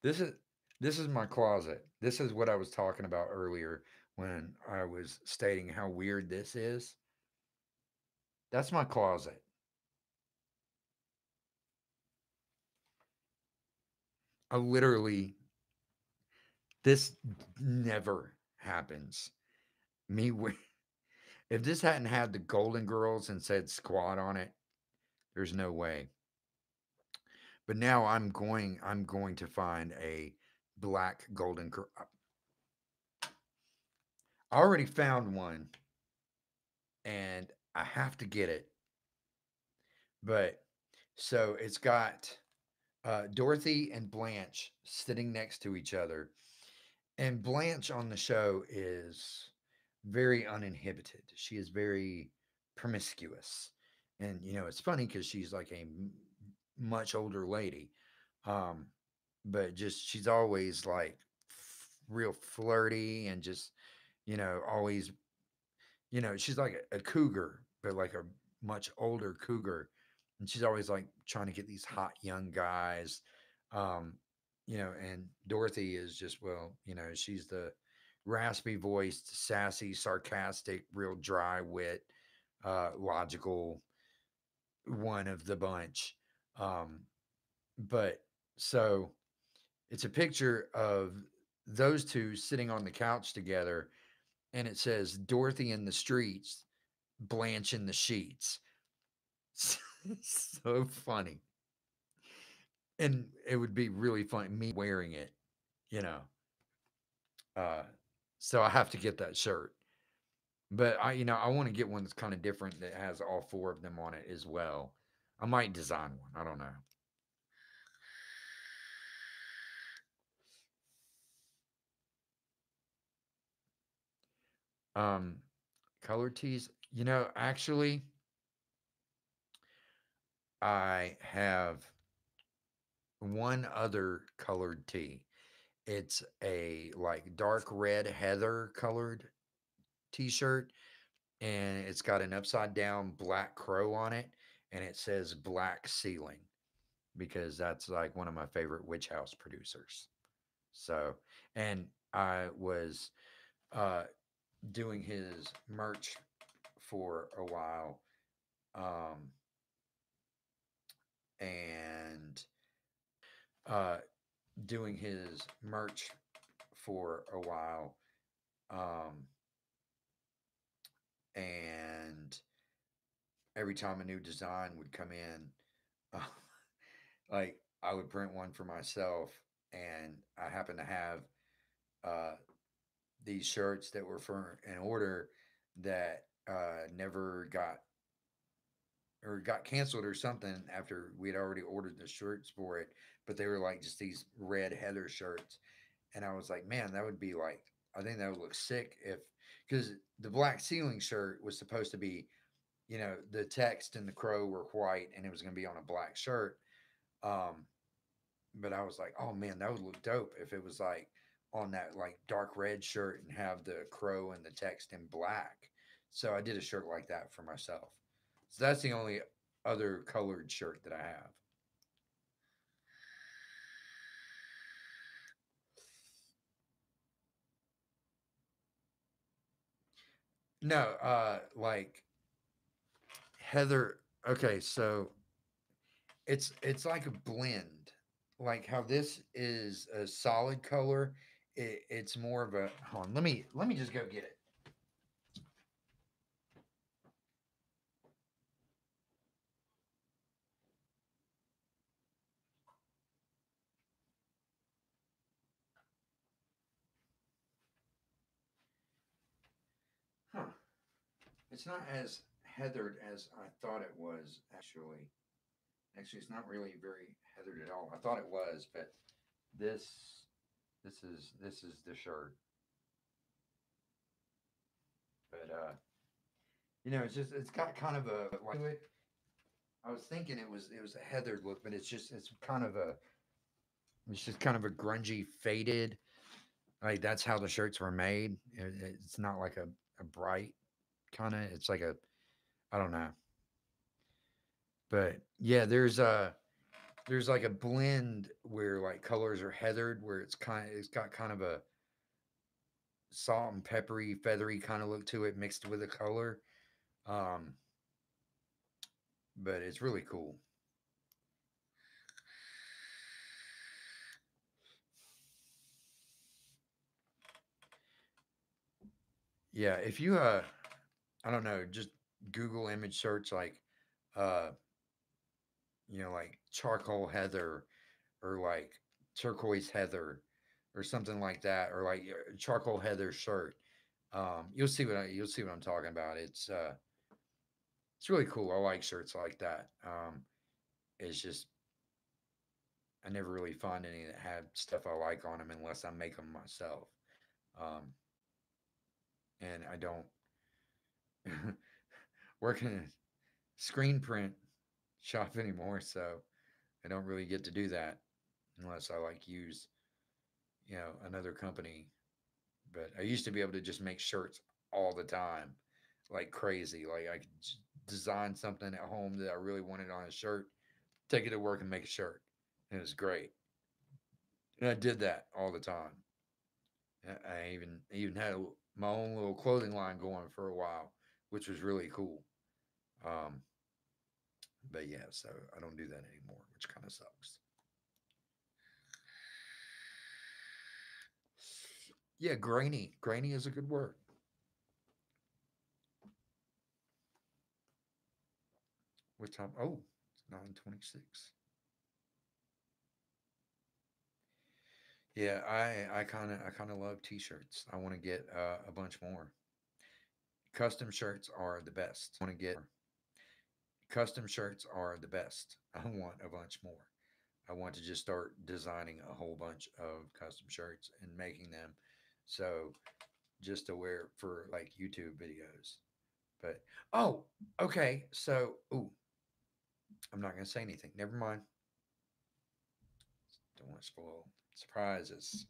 this is this is my closet. This is what I was talking about earlier when I was stating how weird this is. That's my closet. I literally this never happens. Me if this hadn't had the Golden Girls and said squad on it, there's no way. But now I'm going to find a black Golden Girl. I already found one and I have to get it. But so it's got Dorothy and Blanche sitting next to each other. And Blanche on the show is very uninhibited. She is very promiscuous. And, you know, it's funny because she's like a much older lady. Um, but just she's always like real flirty and just, you know, always, you know, she's like a cougar, but like a much older cougar. And she's always like trying to get these hot young guys. Um, you know, and Dorothy is just, well, you know, she's the raspy voiced, sassy, sarcastic, real dry wit, logical one of the bunch. Um, but so it's a picture of those two sitting on the couch together, and it says Dorothy in the streets, Blanche in the sheets. So funny. And it would be really funny me wearing it, you know. Uh, so I have to get that shirt. But you know, I want to get one that's kind of different that has all four of them on it as well. I might design one. I don't know. Um, color tees. You know, actually, I have one other colored tee. It's a like dark red heather colored t-shirt, and it's got an upside down black crow on it, and it says black ceiling because that's like one of my favorite witch house producers. So, and I was uh doing his merch for a while, um and uh, doing his merch for a while. Um, and every time a new design would come in, uh, like I would print one for myself, and I happen to have uh, these shirts that were for an order that never got or got canceled or something after we had already ordered the shirts for it, but they were like just these red heather shirts, and I was like, man, that would be like, I think that would look sick if, because the black ceiling shirt was supposed to be, the text and the crow were white and it was going to be on a black shirt. Um, but I was like, oh man, that would look dope if it was like on that like dark red shirt and have the crow and the text in black. So I did a shirt like that for myself. So that's the only other colored shirt that I have. No, like Heather. Okay, so it's like a blend. Like how this is a solid color, it's more of a. Hold on, let me just go get it. Huh? It's not as heathered as I thought it was. Actually, it's not really very heathered at all. I thought it was, but this this is the shirt. But it's just it's got kind of a like to it. I was thinking it was a heathered look, but it's just kind of a grungy faded. Like that's how the shirts were made. It's not like a bright kind of. It's like a, I don't know. But yeah, there's like a blend where like colors are heathered, where it's got kind of a salt and peppery, feathery kind of look to it mixed with a color. Um, but it's really cool. Yeah, if you I don't know, just Google image search like uh like charcoal heather or like turquoise heather or something like that, or like charcoal heather shirt. You'll see what I'm talking about. It's really cool. I like shirts like that. It's just I never really find any that have stuff I like on them unless I make them myself. Um, and I don't work in a screen print shop anymore, so I don't really get to do that unless I like use another company. But I used to be able to just make shirts all the time, like crazy. Like I could design something at home that I really wanted on a shirt, take it to work and make a shirt. And it was great. And I did that all the time. I even had my own little clothing line going for a while, which was really cool. Um, but yeah, so I don't do that anymore, which kind of sucks. Yeah, grainy. Grainy is a good word. What time? Oh, it's 9:26. Yeah, I kind of love t-shirts. I want to get a bunch more. Custom shirts are the best. I want to get custom shirts are the best. I want a bunch more. I want to just start designing a whole bunch of custom shirts and making them so just to wear for like YouTube videos. But oh, okay. So, ooh, I'm not going to say anything. Never mind. Don't want to spoil surprises.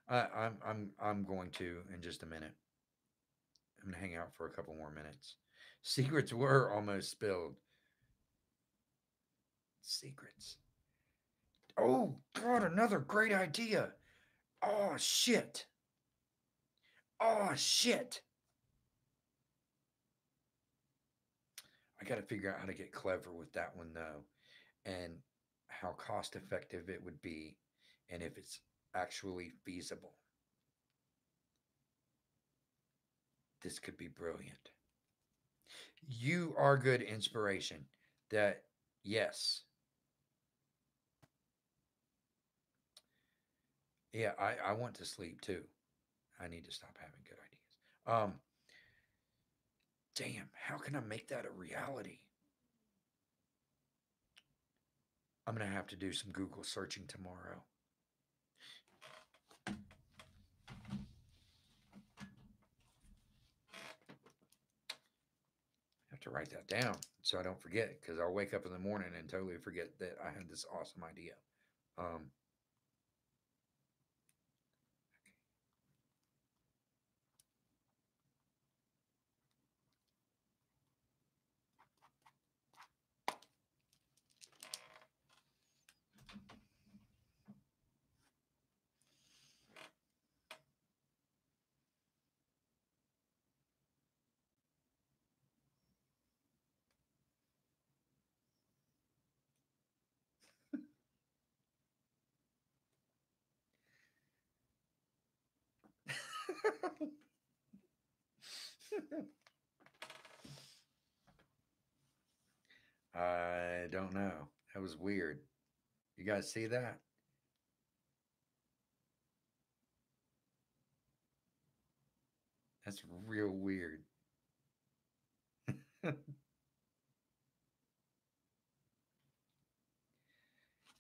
I'm going to in just a minute. I'm gonna hang out for a couple more minutes. Secrets were almost spilled. Secrets. Oh God, another great idea. Oh shit. Oh shit. I got to figure out how to get clever with that one though, and how cost effective it would be, and if it's actually feasible. This could be brilliant. You are good inspiration. That, yes. Yeah, I want to sleep too. I need to stop having good ideas. Damn, how can I make that a reality? I'm gonna have to do some Google searching tomorrow. I have to write that down so I don't forget, because I'll wake up in the morning and totally forget that I had this awesome idea. Um, I don't know. That was weird. You guys see that? That's real weird.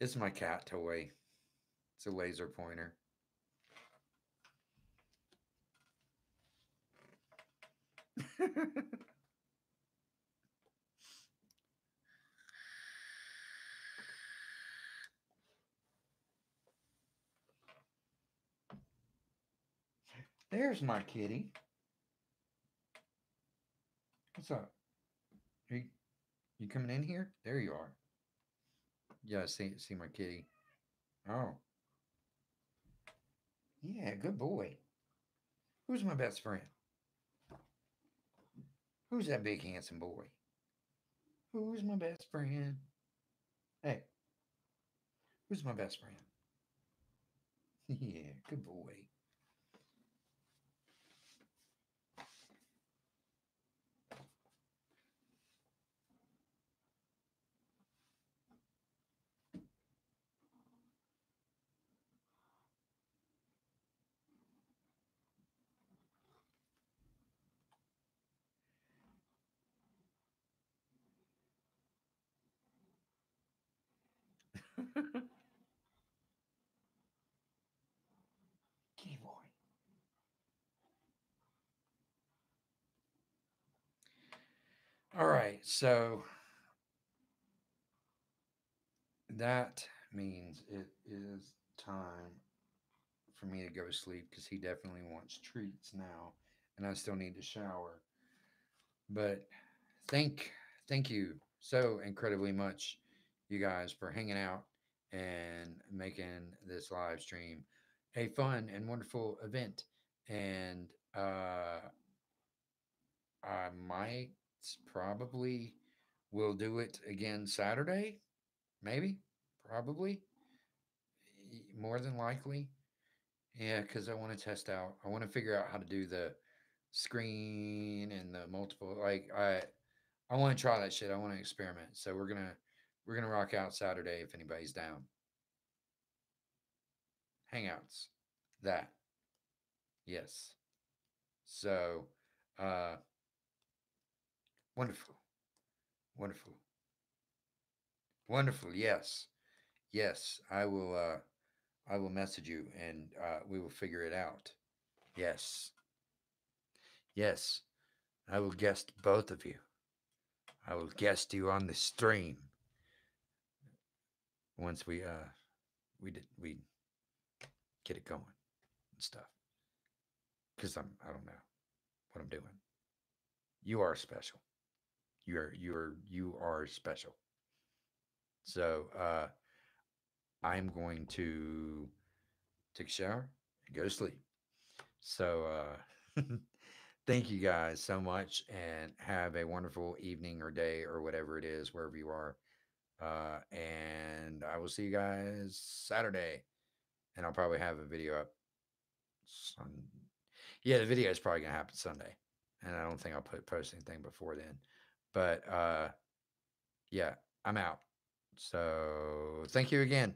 It's my cat toy. It's a laser pointer. There's my kitty. What's up? Are you coming in here? There you are. Yeah, see my kitty. Oh, yeah, good boy. Who's my best friend? Who's that big handsome boy? Who's my best friend? Hey, who's my best friend? Yeah, good boy. Kitty boy. All right, so that means it is time for me to go to sleep because he definitely wants treats now, and I still need to shower. But thank thank you so incredibly much, you guys, for hanging out and making this live stream a fun and wonderful event. And I might probably will do it again Saturday, maybe, probably, more than likely. Yeah, because I want to test out. I want to figure out how to do the screen and the multiple. Like I want to try that shit. I want to experiment. So we're gonna rock out Saturday if anybody's down. Hangouts. That. Yes. So uh wonderful. Wonderful. Wonderful. Yes. Yes. I will message you and we will figure it out. Yes. Yes. I will guest both of you. I will guest you on the stream once we get it going and stuff. Because I don't know what I'm doing. You are special. You are special. So I'm going to take a shower and go to sleep. So Thank you guys so much and have a wonderful evening or day or whatever it is, wherever you are. And I will see you guys Saturday. And I'll probably have a video up. Sun... Yeah, the video is probably going to happen Sunday. And I don't think I'll post anything before then. But yeah, I'm out. So thank you again.